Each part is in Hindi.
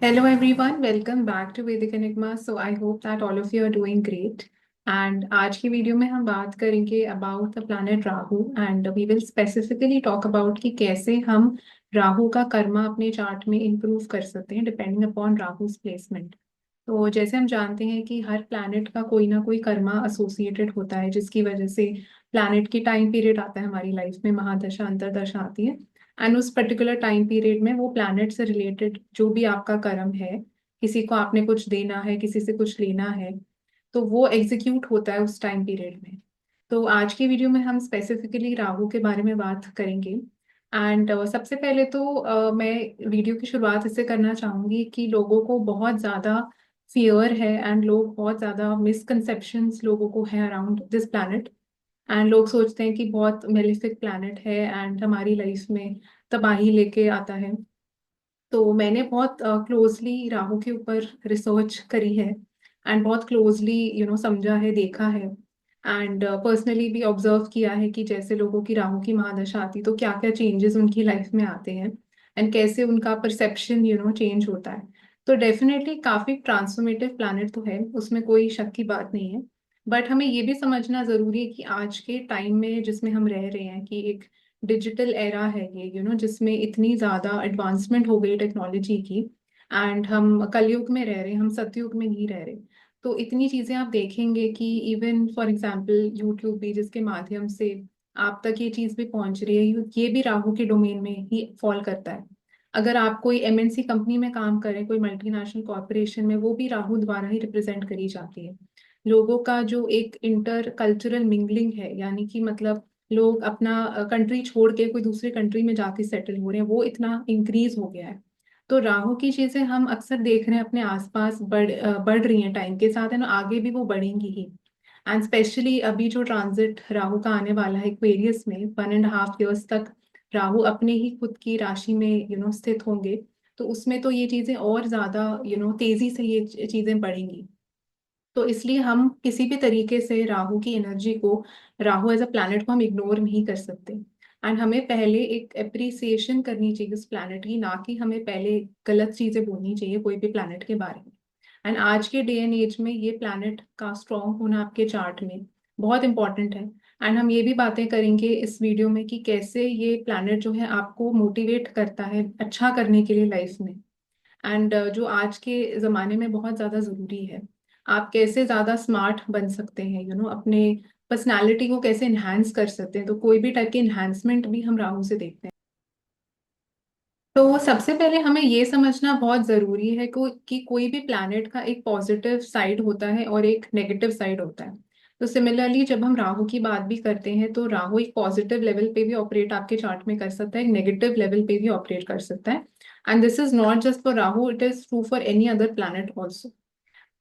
Hello everyone, welcome back to Vedic Enigma. So I hope that all of you are doing great. And आज की वीडियो में हम बात करेंगे about the planet Rahu and we will specifically talk about कि कैसे हम राहु का कर्मा अपने चार्ट में improve कर सकते हैं depending upon राहु's placement. तो जैसे हम जानते हैं कि हर प्लैनेट का कोई ना कोई कर्मा एसोसिएटेड होता है जिसकी वजह से प्लैनेट की टाइम पीरियड आता है हमारी लाइफ में, महादशा अंतरदशा आती है। एंड उस पर्टिकुलर टाइम पीरियड में वो प्लैनेट से रिलेटेड जो भी आपका कर्म है, किसी को आपने कुछ देना है, किसी से कुछ लेना है, तो वो एग्जीक्यूट होता है उस टाइम पीरियड में। तो आज की वीडियो में हम स्पेसिफिकली राहु के बारे में बात करेंगे। एंड सबसे पहले तो मैं वीडियो की शुरुआत इससे करना चाहूंगी कि लोगों को बहुत ज़्यादा फियर है एंड लोग बहुत ज़्यादा मिसकंसेप्शंस लोगों को है अराउंड दिस प्लैनेट। एंड लोग सोचते हैं कि बहुत मेलेफिक प्लैनेट है एंड हमारी लाइफ में तबाही लेके आता है। तो मैंने बहुत क्लोजली राहु के ऊपर रिसर्च करी है एंड बहुत क्लोजली समझा है, देखा है एंड पर्सनली भी ऑब्जर्व किया है कि जैसे लोगों की राहु की महादशा आती तो क्या क्या चेंजेस उनकी लाइफ में आते हैं एंड कैसे उनका परसेप्शन चेंज होता है। तो डेफिनेटली काफी ट्रांसफॉर्मेटिव प्लैनेट तो है, उसमें कोई शक की बात नहीं है। बट हमें ये भी समझना जरूरी है कि आज के टाइम में जिसमें हम रह रहे हैं कि एक डिजिटल एरा है ये, जिसमें इतनी ज्यादा एडवांसमेंट हो गई टेक्नोलॉजी की एंड हम कलयुग में रह रहे हैं, हम सतयुग में नहीं रह रहे। तो इतनी चीजें आप देखेंगे कि इवन फॉर एग्जांपल यूट्यूब भी जिसके माध्यम से आप तक ये चीज भी पहुंच रही है, ये भी राहु के डोमेन में ही फॉल करता है। अगर आप कोई एमएनसी कंपनी में काम करें, कोई मल्टीनेशनल कॉरपोरेशन में, वो भी राहु द्वारा ही रिप्रेजेंट करी जाती है। लोगों का जो एक इंटर कल्चरल मिंगलिंग है, यानी कि मतलब लोग अपना कंट्री छोड़ के कोई दूसरे कंट्री में जाके सेटल हो रहे हैं, वो इतना इंक्रीज हो गया है। तो राहु की चीजें हम अक्सर देख रहे हैं अपने आसपास बढ़ रही हैं टाइम के साथ, है ना, आगे भी वो बढ़ेंगी ही। एंड स्पेशली अभी जो ट्रांजिट राहु का आने वाला है एक्वेरियस में 1.5 years तक, राहु अपने ही खुद की राशि में स्थित होंगे। तो उसमें तो ये चीजें और ज्यादा तेजी से ये चीजें बढ़ेंगी। तो इसलिए हम किसी भी तरीके से राहु की एनर्जी को, राहु एज अ प्लैनेट को हम इग्नोर नहीं कर सकते। एंड हमें पहले एक अप्रिसिएशन करनी चाहिए उस प्लैनेट की, ना कि हमें पहले गलत चीजें बोलनी चाहिए कोई भी प्लैनेट के बारे में। एंड आज के डे एंड एज में ये प्लैनेट का स्ट्रॉन्ग होना आपके चार्ट में बहुत इंपॉर्टेंट है। एंड हम ये भी बातें करेंगे इस वीडियो में कि कैसे ये प्लैनेट जो है आपको मोटिवेट करता है अच्छा करने के लिए लाइफ में। एंड जो आज के ज़माने में बहुत ज़्यादा ज़रूरी है, आप कैसे ज़्यादा स्मार्ट बन सकते हैं, अपने पर्सनालिटी को कैसे इन्हांस कर सकते हैं। तो कोई भी टाइप के इन्हांसमेंट भी हम राहु से देखते हैं। तो सबसे पहले हमें ये समझना बहुत ज़रूरी है कि कोई भी प्लैनेट का एक पॉजिटिव साइड होता है और एक नेगेटिव साइड होता है। तो सिमिलरली जब हम राहु की बात भी करते हैं तो राहु एक पॉजिटिव लेवल पे भी ऑपरेट आपके चार्ट में कर सकता है, एक नेगेटिव लेवल पे भी ऑपरेट कर सकता है। And this is not just for Rahu, it is true for any other planet also.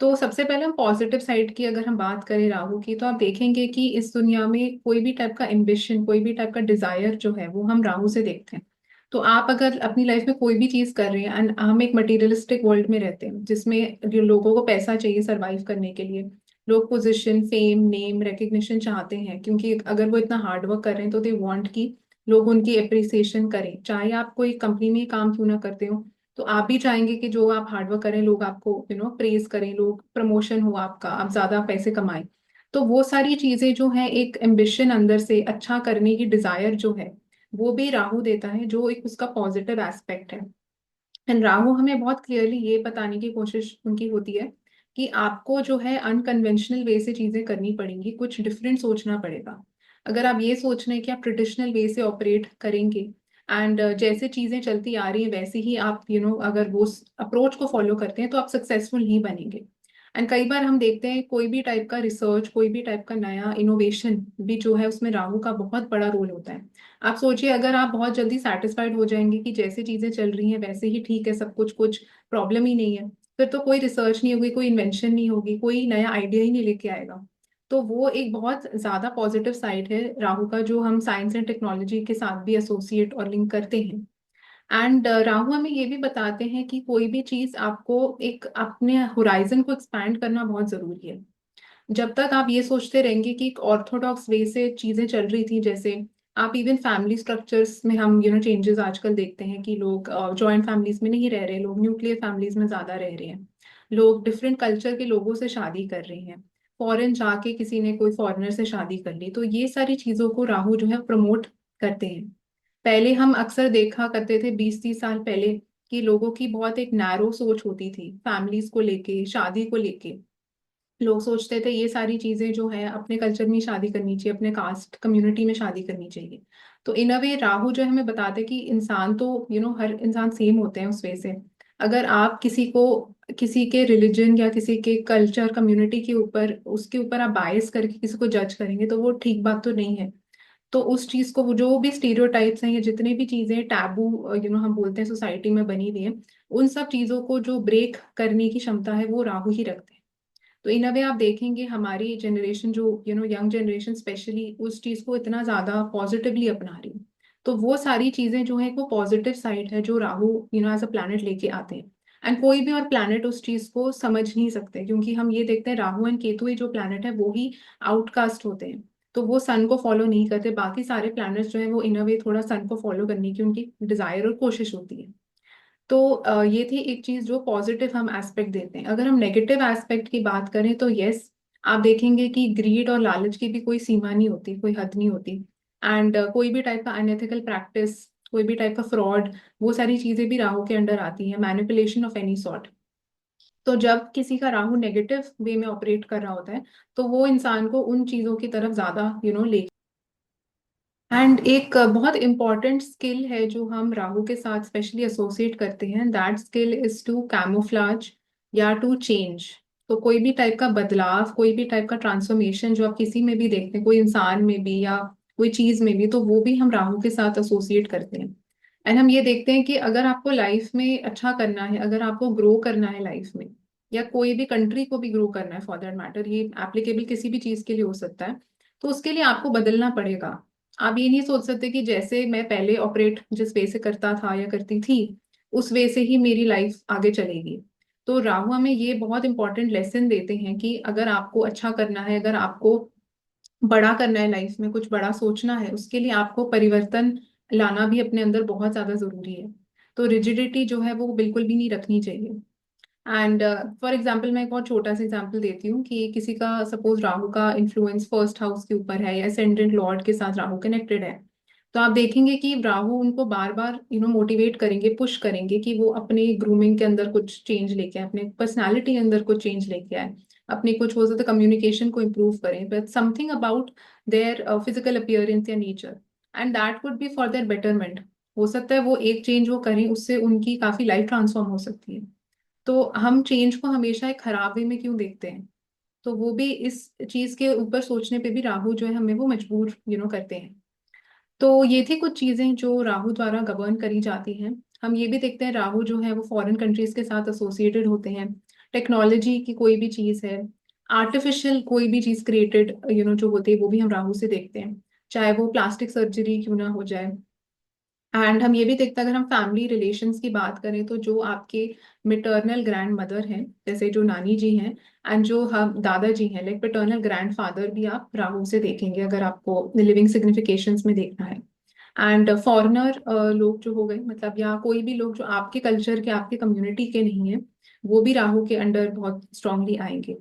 तो सबसे पहले हम पॉजिटिव साइड की अगर हम बात करें राहु की, तो आप देखेंगे कि इस दुनिया में कोई भी टाइप का एम्बिशन, कोई भी टाइप का डिजायर जो है वो हम राहु से देखते हैं। तो आप अगर अपनी लाइफ में कोई भी चीज कर रहे हैं, एंड हम एक मटेरियलिस्टिक वर्ल्ड में रहते हैं जिसमें जो लोगों को पैसा चाहिए सरवाइव करने के लिए, लोग पोजीशन, फेम, नेम, रिकग्निशन चाहते हैं, क्योंकि अगर वो इतना हार्ड वर्क कर रहे हैं तो दे वांट कि लोग उनकी अप्रिसिएशन करें, चाहे आप कोई कंपनी में काम क्यों ना करते हो। तो आप भी चाहेंगे कि जो आप हार्डवर्क करें लोग आपको प्रेज करें, लोग प्रमोशन हो आपका, आप ज्यादा पैसे कमाएं। तो वो सारी चीजें जो है एक एम्बिशन अंदर से अच्छा करने की डिजायर जो है, वो भी राहु देता है, जो एक उसका पॉजिटिव एस्पेक्ट है। एंड राहु हमें बहुत क्लियरली ये बताने की कोशिश उनकी होती है कि आपको जो है अनकन्वेंशनल वे से चीजें करनी पड़ेंगी, कुछ डिफरेंट सोचना पड़ेगा। अगर आप ये सोच रहे हैं कि आप ट्रेडिशनल वे से ऑपरेट करेंगे एंड जैसे चीजें चलती आ रही हैं वैसे ही आप अगर वो अप्रोच को फॉलो करते हैं तो आप सक्सेसफुल नहीं बनेंगे। एंड कई बार हम देखते हैं कोई भी टाइप का रिसर्च, कोई भी टाइप का नया इनोवेशन भी जो है उसमें राहु का बहुत बड़ा रोल होता है। आप सोचिए, अगर आप बहुत जल्दी सेटिस्फाइड हो जाएंगे कि जैसे चीजें चल रही हैं वैसे ही ठीक है सब कुछ, कुछ प्रॉब्लम ही नहीं है, फिर तो कोई रिसर्च नहीं होगी, कोई इन्वेंशन नहीं होगी, कोई नया आइडिया ही नहीं लेके आएगा। तो वो एक बहुत ज्यादा पॉजिटिव साइड है राहु का, जो हम साइंस एंड टेक्नोलॉजी के साथ भी एसोसिएट और लिंक करते हैं। एंड राहु हमें ये भी बताते हैं कि कोई भी चीज आपको एक अपने होराइजन को एक्सपैंड करना बहुत जरूरी है। जब तक आप ये सोचते रहेंगे कि एक ऑर्थोडॉक्स वे से चीजें चल रही थी, जैसे आप इवन फैमिली स्ट्रक्चर्स में हम चेंजेस आजकल देखते हैं कि लोग जॉइंट फैमिलीज में नहीं रह रहे, लोग न्यूक्लियर फैमिलीज में ज्यादा रह रहे हैं। लोग डिफरेंट कल्चर के लोगों से शादी कर रहे हैं। फॉरेन जाके किसी ने कोई फॉरेनर से शादी कर ली, तो ये सारी चीजों को राहु जो है प्रमोट करते हैं। पहले हम अक्सर देखा करते थे 20-30 साल पहले कि लोगों की बहुत एक नैरो सोच होती थी फैमिलीज को लेके, शादी को लेके। लोग सोचते थे ये सारी चीजें जो है अपने कल्चर में ही शादी करनी चाहिए, अपने कास्ट कम्युनिटी में शादी करनी चाहिए। तो इन अ वे राहु जो है हमें बताते हैं कि इंसान तो हर इंसान सेम होते हैं उस वे से। अगर आप किसी को, किसी के रिलीजन या किसी के कल्चर कम्युनिटी के ऊपर, उसके ऊपर आप बायस करके किसी को जज करेंगे तो वो ठीक बात तो नहीं है। तो उस चीज को, वो जो भी स्टीरियोटाइप्स हैं या जितने भी चीजें टैबू हम बोलते हैं सोसाइटी में बनी हुई है, उन सब चीजों को जो ब्रेक करने की क्षमता है वो राहु ही रखते हैं। तो इन अ वे आप देखेंगे हमारी जनरेशन जो यंग जनरेशन स्पेशली उस चीज को इतना ज्यादा पॉजिटिवली अपना रही है। तो वो सारी चीजें जो है वो पॉजिटिव साइड है जो राहु एज अ प्लैनेट लेके आते हैं। एंड कोई भी और प्लैनेट उस चीज को समझ नहीं सकते, क्योंकि हम ये देखते हैं राहु एंड केतु ही जो प्लैनेट है वो ही आउटकास्ट होते हैं। तो वो सन को फॉलो नहीं करते, बाकी सारे प्लैनेट्स जो है वो इन अ वे थोड़ा सन को फॉलो करने की उनकी डिजायर और कोशिश होती है। तो ये थी एक चीज जो पॉजिटिव हम एस्पेक्ट देते हैं। अगर हम नेगेटिव एस्पेक्ट की बात करें तो यस, आप देखेंगे कि ग्रीड और लालच की भी कोई सीमा नहीं होती, कोई हद नहीं होती। एंड कोई भी टाइप का अनएथिकल प्रैक्टिस, कोई भी टाइप का फ्रॉड, वो सारी चीजें भी राहु के अंडर आती हैं, मैनिपुलेशन ऑफ एनी सॉर्ट। तो जब किसी का राहु नेगेटिव वे में ऑपरेट कर रहा होता है तो वो इंसान को उन चीजों की तरफ ज्यादा ले। एंड एक बहुत इंपॉर्टेंट स्किल है जो हम राहु के साथ स्पेशली एसोसिएट करते हैं, that skill is to camouflage या टू चेंज। तो कोई भी टाइप का बदलाव, कोई भी टाइप का ट्रांसफॉर्मेशन जो आप किसी में भी देखते हैं, कोई इंसान में भी या कोई चीज में भी, तो वो भी हम राहु के साथ एसोसिएट करते हैं। एंड हम ये देखते हैं कि अगर आपको लाइफ में अच्छा करना है, अगर आपको ग्रो करना है लाइफ में, या कोई भी कंट्री को भी ग्रो करना है फॉर दैट मैटर, ये एप्लीकेबल किसी भी चीज के लिए हो सकता है, तो उसके लिए आपको बदलना पड़ेगा। आप ये नहीं सोच सकते कि जैसे मैं पहले ऑपरेट जिस वे से करता था या करती थी उस वे से ही मेरी लाइफ आगे चलेगी। तो राहु हमें ये बहुत इंपॉर्टेंट लेसन देते हैं कि अगर आपको अच्छा करना है, अगर आपको बड़ा करना है लाइफ में, कुछ बड़ा सोचना है, उसके लिए आपको परिवर्तन लाना भी अपने अंदर बहुत ज्यादा जरूरी है। तो रिजिडिटी जो है वो बिल्कुल भी नहीं रखनी चाहिए। एंड फॉर एग्जाम्पल मैं एक बहुत छोटा सा एग्जाम्पल देती हूँ कि किसी का सपोज राहु का इन्फ्लुएंस फर्स्ट हाउस के ऊपर है या असेंडेंट लॉर्ड के साथ राहु कनेक्टेड है, तो आप देखेंगे कि राहु उनको बार बार मोटिवेट करेंगे, पुश करेंगे कि वो अपने ग्रूमिंग के अंदर कुछ चेंज लेके आए, अपने पर्सनालिटी के अंदर कुछ चेंज लेके आए, अपने कुछ हो सकता है कम्युनिकेशन को इम्प्रूव करें, but something about their physical appearance या nature, and that would be for their betterment. हो सकता है वो एक चेंज वो करें, उससे उनकी काफी लाइफ ट्रांसफॉर्म हो सकती है। तो हम चेंज को हमेशा एक खराब वे में क्यों देखते हैं? तो वो भी इस चीज के ऊपर सोचने पे भी राहु जो है हमें वो मजबूर करते हैं। तो ये थी कुछ चीजें जो राहु द्वारा गवर्न करी जाती हैं। हम ये भी देखते हैं राहु जो है वो फॉरेन कंट्रीज के साथ एसोसिएटेड होते हैं। टेक्नोलॉजी की कोई भी चीज है, आर्टिफिशियल कोई भी चीज क्रिएटेड जो होती है, वो भी हम राहु से देखते हैं। चाहे वो प्लास्टिक सर्जरी क्यों ना हो जाए। एंड हम ये भी देखते हैं, अगर हम फैमिली रिलेशंस की बात करें तो जो आपके मिटर्नल ग्रैंड मदर हैं, जैसे जो नानी जी हैं, एंड जो हम दादाजी हैं लाइक पैटर्नल ग्रैंड फादर, भी आप राहु से देखेंगे अगर आपको लिविंग सिग्निफिकेशंस में देखना है। एंड फॉरेनर लोग जो हो गए, मतलब या कोई भी लोग जो आपके कल्चर के, आपके कम्युनिटी के नहीं है, वो भी राहु के अंडर बहुत स्ट्रांगली आएंगे।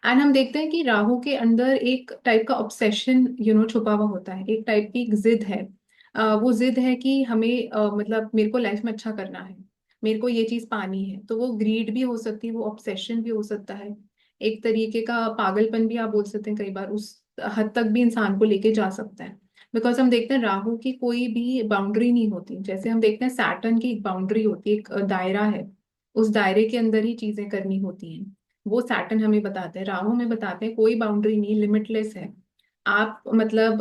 एंड हम देखते हैं कि राहु के अंदर एक टाइप का ऑब्सेशन छुपा हुआ होता है, एक टाइप की एक जिद है। वो जिद है कि हमें मतलब मेरे को लाइफ में अच्छा करना है, मेरे को ये चीज पानी है। तो वो ग्रीड भी हो सकती है, वो ऑब्सेशन भी हो सकता है, एक तरीके का पागलपन भी आप बोल सकते हैं, कई बार उस हद तक भी इंसान को लेके जा सकता है। बिकॉज हम देखते हैं राहु की कोई भी बाउंड्री नहीं होती, जैसे हम देखते हैं सैटर्न की एक बाउंड्री होती है, एक दायरा है, उस दायरे के अंदर ही चीजें करनी होती हैं। वो सैटर्न हमें बताते हैं, राहु हमें बताते हैं कोई बाउंड्री नहीं, लिमिटलेस है। आप मतलब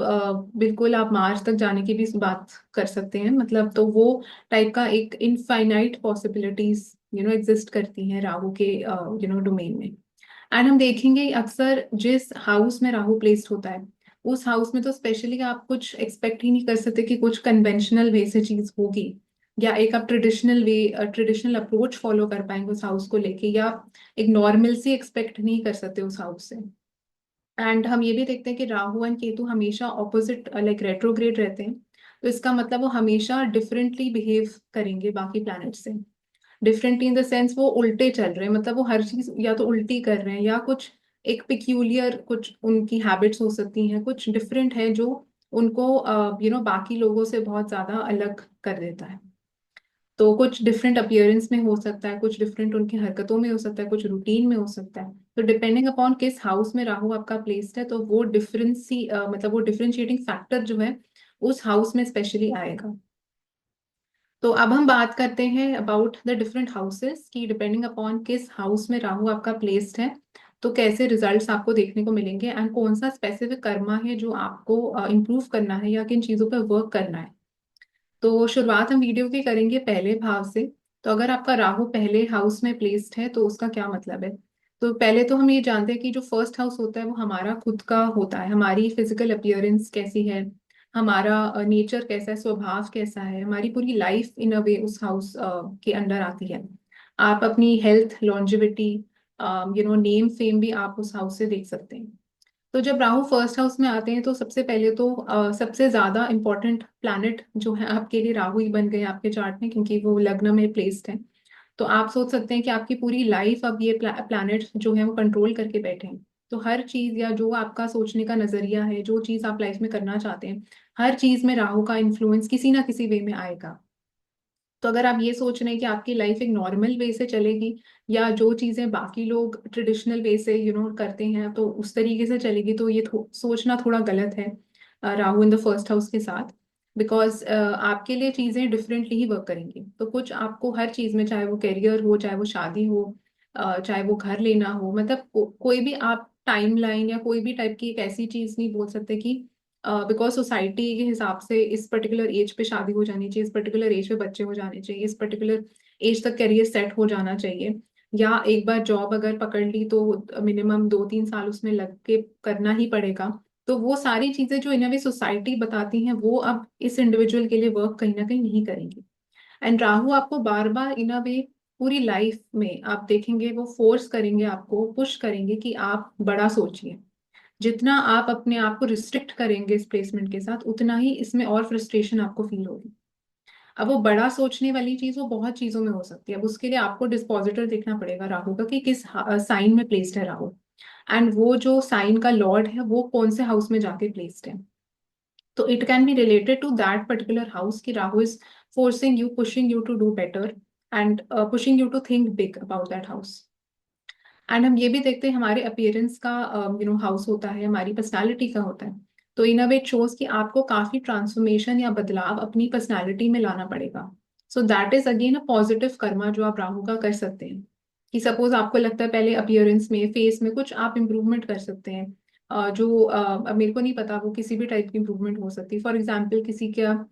बिल्कुल आप मार्स तक जाने की भी बात कर सकते हैं, मतलब तो वो टाइप का एक इनफाइनाइट पॉसिबिलिटीज एग्जिस्ट करती हैं राहु के डोमेन में। एंड हम देखेंगे अक्सर जिस हाउस में राहु प्लेस्ड होता है, उस हाउस में तो स्पेशली आप कुछ एक्सपेक्ट ही नहीं कर सकते कि कुछ कन्वेंशनल वे से चीज होगी, या एक आप traditional way, traditional approach follow कर पाएंगे उस हाउस को लेके, या एक नॉर्मल सी एक्सपेक्ट नहीं कर सकते उस हाउस से। एंड हम ये भी देखते हैं कि राहु एंड केतु हमेशा ऑपोजिट लाइक रेट्रोग्रेड रहते हैं। तो इसका मतलब वो हमेशा डिफरेंटली बिहेव करेंगे बाकी प्लैनेट से। डिफरेंटली इन द सेंस वो उल्टे चल रहे हैं, मतलब वो हर चीज या तो उल्टी कर रहे हैं या कुछ एक पिक्यूलियर कुछ उनकी हैबिट्स हो सकती हैं, कुछ डिफरेंट है जो उनको बाकी लोगों से बहुत ज्यादा अलग कर देता है। तो कुछ डिफरेंट अपियरेंस में हो सकता है, कुछ डिफरेंट उनकी हरकतों में हो सकता है, कुछ रूटीन में हो सकता है। तो डिपेंडिंग अपॉन किस हाउस में राहु आपका प्लेस्ड है, तो वो डिफरेंसी मतलब वो डिफरेंशिएटिंग फैक्टर जो है उस हाउस में स्पेशली आएगा। तो अब हम बात करते हैं अबाउट द डिफरेंट हाउसेस कि डिपेंडिंग अपॉन किस हाउस में राहु आपका प्लेस्ड है तो कैसे रिजल्ट्स आपको देखने को मिलेंगे, एंड कौन सा स्पेसिफिक कर्मा है जो आपको इम्प्रूव करना है या किन चीजों पर वर्क करना है। तो शुरुआत हम वीडियो की करेंगे पहले भाव से। तो अगर आपका राहु पहले हाउस में प्लेस्ड है तो उसका क्या मतलब है। तो पहले तो हम ये जानते हैं कि जो फर्स्ट हाउस होता है वो हमारा खुद का होता है, हमारी फिजिकल अपीयरेंस कैसी है, हमारा नेचर कैसा है, स्वभाव कैसा है, हमारी पूरी लाइफ इन अ वे उस हाउस के अंडर आती है। आप अपनी हेल्थ, लॉन्जिविटी, नेम फेम भी आप उस हाउस से देख सकते हैं। तो जब राहु फर्स्ट हाउस में आते हैं तो सबसे पहले तो सबसे ज्यादा इंपॉर्टेंट प्लैनेट जो है आपके लिए राहु ही बन गए आपके चार्ट में, क्योंकि वो लग्न में प्लेस्ड है। तो आप सोच सकते हैं कि आपकी पूरी लाइफ अब ये प्लैनेट जो है वो कंट्रोल करके बैठे हैं। तो हर चीज या जो आपका सोचने का नजरिया है, जो चीज आप लाइफ में करना चाहते हैं, हर चीज में राहु का इन्फ्लुएंस किसी ना किसी वे में आएगा। तो अगर आप ये सोच रहे हैं कि आपकी लाइफ एक नॉर्मल वे से चलेगी या जो चीजें बाकी लोग ट्रेडिशनल वे से करते हैं तो उस तरीके से चलेगी, तो ये सोचना थोड़ा गलत है Rahu in the first house के साथ। बिकॉज आपके लिए चीजें डिफरेंटली ही वर्क करेंगी। तो कुछ आपको हर चीज में, चाहे वो करियर हो, चाहे वो शादी हो, चाहे वो घर लेना हो, मतलब कोई भी आप टाइमलाइन या कोई भी टाइप की एक ऐसी चीज नहीं बोल सकते कि बिकॉज सोसाइटी के हिसाब से इस पर्टिकुलर एज पे शादी हो जानी चाहिए, इस पर्टिकुलर एज पे बच्चे हो जाने चाहिए, इस पर्टिकुलर एज तक करियर सेट हो जाना चाहिए, या एक बार जॉब अगर पकड़ ली तो मिनिमम 2-3 साल उसमें लग के करना ही पड़ेगा। तो वो सारी चीजें जो इन अ वे सोसाइटी बताती हैं वो अब इस इंडिविजुअल के लिए वर्क कहीं ना कहीं नहीं करेंगी। एंड राहु आपको बार बार इन अ वे पूरी लाइफ में आप देखेंगे वो फोर्स करेंगे, आपको पुश करेंगे कि आप बड़ा सोचिए। जितना आप अपने आप को रिस्ट्रिक्ट करेंगे इस प्लेसमेंट के साथ, उतना ही इसमें और फ्रस्ट्रेशन आपको फील होगी। अब वो बड़ा सोचने वाली चीज वो बहुत चीजों में हो सकती है। अब उसके लिए आपको डिस्पोजिटर देखना पड़ेगा राहु का कि किस साइन में प्लेस्ड है राहु, एंड वो जो साइन का लॉर्ड है वो कौन से हाउस में जाके प्लेस्ड है। तो it can be related to that particular house कि Rahu is forcing you, pushing you to do better, and pushing you to think big about that house. And हम ये भी देखते हैं हमारे अपियरेंस का हाउस होता है, हमारी पर्सनालिटी का होता है। तो इन अ वे शोज कि आपको काफी ट्रांसफॉर्मेशन या बदलाव अपनी पर्सनालिटी में लाना पड़ेगा। So that is again a positive Karma जो आप राहु का कर सकते हैं। कि सपोज आपको लगता है पहले अपियरेंस में, फेस में कुछ आप इम्प्रूवमेंट कर सकते हैं। जो अब मेरे को नहीं पता, वो किसी भी टाइप की इम्प्रूवमेंट हो सकती है। फॉर एग्जाम्पल किसी का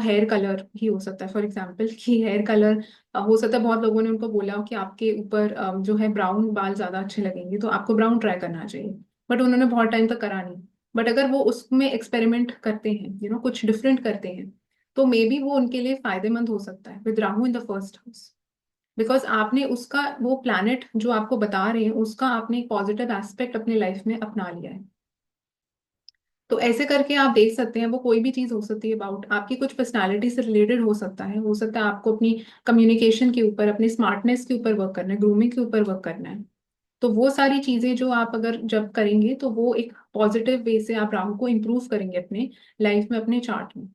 हेयर कलर ही हो सकता है। फॉर एग्जाम्पल कि हेयर कलर हो सकता है बहुत लोगों ने उनको बोला हो कि आपके ऊपर जो है ब्राउन बाल ज्यादा अच्छे लगेंगे तो आपको ब्राउन ट्राई करना चाहिए। बट उन्होंने बहुत टाइम तक करा नहीं। बट अगर वो उसमें एक्सपेरिमेंट करते हैं, कुछ डिफरेंट करते हैं, तो मे बी वो उनके लिए फायदेमंद हो सकता है with Rahu in the first house. Because आपने उसका वो प्लैनेट जो आपको बता रहे हैं उसका आपने एक पॉजिटिव एस्पेक्ट अपनी लाइफ में अपना लिया है। तो ऐसे करके आप देख सकते हैं, वो कोई भी चीज हो सकती है अबाउट आपकी, कुछ पर्सनालिटी से रिलेटेड हो सकता है आपको अपनी कम्युनिकेशन के ऊपर, अपनी स्मार्टनेस के ऊपर वर्क करना है, ग्रूमिंग के ऊपर वर्क करना है। तो वो सारी चीजें जो आप अगर जब करेंगे तो वो एक पॉजिटिव वे से आप राहु को इम्प्रूव करेंगे अपने लाइफ में, अपने चार्ट में।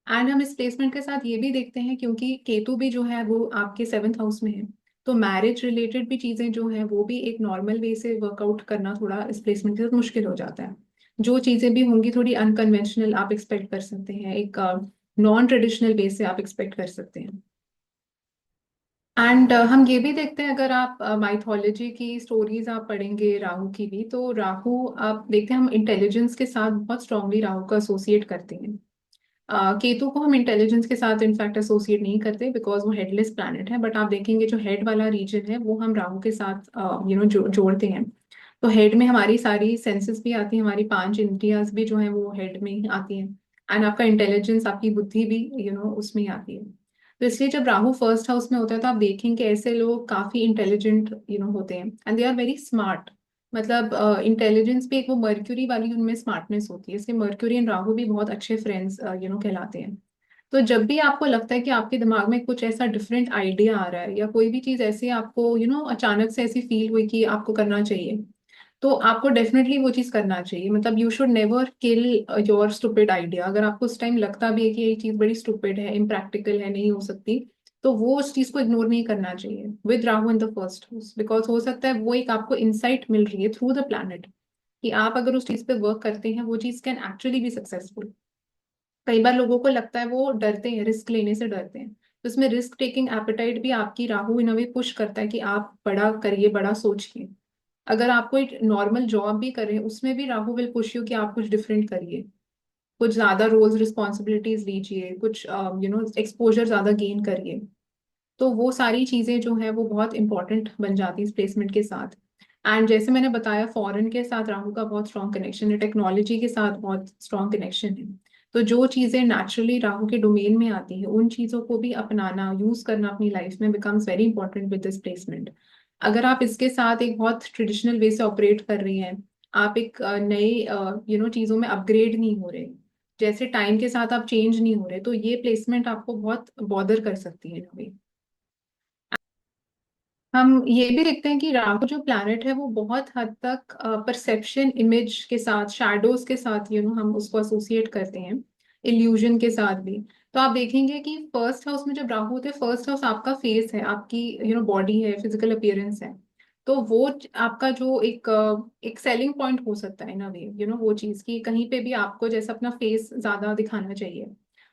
एंड हम इस प्लेसमेंट के साथ ये भी देखते हैं क्योंकि केतु भी जो है वो आपके 7th हाउस में है। तो मैरिज रिलेटेड भी चीजें जो है वो भी एक नॉर्मल वे से वर्कआउट करना थोड़ा इस प्लेसमेंट के साथ मुश्किल हो जाता है। जो चीजें भी होंगी थोड़ी अनकन्वेंशनल आप एक्सपेक्ट कर सकते हैं, एक नॉन ट्रेडिशनल वे से आप एक्सपेक्ट कर सकते हैं। एंड हम ये भी देखते हैं, अगर आप माइथोलॉजी की स्टोरीज आप पढ़ेंगे राहु की भी, तो राहु आप देखते हैं हम इंटेलिजेंस के साथ बहुत स्ट्रांगली राहु को एसोसिएट करते हैं। केतु को हम इंटेलिजेंस के साथ इनफैक्ट एसोसिएट नहीं करते बिकॉज वो हेडलेस प्लैनेट है। बट आप देखेंगे जो हेड वाला रीजन है वो हम राहु के साथ जोड़ते हैं। तो हेड में हमारी सारी सेंसेस भी आती हैं, हमारी 5 इंद्रियाज भी जो है वो हेड में ही आती हैं। एंड आपका इंटेलिजेंस, आपकी बुद्धि भी उसमें ही आती है। तो इसलिए जब राहु फर्स्ट हाउस में होता है तो आप देखेंगे ऐसे लोग काफी इंटेलिजेंट होते हैं, and they are very smart. मतलब इंटेलिजेंस भी एक वो मर्क्यूरी वाली उनमें स्मार्टनेस होती है, इसलिए मर्क्यूरी एंड राहु भी बहुत अच्छे फ्रेंड्स कहलाते हैं। तो जब भी आपको लगता है कि आपके दिमाग में कुछ ऐसा डिफरेंट आइडिया आ रहा है या कोई भी चीज ऐसी आपको अचानक से ऐसी फील हुई कि आपको करना चाहिए, तो आपको डेफिनेटली वो चीज करना चाहिए। मतलब you should never kill your stupid idea. अगर आपको उस टाइम लगता भी है कि ये चीज बड़ी स्टूपिड है, इम्प्रैक्टिकल है, नहीं हो सकती, तो वो उस चीज को इग्नोर नहीं करना चाहिए with Rahu in the first house. Because हो सकता है वो एक आपको इंसाइट मिल रही है थ्रू द प्लैनेट कि आप अगर उस चीज पे वर्क करते हैं वो चीज कैन एक्चुअली बी सक्सेसफुल। कई बार लोगों को लगता है वो डरते हैं, रिस्क लेने से डरते हैं, तो इसमें रिस्क टेकिंग एपेटाइट भी आपकी राहु इन अ वे पुश करता है कि आप बड़ा करिए, बड़ा सोचिए। अगर आप कोई नॉर्मल जॉब भी करें उसमें भी राहु विल पुश यू कि आप कुछ डिफरेंट करिए, कुछ ज्यादा रोल्स रिस्पॉन्सिबिलिटीज लीजिए, कुछ एक्सपोजर ज्यादा गेन करिए। तो वो सारी चीजें जो है वो बहुत इंपॉर्टेंट बन जाती है इस प्लेसमेंट के साथ। एंड जैसे मैंने बताया, फॉरेन के साथ राहु का बहुत स्ट्रॉन्ग कनेक्शन है, टेक्नोलॉजी के साथ बहुत स्ट्रॉन्ग कनेक्शन है। तो जो चीजें नेचुरली राहु के डोमेन में आती है उन चीजों को भी अपनाना, यूज करना अपनी लाइफ में becomes very important with this placement. अगर आप इसके साथ एक बहुत ट्रेडिशनल वे से ऑपरेट कर रही हैं, आप एक नए चीजों में अपग्रेड नहीं हो रहे, जैसे टाइम के साथ आप चेंज नहीं हो रहे, तो ये प्लेसमेंट आपको बहुत बॉदर कर सकती है इन। हम ये भी देखते हैं कि राहु जो प्लैनेट है वो बहुत हद तक परसेप्शन इमेज के साथ, शैडोज के साथ हम उसको एसोसिएट करते हैं, इल्यूजन के साथ भी। तो आप देखेंगे कि फर्स्ट हाउस में जब राहु होते हैं, फर्स्ट हाउस आपका फेस है, आपकी बॉडी है, फिजिकल अपीयरेंस है। तो वो आपका जो एक सेलिंग पॉइंट हो सकता है ना वे, वो चीज की कहीं पे भी आपको जैसे अपना फेस ज्यादा दिखाना चाहिए,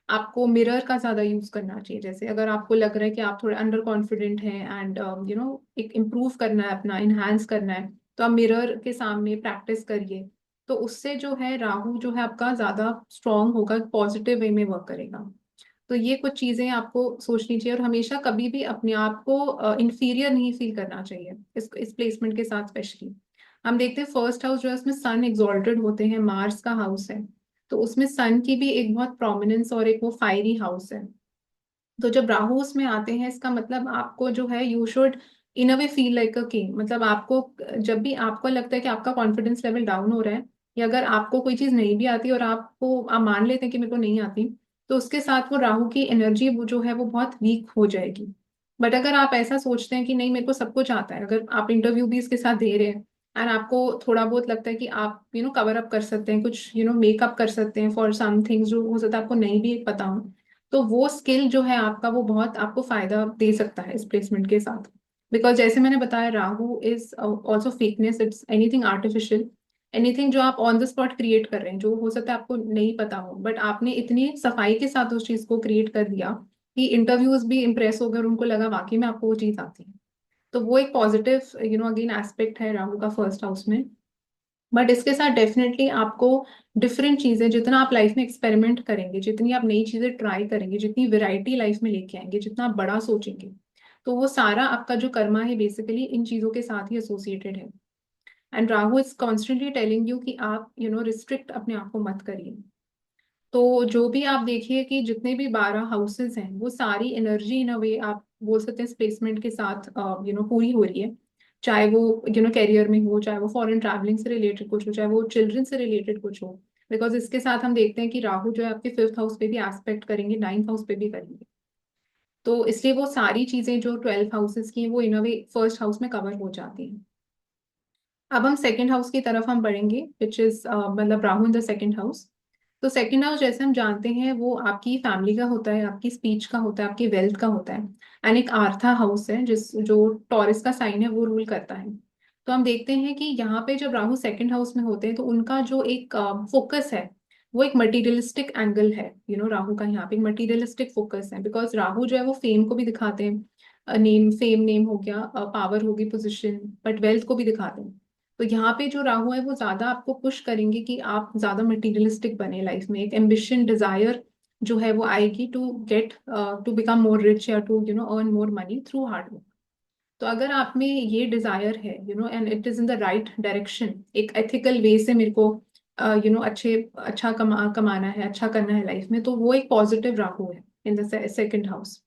आपको मिरर का ज्यादा यूज करना चाहिए। जैसे अगर आपको लग रहा है कि आप थोड़े अंडर कॉन्फिडेंट हैं एंड एक इम्प्रूव करना है, अपना इनहांस करना है, तो आप मिरर के सामने प्रैक्टिस करिए। तो उससे जो है राहु जो है आपका ज्यादा स्ट्रांग होगा, पॉजिटिव वे में वर्क करेगा। तो ये कुछ चीजें आपको सोचनी चाहिए, और हमेशा कभी भी अपने आप को इंफीरियर नहीं फील करना चाहिए इस प्लेसमेंट के साथ स्पेशली। हम देखते हैं फर्स्ट हाउस जो है उसमें सन एग्जॉल्टेड होते हैं, मार्स का हाउस है, तो उसमें सन की भी एक बहुत प्रोमिनेंस और एक वो फायरी हाउस है। तो जब राहु उसमें आते हैं, इसका मतलब आपको जो है you should in a way feel like a king. मतलब आपको जब भी आपको लगता है कि आपका कॉन्फिडेंस लेवल डाउन हो रहा है, या अगर आपको कोई चीज नहीं भी आती और आप मान लेते हैं कि मेरे को नहीं आती, तो उसके साथ वो राहु की एनर्जी वो जो है वो बहुत वीक हो जाएगी। बट अगर आप ऐसा सोचते हैं कि नहीं मेरे को सब कुछ आता है, अगर आप इंटरव्यू भी इसके साथ दे रहे हैं एंड आपको थोड़ा बहुत लगता है कि आप कवर अप कर सकते हैं, कुछ मेकअप कर सकते हैं फॉर सम थिंग्स जो हो सकता है आपको नहीं भी पता हो, तो वो स्किल जो है आपका वो बहुत आपको फायदा दे सकता है इस प्लेसमेंट के साथ। बिकॉज जैसे मैंने बताया, Rahu is also fakeness, it's anything artificial, anything जो आप ऑन द स्पॉट क्रिएट कर रहे हैं, जो हो सकता है आपको नहीं पता हो, बट आपने इतनी सफाई के साथ उस चीज को क्रिएट कर दिया कि इंटरव्यूज भी इंप्रेस हो गए और उनको लगा वाकई में आपको वो चीज आती है। तो वो एक पॉजिटिव अगेन एस्पेक्ट है राहु का फर्स्ट हाउस में। बट इसके साथ डेफिनेटली आपको डिफरेंट चीजें, जितना आप लाइफ में एक्सपेरिमेंट करेंगे, जितनी आप नई चीजें ट्राई करेंगे, जितनी वैरायटी लाइफ में लेके आएंगे, जितना आप बड़ा सोचेंगे, तो वो सारा आपका जो कर्मा है बेसिकली इन चीजों के साथ ही एसोसिएटेड है। And Rahu is constantly telling you कि आप रिस्ट्रिक्ट अपने आप को मत करिए। तो जो भी आप देखिए कि जितने भी 12 हाउसेस हैं वो सारी एनर्जी इन अ वे आप बोल सकते हैं प्लेसमेंट के साथ पूरी हो रही है। चाहे वो करियर में हो, चाहे वो फॉरेन ट्रैवलिंग से रिलेटेड कुछ हो, चाहे वो चिल्ड्रन से रिलेटेड कुछ हो। बिकॉज इसके साथ हम देखते हैं कि राहु जो है आपके फिफ्थ हाउस पे भी एस्पेक्ट करेंगे, नाइन्थ हाउस पे भी करेंगे। तो इसलिए वो सारी चीजें जो 12 हाउसेस की हैं, वो इन अ वे फर्स्ट हाउस में कवर हो जाती हैं। अब हम सेकंड हाउस की तरफ हम बढ़ेंगे, विच इज मतलब Rahu in the second house. तो सेकंड हाउस जैसे हम जानते हैं वो आपकी फैमिली का होता है, आपकी स्पीच का होता है, आपकी वेल्थ का होता है। एंड एक आर्था हाउस है जिस जो टॉरस का साइन है वो रूल करता है। तो हम देखते हैं कि यहाँ पे जब राहु सेकंड हाउस में होते हैं तो उनका जो एक फोकस है वो एक मटीरियलिस्टिक एंगल है। राहु का यहाँ पे एक मटीरियलिस्टिक फोकस है, बिकॉज राहु जो है वो फेम को भी दिखाते हैं, नेम फेम नेम हो गया, पावर होगी, पोजिशन, बट वेल्थ को भी दिखाते हैं। तो यहाँ पे जो राहु है वो ज्यादा आपको पुश करेंगे कि आप ज्यादा मटेरियलिस्टिक बने लाइफ में, एक एम्बिशन डिजायर जो है वो आएगी to get to become more rich, या to earn more money through hard work. तो अगर आप में ये डिजायर है and it is in the right direction, एक एथिकल वे से मेरे को अच्छा कमाना है, अच्छा करना है लाइफ में, तो वो एक पॉजिटिव राहु है in the second house.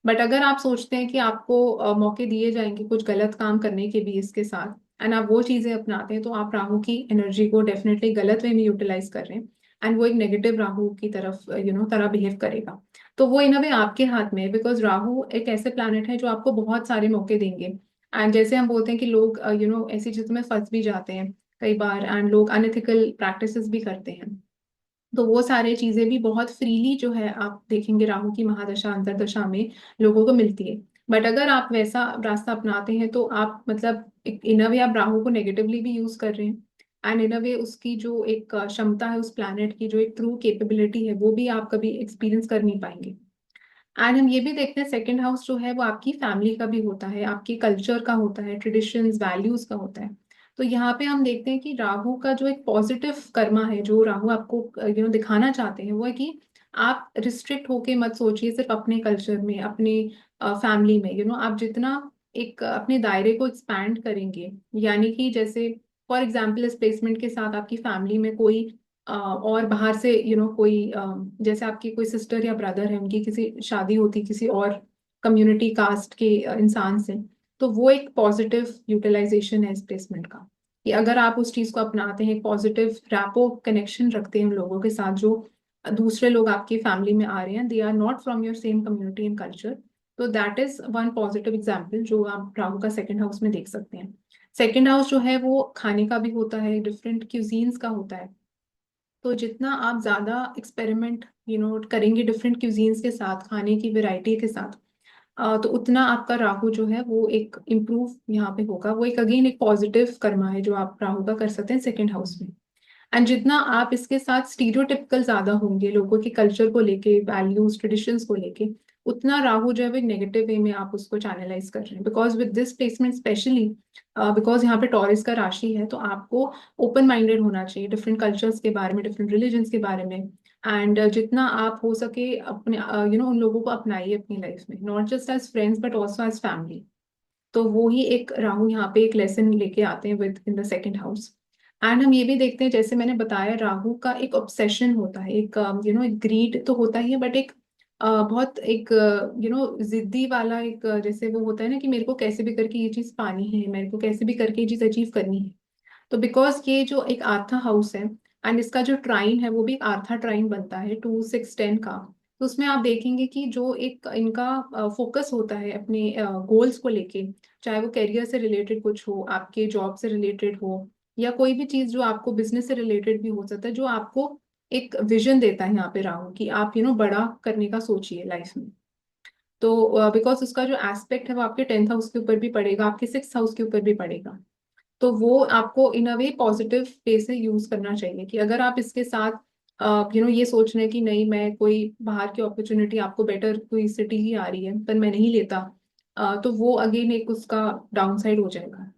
But अगर आप सोचते हैं कि आपको मौके दिए जाएंगे कुछ गलत काम करने के भी इसके साथ, एंड आप वो चीजें अपनाते हैं, तो आप राहु की एनर्जी को डेफिनेटली गलत वे में यूटिलाइज कर रहे हैं, एंड वो एक नेगेटिव राहु की तरफ तरह बिहेव करेगा। तो वो इन अ वे आपके हाथ में है, बिकॉज राहु एक ऐसे प्लैनेट है जो आपको बहुत सारे मौके देंगे। एंड जैसे हम बोलते हैं कि लोग ऐसी चीजों में फंस भी जाते हैं कई बार, एंड लोग अनएथिकल प्रैक्टिसेस भी करते हैं। तो वो सारी चीजें भी बहुत फ्रीली जो है आप देखेंगे राहु की महादशा अंतरदशा में लोगों को मिलती है। बट अगर आप वैसा रास्ता अपनाते हैं तो आप मतलब इन अ वे आप राहु को नेगेटिवली भी यूज कर रहे हैं, एंड इन अ वे उसकी जो एक क्षमता है उस प्लैनेट की, जो एक ट्रू कैपेबिलिटी है, वो भी आप कभी एक्सपीरियंस कर नहीं पाएंगे। एंड हम ये भी देखते हैं सेकंड हाउस जो है वो आपकी फैमिली का भी होता है, आपके कल्चर का होता है, ट्रेडिशंस वैल्यूज का होता है। तो यहाँ पे हम देखते हैं कि राहु का जो एक पॉजिटिव कर्मा है, जो राहु आपको दिखाना चाहते हैं, वो है कि आप रिस्ट्रिक्ट होके मत सोचिए सिर्फ अपने कल्चर में, अपने फैमिली में। आप जितना एक अपने दायरे को एक्सपैंड करेंगे, यानी कि जैसे फॉर एग्जाम्पल इस प्लेसमेंट के साथ आपकी फैमिली में कोई और बाहर से कोई जैसे आपकी कोई सिस्टर या ब्रदर है, उनकी किसी शादी होती किसी और कम्युनिटी कास्ट के इंसान से, तो वो एक पॉजिटिव यूटिलाइजेशन है इस प्लेसमेंट का, कि अगर आप उस चीज को अपनाते हैं, पॉजिटिव रैपो कनेक्शन रखते हैं उन लोगों के साथ जो दूसरे लोग आपकी फैमिली में आ रहे हैं, they are not from your same community and culture. तो that is one positive example जो आप राहु का सेकंड हाउस में देख सकते हैं। सेकंड हाउस जो है वो खाने का भी होता है, डिफरेंट क्यूजीन्स का होता है। तो जितना आप ज्यादा एक्सपेरिमेंट करेंगे डिफरेंट क्यूजीन्स के साथ, खाने की वैरायटी के साथ, तो उतना आपका राहु जो है वो एक इम्प्रूव यहाँ पे होगा। वो एक अगेन एक पॉजिटिव कर्मा है जो आप राहु का कर सकते हैं सेकंड हाउस में। एंड जितना आप इसके साथ स्टीरियोटिपिकल ज्यादा होंगे लोगों के कल्चर को लेके, वैल्यूज ट्रेडिशंस को लेके, उतना राहु जो है वो नेगेटिव वे में आप उसको चैनलाइज कर रहे हैं। Because with this placement specially, because यहाँ पे टॉरस का राशि है, तो आपको ओपन माइंडेड होना चाहिए डिफरेंट कल्चर्स के बारे में, डिफरेंट रिलीजन्स के बारे में। एंड जितना आप हो सके अपने उन लोगों को अपनाइए अपनी लाइफ में, not just as friends but also as family. तो वो ही एक राहु यहाँ पे एक लेसन लेके आते हैं with in the second house. And हम ये भी देखते हैं, जैसे मैंने बताया, राहु का एक ऑब्सेशन होता है, एक एक ग्रीड तो होता ही है, बट एक बहुत एक जिद्दी वाला एक जैसे वो होता है ना कि मेरे को कैसे भी करके ये चीज पानी है, मेरे को कैसे भी करके ये चीज अचीव करनी है। तो बिकॉज ये जो एक आर्था हाउस है, एंड इसका जो ट्राइन है वो भी एक आर्था ट्राइन बनता है 2 6 10 का। तो उसमें आप देखेंगे कि जो एक इनका फोकस होता है अपने गोल्स को लेके, चाहे वो करियर से रिलेटेड कुछ हो, आपके जॉब से रिलेटेड हो, या कोई भी चीज जो आपको बिजनेस से रिलेटेड भी हो सकता है, जो आपको एक विजन देता है यहाँ पे राहु, कि आप बड़ा करने का सोचिए लाइफ में। तो बिकॉज उसका जो एस्पेक्ट है वो आपके 10th हाउस के ऊपर भी पड़ेगा, आपके 6th हाउस के ऊपर भी पड़ेगा। तो वो आपको इन अ वे पॉजिटिव वे से यूज करना चाहिए, कि अगर आप इसके साथ ये सोच रहे हैं कि नहीं, मैं कोई बाहर की अपॉर्चुनिटी, आपको बेटर कोई सिटी ही आ रही है पर मैं नहीं लेता, तो वो अगेन एक उसका डाउन साइड हो जाएगा।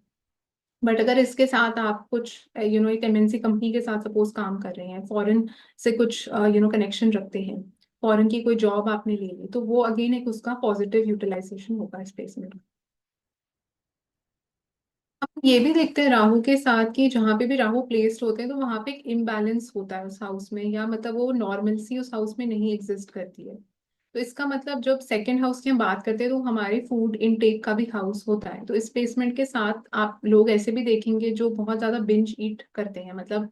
बट अगर इसके साथ आप कुछ एक एमएनसी कंपनी के साथ सपोज काम कर रहे हैं, फॉरेन से कुछ कनेक्शन रखते हैं, फॉरेन की कोई जॉब आपने ले ली, तो वो अगेन एक उसका पॉजिटिव यूटिलाइजेशन होगा इस प्लेसमेंट। हम ये भी देखते हैं राहु के साथ कि जहाँ पे भी राहु प्लेस्ड होते हैं तो वहां पे एक इम्बैलेंस होता है उस हाउस में, या मतलब वो नॉर्मलसी उस हाउस में नहीं एग्जिस्ट करती है। तो इसका मतलब जब सेकंड हाउस की हम बात करते हैं तो हमारे फूड इनटेक का भी हाउस होता है। तो इस प्लेसमेंट के साथ आप लोग ऐसे भी देखेंगे जो बहुत ज्यादा बिंज ईट करते हैं, मतलब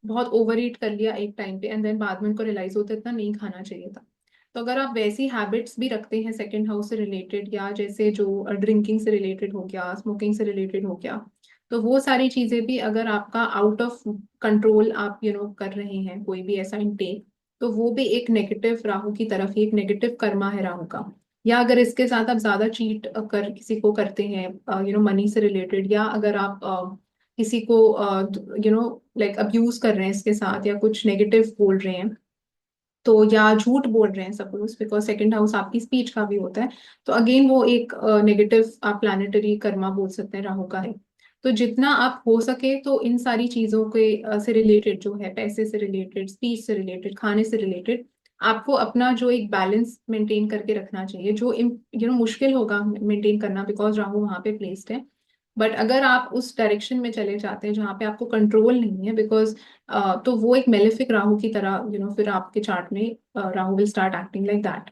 बहुत ओवर ईट कर लिया एक टाइम पे, एंड देन बाद में उनको रियलाइज होता है इतना नहीं खाना चाहिए था। तो अगर आप वैसी हैबिट्स भी रखते हैं सेकंड हाउस से रिलेटेड, या जैसे जो ड्रिंकिंग से रिलेटेड हो गया, स्मोकिंग से रिलेटेड हो गया, तो वो सारी चीजें भी अगर आपका आउट ऑफ कंट्रोल आप कर रहे हैं कोई भी ऐसा इनटेक, तो वो भी एक नेगेटिव राहु की तरफ ही, एक नेगेटिव कर्मा है राहु का। या अगर इसके साथ आप ज्यादा चीट कर किसी को करते हैं मनी से रिलेटेड, या अगर आप किसी को लाइक अब्यूज कर रहे हैं इसके साथ, या कुछ नेगेटिव बोल रहे हैं, तो या झूठ बोल रहे हैं सपोज, बिकॉज सेकंड हाउस आपकी स्पीच का भी होता है, तो अगेन वो एक नेगेटिव आप प्लानिटरी कर्मा बोल सकते हैं राहु का है। तो जितना आप हो सके तो इन सारी चीजों के से रिलेटेड जो है, पैसे से रिलेटेड, स्पीच से रिलेटेड, खाने से रिलेटेड, आपको अपना जो एक बैलेंस मेंटेन करके रखना चाहिए, जो मुश्किल होगा मेंटेन करना बिकॉज राहु वहां पे प्लेस्ड है। बट अगर आप उस डायरेक्शन में चले जाते हैं जहाँ पे आपको कंट्रोल नहीं है, बिकॉज तो वो एक मेलेफिक राहु की तरह फिर आपके चार्ट में Rahu will start acting like that.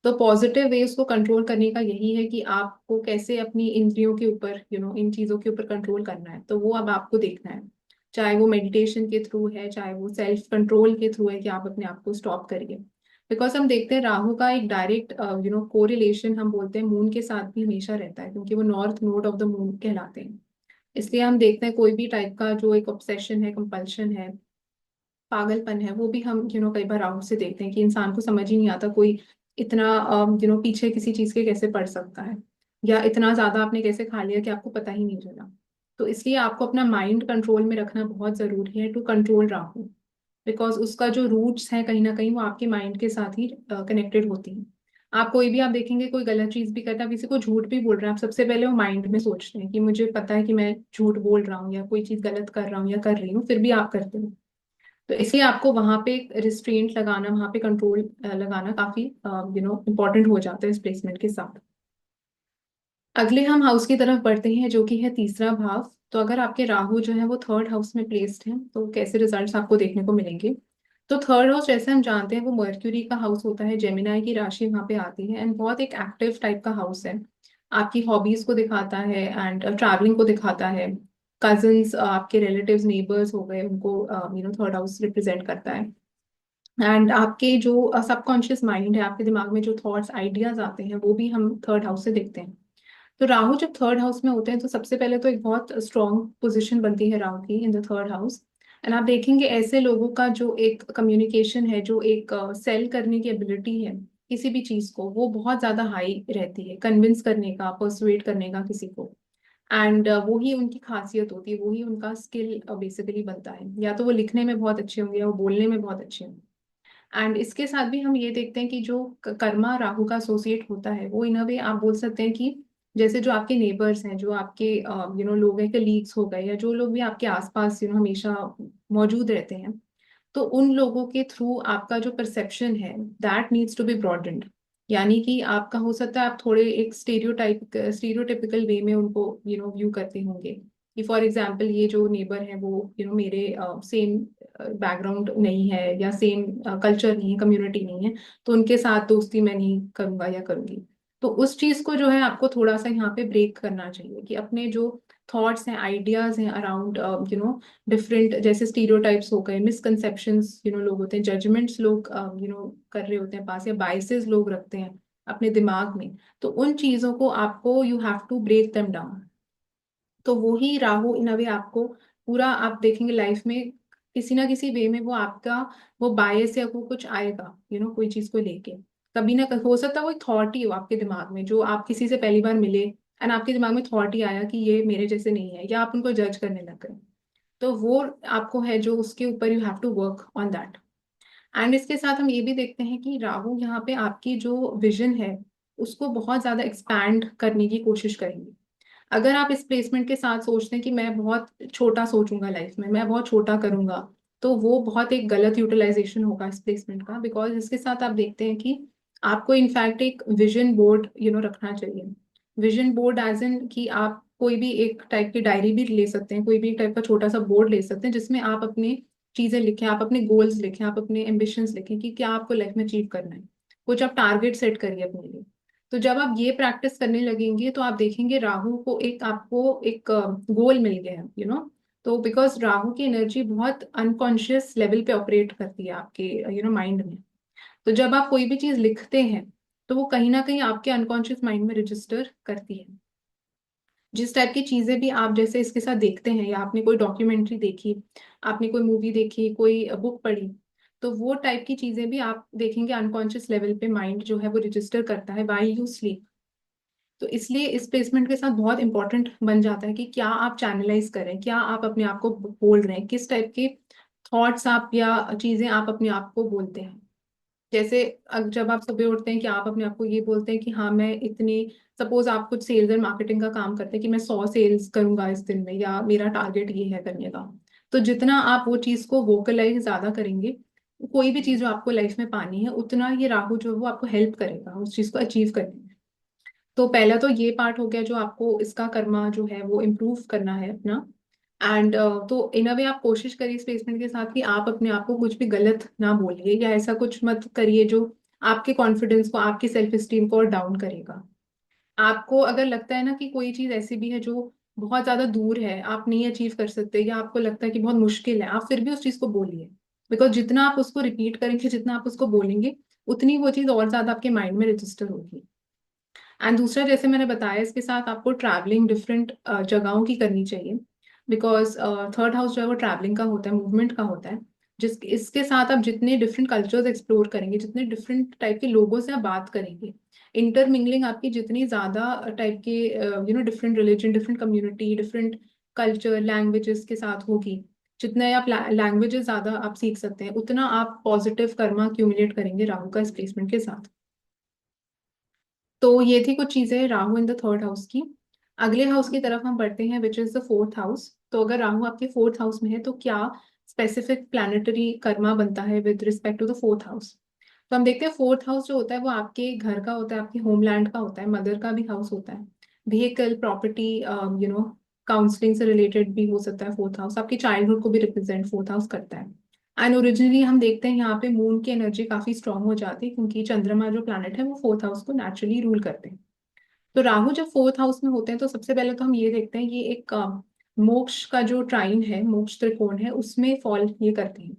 तो पॉजिटिव वे उसको कंट्रोल करने का यही है कि आपको कैसे अपनी इंद्रियों के ऊपर इन चीजों के ऊपर कंट्रोल करना है, तो वो अब आपको देखना है। चाहे वो मेडिटेशन के थ्रू है, चाहे वो सेल्फ कंट्रोल के थ्रू है कि आप अपने आप को स्टॉप करिए। बिकॉज हम देखते हैं राहु का एक डायरेक्ट कोरिलेशन हम बोलते हैं मून के साथ भी हमेशा रहता है, क्योंकि वो north node of the moon कहलाते हैं। इसलिए हम देखते हैं कोई भी टाइप का जो एक ऑब्सेशन है, कंपल्शन है, पागलपन है, वो भी हम कई बार राहु से देखते हैं कि इंसान को समझ ही नहीं आता कोई इतना पीछे किसी चीज के कैसे पड़ सकता है, या इतना ज्यादा आपने कैसे खा लिया कि आपको पता ही नहीं चला। तो इसलिए आपको अपना माइंड कंट्रोल में रखना बहुत जरूरी है टू कंट्रोल राहु। बिकॉज उसका जो रूट्स है कहीं ना कहीं वो आपके माइंड के साथ ही कनेक्टेड होती है। आप कोई भी आप देखेंगे कोई गलत चीज भी करता है, आप किसी को झूठ भी बोल रहे हैं, आप सबसे पहले वो माइंड में सोचते हैं कि मुझे पता है कि मैं झूठ बोल रहा हूँ या कोई चीज गलत कर रहा हूँ या कर रही हूँ, फिर भी आप करते हो। तो इसलिए आपको वहां पे रिस्ट्रेंट लगाना, वहां पे कंट्रोल लगाना काफी इम्पोर्टेंट हो जाता है इस प्लेसमेंट के साथ। अगले हम हाउस की तरफ बढ़ते हैं जो कि है तीसरा भाव। तो अगर आपके राहु जो है वो थर्ड हाउस में प्लेस्ड है तो कैसे रिजल्ट्स आपको देखने को मिलेंगे। तो थर्ड हाउस जैसे हम जानते हैं वो मर्क्यूरी का हाउस होता है, जेमिनाई की राशि वहां पे आती है, एंड बहुत एक एक्टिव टाइप का हाउस है। आपकी हॉबीज को दिखाता है एंड ट्रैवलिंग को दिखाता है। कजिन्स, आपके रिलेटिव्स, नेबर्स हो गए, उनको थर्ड हाउस रिप्रेजेंट करता है। एंड आपके जो सबकॉन्शियस माइंड है, आपके दिमाग में जो थॉट्स आइडियाज आते हैं वो भी हम थर्ड हाउस से देखते हैं। तो राहु जब थर्ड हाउस में होते हैं तो सबसे पहले तो एक बहुत स्ट्रॉन्ग पोजीशन बनती है राहु की in the third house. And आप देखेंगे ऐसे लोगों का जो एक कम्युनिकेशन है, जो एक सेल करने की एबिलिटी है किसी भी चीज को, वो बहुत ज्यादा हाई रहती है, कन्विंस करने का, परसुएट करने का किसी को। एंड वो ही उनकी खासियत होती है, वो ही उनका स्किल बेसिकली बनता है। या तो वो लिखने में बहुत अच्छे होंगे या वो बोलने में बहुत अच्छे होंगे। एंड इसके साथ भी हम ये देखते हैं कि जो कर्मा राहु का एसोसिएट होता है वो इन अ वे आप बोल सकते हैं कि जैसे जो आपके नेबर्स हैं, जो आपके लोग हैं, कलीग्स हो गए, या जो लोग भी आपके आसपास हमेशा मौजूद रहते हैं, तो उन लोगों के थ्रू आपका जो परसेप्शन है that needs to be broadened. यानी कि आपका हो सकता है आप थोड़े एक स्टीरियोटिपिकल वे में उनको व्यू करते होंगे कि फॉर एग्जांपल ये जो नेबर है वो मेरे सेम बैकग्राउंड नहीं है या सेम कल्चर नहीं है, कम्युनिटी नहीं है, तो उनके साथ दोस्ती मैं नहीं करूंगा या करूंगी। तो उस चीज को जो है आपको थोड़ा सा यहाँ पे ब्रेक करना चाहिए कि अपने जो थॉट्स हैं, आइडियाज हैं अराउंड डिफरेंट, जैसे स्टीरियोटाइप्स हो गए, मिसकंसेप्शंस लोग होते हैं, जजमेंट्स लोग कर रहे होते हैं पास, या बाइसेस लोग रखते हैं अपने दिमाग में। तो उन चीजों को आपको you have to break them down. तो वो ही राहु इन अ वे आपको पूरा आप देखेंगे लाइफ में किसी ना किसी वे में वो आपका वो बायस या वो कुछ आएगा कोई चीज को लेके। कभी ना हो सकता है वो थॉट ही हो आपके दिमाग में, जो आप किसी से पहली बार मिले एंड आपके दिमाग में थॉट ही आया कि ये मेरे जैसे नहीं है, या आप उनको जज करने लग गए। तो वो आपको है जो उसके ऊपर you have to work on that. And इसके साथ हम ये भी देखते हैं कि राहु यहाँ पे आपकी जो विजन है उसको बहुत ज्यादा एक्सपैंड करने की कोशिश करेंगे। अगर आप इस प्लेसमेंट के साथ सोचते हैं कि मैं बहुत छोटा सोचूंगा लाइफ में, मैं बहुत छोटा करूंगा, तो वो बहुत एक गलत यूटिलाइजेशन होगा इस प्लेसमेंट का। बिकॉज इसके साथ आप देखते हैं कि आपको इनफैक्ट एक विजन बोर्ड रखना चाहिए। विजन बोर्ड एज इन कि आप कोई भी एक टाइप की डायरी भी ले सकते हैं, कोई भी एक टाइप का छोटा सा बोर्ड ले सकते हैं जिसमें आप अपनी चीजें लिखें, आप अपने गोल्स लिखें, आप अपने एम्बिशंस लिखें कि क्या आपको लाइफ में अचीव करना है। कुछ आप टारगेट सेट करिए अपने लिए। तो जब आप ये प्रैक्टिस करने लगेंगे तो आप देखेंगे राहु को एक आपको एक गोल मिल गया है तो बिकॉज राहु की एनर्जी बहुत अनकॉन्शियस लेवल पे ऑपरेट करती है आपके माइंड में। तो जब आप कोई भी चीज लिखते हैं तो वो कहीं ना कहीं आपके अनकॉन्शियस माइंड में रजिस्टर करती है। जिस टाइप की चीजें भी आप जैसे इसके साथ देखते हैं, या आपने कोई डॉक्यूमेंट्री देखी, आपने कोई मूवी देखी, कोई बुक पढ़ी, तो वो टाइप की चीजें भी आप देखेंगे अनकॉन्शियस लेवल पे माइंड जो है वो रजिस्टर करता है व्हाइल यू स्लीप। तो इसलिए इस प्लेसमेंट के साथ बहुत इंपॉर्टेंट बन जाता है कि क्या आप चैनलाइज करें, क्या आप अपने आप को बोल रहे हैं, किस टाइप के थॉट्स आप या चीजें आप अपने आप को बोलते हैं। जैसे जब आप सुबह उठते हैं कि आप अपने आप को ये बोलते हैं कि हाँ मैं इतनी, सपोज आप कुछ सेल्स एंड मार्केटिंग का काम करते हैं कि मैं 100 सेल्स करूंगा इस दिन में, या मेरा टारगेट ये है करने का। तो जितना आप वो चीज को वोकलाइज ज्यादा करेंगे, कोई भी चीज जो आपको लाइफ में पानी है, उतना ये राहु जो है वो आपको हेल्प करेगा उस चीज को अचीव करने में। तो पहला तो ये पार्ट हो गया जो आपको इसका कर्मा जो है वो इम्प्रूव करना है अपना। एंड तो इन अ वे आप कोशिश करिए इस प्लेसमेंट के साथ कि आप अपने आप को कुछ भी गलत ना बोलिए, या ऐसा कुछ मत करिए जो आपके कॉन्फिडेंस को, आपकी सेल्फ स्टीम को और डाउन करेगा। आपको अगर लगता है ना कि कोई चीज ऐसी भी है जो बहुत ज्यादा दूर है, आप नहीं अचीव कर सकते, या आपको लगता है कि बहुत मुश्किल है, आप फिर भी उस चीज को बोलिए। बिकॉज जितना आप उसको रिपीट करेंगे, जितना आप उसको बोलेंगे, उतनी वो चीज और ज्यादा आपके माइंड में रजिस्टर होगी। एंड दूसरा, जैसे मैंने बताया, इसके साथ आपको ट्रैवलिंग डिफरेंट जगहों की करनी चाहिए। बिकॉज थर्ड हाउस जो है वो ट्रैवलिंग का होता है, मूवमेंट का होता है। जिस इसके साथ आप जितने डिफरेंट कल्चर्स एक्सप्लोर करेंगे, जितने डिफरेंट टाइप के लोगों से आप बात करेंगे, इंटरमिंगलिंग आपकी जितनी ज्यादा टाइप के different religion, different community, different culture, languages के साथ होगी, जितने आप लैंग्वेजेस ज्यादा आप सीख सकते हैं, उतना आप पॉजिटिव कर्मा क्यूमुलेट करेंगे राहु का इस प्लेसमेंट के साथ। तो ये थी कुछ चीजें Rahu in the third house की। अगले हाउस की तरफ हम बढ़ते हैं, which is the fourth house. तो अगर राहु आपके फोर्थ हाउस में है तो क्या स्पेसिफिक प्लैनेटरी कर्मा बनता है with respect to the fourth house. तो हम देखते हैं फोर्थ हाउस जो होता है वो आपके घर का होता है, आपके होमलैंड का होता है, मदर का भी हाउस होता है। व्हीकल, प्रॉपर्टी, काउंसलिंग से रिलेटेड भी हो सकता है। फोर्थ हाउस आपकी चाइल्डहुड को भी रिप्रेजेंट फोर्थ हाउस करता है। एंड ओरिजिनली हम देखते हैं यहाँ पे मून की एनर्जी काफी स्ट्रांग हो जाती है, क्योंकि चंद्रमा जो प्लैनेट है वो फोर्थ हाउस को नेचुरली रूल करते हैं। तो राहु जब फोर्थ हाउस में होते हैं तो सबसे पहले तो हम ये देखते हैं, ये एक मोक्ष का जो ट्राइन है, मोक्ष त्रिकोण है, उसमें फॉल ये करते हैं।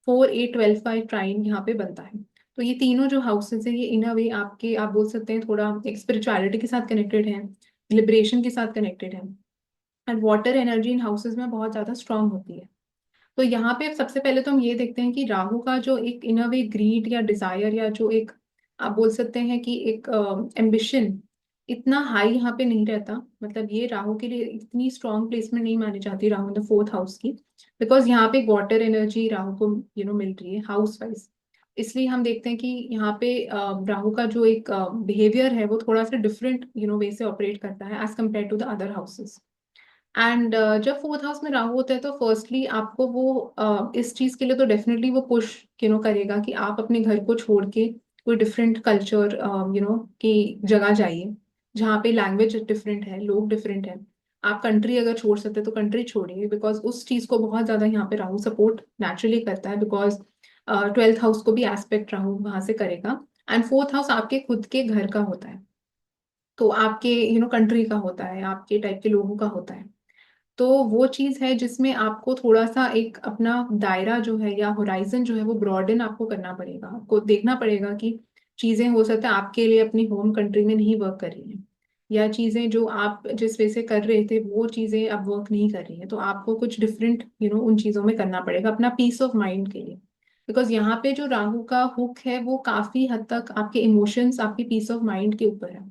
4 8 12 का ट्राइन यहाँ पे बनता है। तो ये तीनों जो हाउसेस है, ये इन अ वे आपके, आप बोल सकते हैं, थोड़ा एक स्पिरिचुअलिटी के साथ कनेक्टेड है, लिबरेशन के साथ कनेक्टेड है। And water energy in houses में बहुत ज्यादा स्ट्रांग होती है। तो यहाँ पे सबसे पहले तो हम ये देखते हैं कि राहु का जो एक इन अ वे ग्रीड या डिजायर, या जो एक, आप बोल सकते हैं कि एक एम्बिशन, इतना हाई यहाँ पे नहीं रहता। मतलब ये राहु के लिए इतनी स्ट्रांग प्लेसमेंट नहीं मानी जाती राहु द फोर्थ हाउस की। बिकॉज यहाँ पे वाटर एनर्जी राहु को मिल रही है हाउस वाइज। इसलिए हम देखते हैं कि यहाँ पे राहु का जो एक बिहेवियर है वो थोड़ा सा डिफरेंट वे से ऑपरेट करता है as compare to the other houses. And जब फोर्थ हाउस में राहु होता है तो फर्स्टली आपको वो इस चीज के लिए तो डेफिनेटली वो पुश करेगा कि आप अपने घर को छोड़ के कोई डिफरेंट कल्चर की जगह जाइए, जहाँ पे लैंग्वेज डिफरेंट है, लोग डिफरेंट है। आप कंट्री अगर छोड़ सकते हैं तो कंट्री छोड़िए, बिकॉज उस चीज को बहुत ज्यादा यहाँ पे राहु सपोर्ट नेचुरली करता है। बिकॉज ट्वेल्थ हाउस को भी एस्पेक्ट राहु वहां से करेगा। एंड फोर्थ हाउस आपके खुद के घर का होता है, तो आपके कंट्री का होता है, आपके टाइप के लोगों का होता है। तो वो चीज है जिसमें आपको थोड़ा सा एक अपना दायरा जो है या होराइजन जो है वो ब्रॉडन आपको करना पड़ेगा। आपको देखना पड़ेगा कि चीजें हो सकता है आपके लिए अपनी होम कंट्री में नहीं वर्क कर रही हैं, या चीजें जो आप जिस वे से कर रहे थे वो चीजें अब वर्क नहीं कर रही हैं। तो आपको कुछ डिफरेंट उन चीजों में करना पड़ेगा अपना पीस ऑफ माइंड के लिए। बिकॉज यहाँ पे जो राहु का हुक है वो काफी हद तक आपके इमोशंस, आपकी पीस ऑफ माइंड के ऊपर है।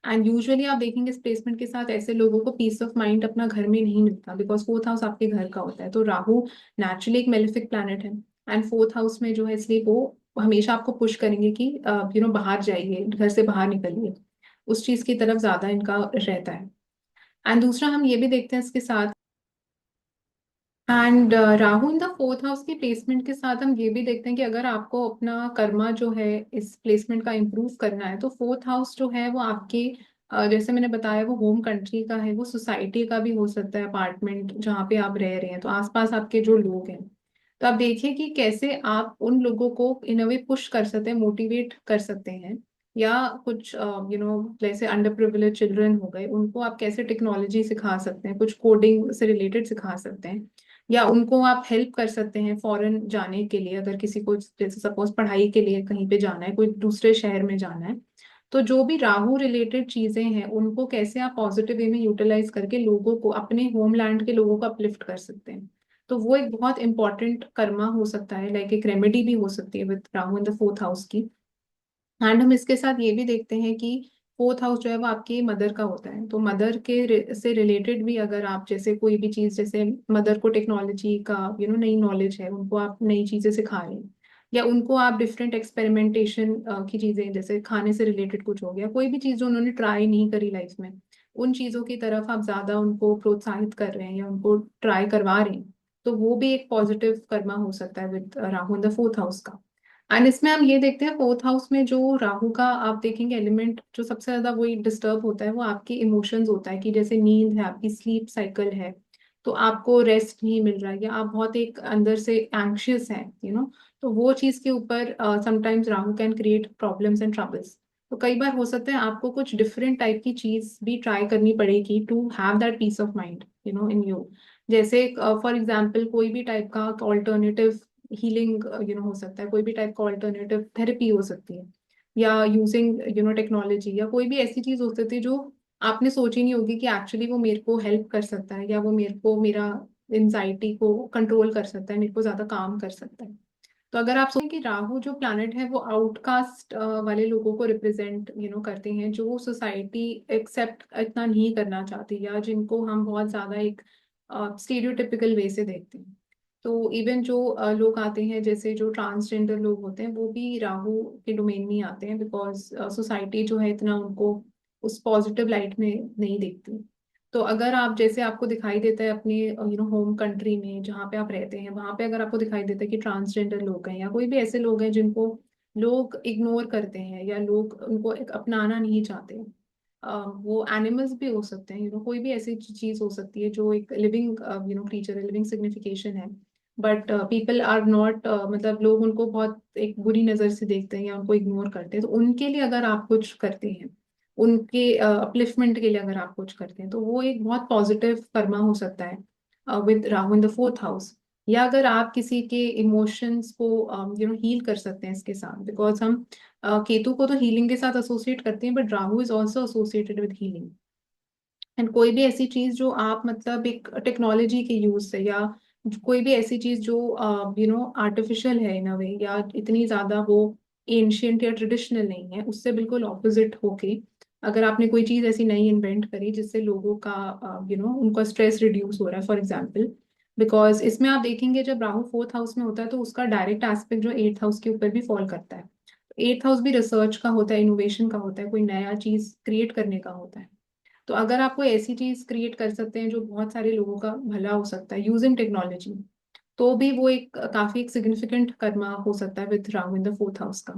एंड यूजुअली आप देखेंगे इस प्लेसमेंट के साथ ऐसे लोगों को पीस ऑफ माइंड अपना घर में नहीं मिलता, बिकॉज फोर्थ हाउस आपके घर का होता है। तो राहु नेचुरली एक मेलेफिक प्लैनेट है, एंड फोर्थ हाउस में जो है, इसलिए वो हमेशा आपको पुश करेंगे कि बाहर जाइए, घर से बाहर निकलिए। उस चीज की तरफ ज्यादा इनका रहता है। एंड दूसरा हम ये भी देखते हैं इसके साथ, and Rahu in the fourth house की प्लेसमेंट के साथ हम ये भी देखते हैं कि अगर आपको अपना कर्मा जो है इस प्लेसमेंट का इम्प्रूव करना है, तो फोर्थ हाउस जो है वो आपके जैसे मैंने बताया, वो होम कंट्री का है, वो सोसाइटी का भी हो सकता है, अपार्टमेंट जहाँ पे आप रह रहे हैं, तो आसपास आपके जो लोग हैं। तो आप देखिए कि कैसे आप उन लोगों को इन अ वे पुश कर सकते हैं, मोटिवेट कर सकते हैं। या कुछ जैसे अंडर प्रिविलेज चिल्ड्रन हो गए, उनको आप कैसे टेक्नोलॉजी सिखा सकते हैं, कुछ कोडिंग से रिलेटेड सिखा सकते हैं। या उनको आप हेल्प कर सकते हैं फॉरेन जाने के लिए, अगर किसी को जैसे सपोज पढ़ाई के लिए कहीं पे जाना है, कोई दूसरे शहर में जाना है। तो जो भी राहु रिलेटेड चीजें हैं उनको कैसे आप पॉजिटिव वे में यूटिलाइज करके लोगों को, अपने होमलैंड के लोगों को अपलिफ्ट कर सकते हैं। तो वो एक बहुत इंपॉर्टेंट कर्मा हो सकता है, लाइक एक रेमेडी भी हो सकती है with Rahu in the fourth house की। एंड हम इसके साथ ये भी देखते हैं कि फोर्थ हाउस जो है वो आपके मदर का होता है। तो मदर के से रिलेटेड भी अगर आप जैसे कोई भी चीज, जैसे मदर को टेक्नोलॉजी का नई नॉलेज है, उनको आप नई चीजें सिखा रहे हैं, या उनको आप डिफरेंट एक्सपेरिमेंटेशन की चीजें, जैसे खाने से रिलेटेड कुछ हो गया, कोई भी चीज जो उन्होंने ट्राई नहीं करी लाइफ में, उन चीजों की तरफ आप ज्यादा उनको प्रोत्साहित कर रहे हैं या उनको ट्राई करवा रहे हैं, तो वो भी एक पॉजिटिव कर्मा हो सकता है with Rahu in the fourth house का। एंड इसमें हम ये देखते हैं फोर्थ हाउस में जो राहु का आप देखेंगे एलिमेंट जो सबसे ज्यादा वही डिस्टर्ब होता है, वो आपके इमोशंस होता है, कि जैसे नींद है, आपकी स्लीप साइकिल है, तो आपको रेस्ट नहीं मिल रहा है या आप बहुत एक अंदर से एंग्शियस हैं, तो वो चीज के ऊपर sometimes Rahu can create problems and troubles. तो कई बार हो सकता है आपको कुछ डिफरेंट टाइप की चीज भी ट्राई करनी पड़ेगी to have that peace of mind in you. जैसे फॉर एग्जाम्पल कोई भी टाइप का ऑल्टरनेटिव हीलिंग हो सकता है, कोई भी टाइप का ऑल्टरनेटिव थेरेपी हो सकती है, या यूजिंग टेक्नोलॉजी, या कोई भी ऐसी चीज हो सकती है जो आपने सोची नहीं होगी कि एक्चुअली वो मेरे को हेल्प कर सकता है, या वो मेरे को मेरा एंजाइटी को कंट्रोल कर सकता है, मेरे को ज्यादा काम कर सकता है। तो अगर आप सोचें कि राहु जो प्लैनेट है वो आउटकास्ट वाले लोगों को रिप्रेजेंट करते हैं, जो सोसाइटी एक्सेप्ट इतना नहीं करना चाहती, या जिनको हम बहुत ज्यादा एक स्टीरियोटिपिकल वे से देखते हैं। तो इवन जो लोग आते हैं, जैसे जो ट्रांसजेंडर लोग होते हैं, वो भी राहु के डोमेन में ही आते हैं, बिकॉज सोसाइटी जो है इतना उनको उस पॉजिटिव लाइट में नहीं देखती। तो अगर आप, जैसे आपको दिखाई देता है अपने होम कंट्री में जहाँ पे आप रहते हैं, वहां पे अगर आपको दिखाई देता है कि ट्रांसजेंडर लोग हैं या कोई भी ऐसे लोग हैं जिनको लोग इग्नोर करते हैं या लोग उनको एक अपनाना नहीं चाहते, वो एनिमल्स भी हो सकते हैं, कोई भी ऐसी चीज हो सकती है जो एक लिविंग क्रीचर है, लिविंग सिग्निफिकेशन है, बट पीपल आर नॉट, मतलब लोग उनको बहुत एक बुरी नजर से देखते हैं या उनको इग्नोर करते हैं। तो उनके लिए अगर आप कुछ करते हैं, उनके अपलिफ्टमेंट के लिए अगर आप कुछ करते हैं, तो वो एक बहुत पॉजिटिव कर्मा हो सकता है with Rahu in the fourth house. या अगर आप किसी के इमोशंस को हील कर सकते हैं इसके साथ, बिकॉज हम केतु को तो हीलिंग के साथ एसोसिएट करते हैं, but Rahu is also associated with healing. And कोई भी ऐसी चीज जो आप मतलब एक टेक्नोलॉजी के यूज से, या कोई भी ऐसी चीज जो आर्टिफिशियल है इन अ वे, या इतनी ज्यादा वो एंशियंट या ट्रेडिशनल नहीं है, उससे बिल्कुल ऑपोजिट होके अगर आपने कोई चीज ऐसी नई इन्वेंट करी जिससे लोगों का उनका स्ट्रेस रिड्यूस हो रहा है, फॉर एग्जाम्पल। बिकॉज इसमें आप देखेंगे जब राहु फोर्थ हाउस में होता है तो उसका डायरेक्ट एस्पेक्ट जो एट्थ हाउस के ऊपर भी फॉल करता है। एट्थ हाउस भी रिसर्च का होता है, इनोवेशन का होता है, कोई नया चीज क्रिएट करने का होता है। तो अगर आप कोई ऐसी चीज क्रिएट कर सकते हैं जो बहुत सारे लोगों का भला हो सकता है यूजिंग टेक्नोलॉजी, तो भी वो एक काफी एक सिग्निफिकेंट कर्मा हो सकता है with Rahu in the fourth house का।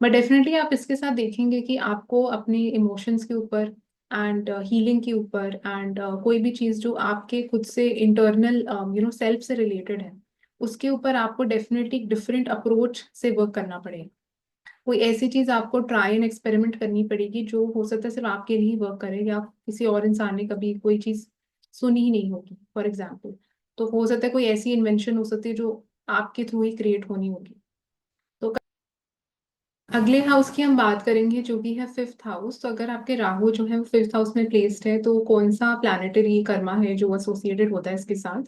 बट डेफिनेटली आप इसके साथ देखेंगे कि आपको अपने इमोशंस के ऊपर एंड हीलिंग के ऊपर एंड कोई भी चीज जो आपके खुद से इंटरनल सेल्फ से रिलेटेड है, उसके ऊपर आपको डेफिनेटली डिफरेंट अप्रोच से वर्क करना पड़ेगा। कोई ऐसी चीज आपको ट्राई एंड एक्सपेरिमेंट करनी पड़ेगी जो हो सकता है सिर्फ आपके लिए ही वर्क करे, या किसी और इंसान ने कभी कोई चीज सुनी ही नहीं होगी, फॉर एग्जाम्पल। तो हो सकता है कोई ऐसी इन्वेंशन हो सकती है जो आपके थ्रू ही क्रिएट होनी होगी। तो अगले हाउस की हम बात करेंगे जो कि है फिफ्थ हाउस। तो अगर आपके राहु जो है वो फिफ्थ हाउस में प्लेस्ड है, तो कौन सा प्लैनेटरी कर्मा है जो एसोसिएटेड होता है इसके साथ।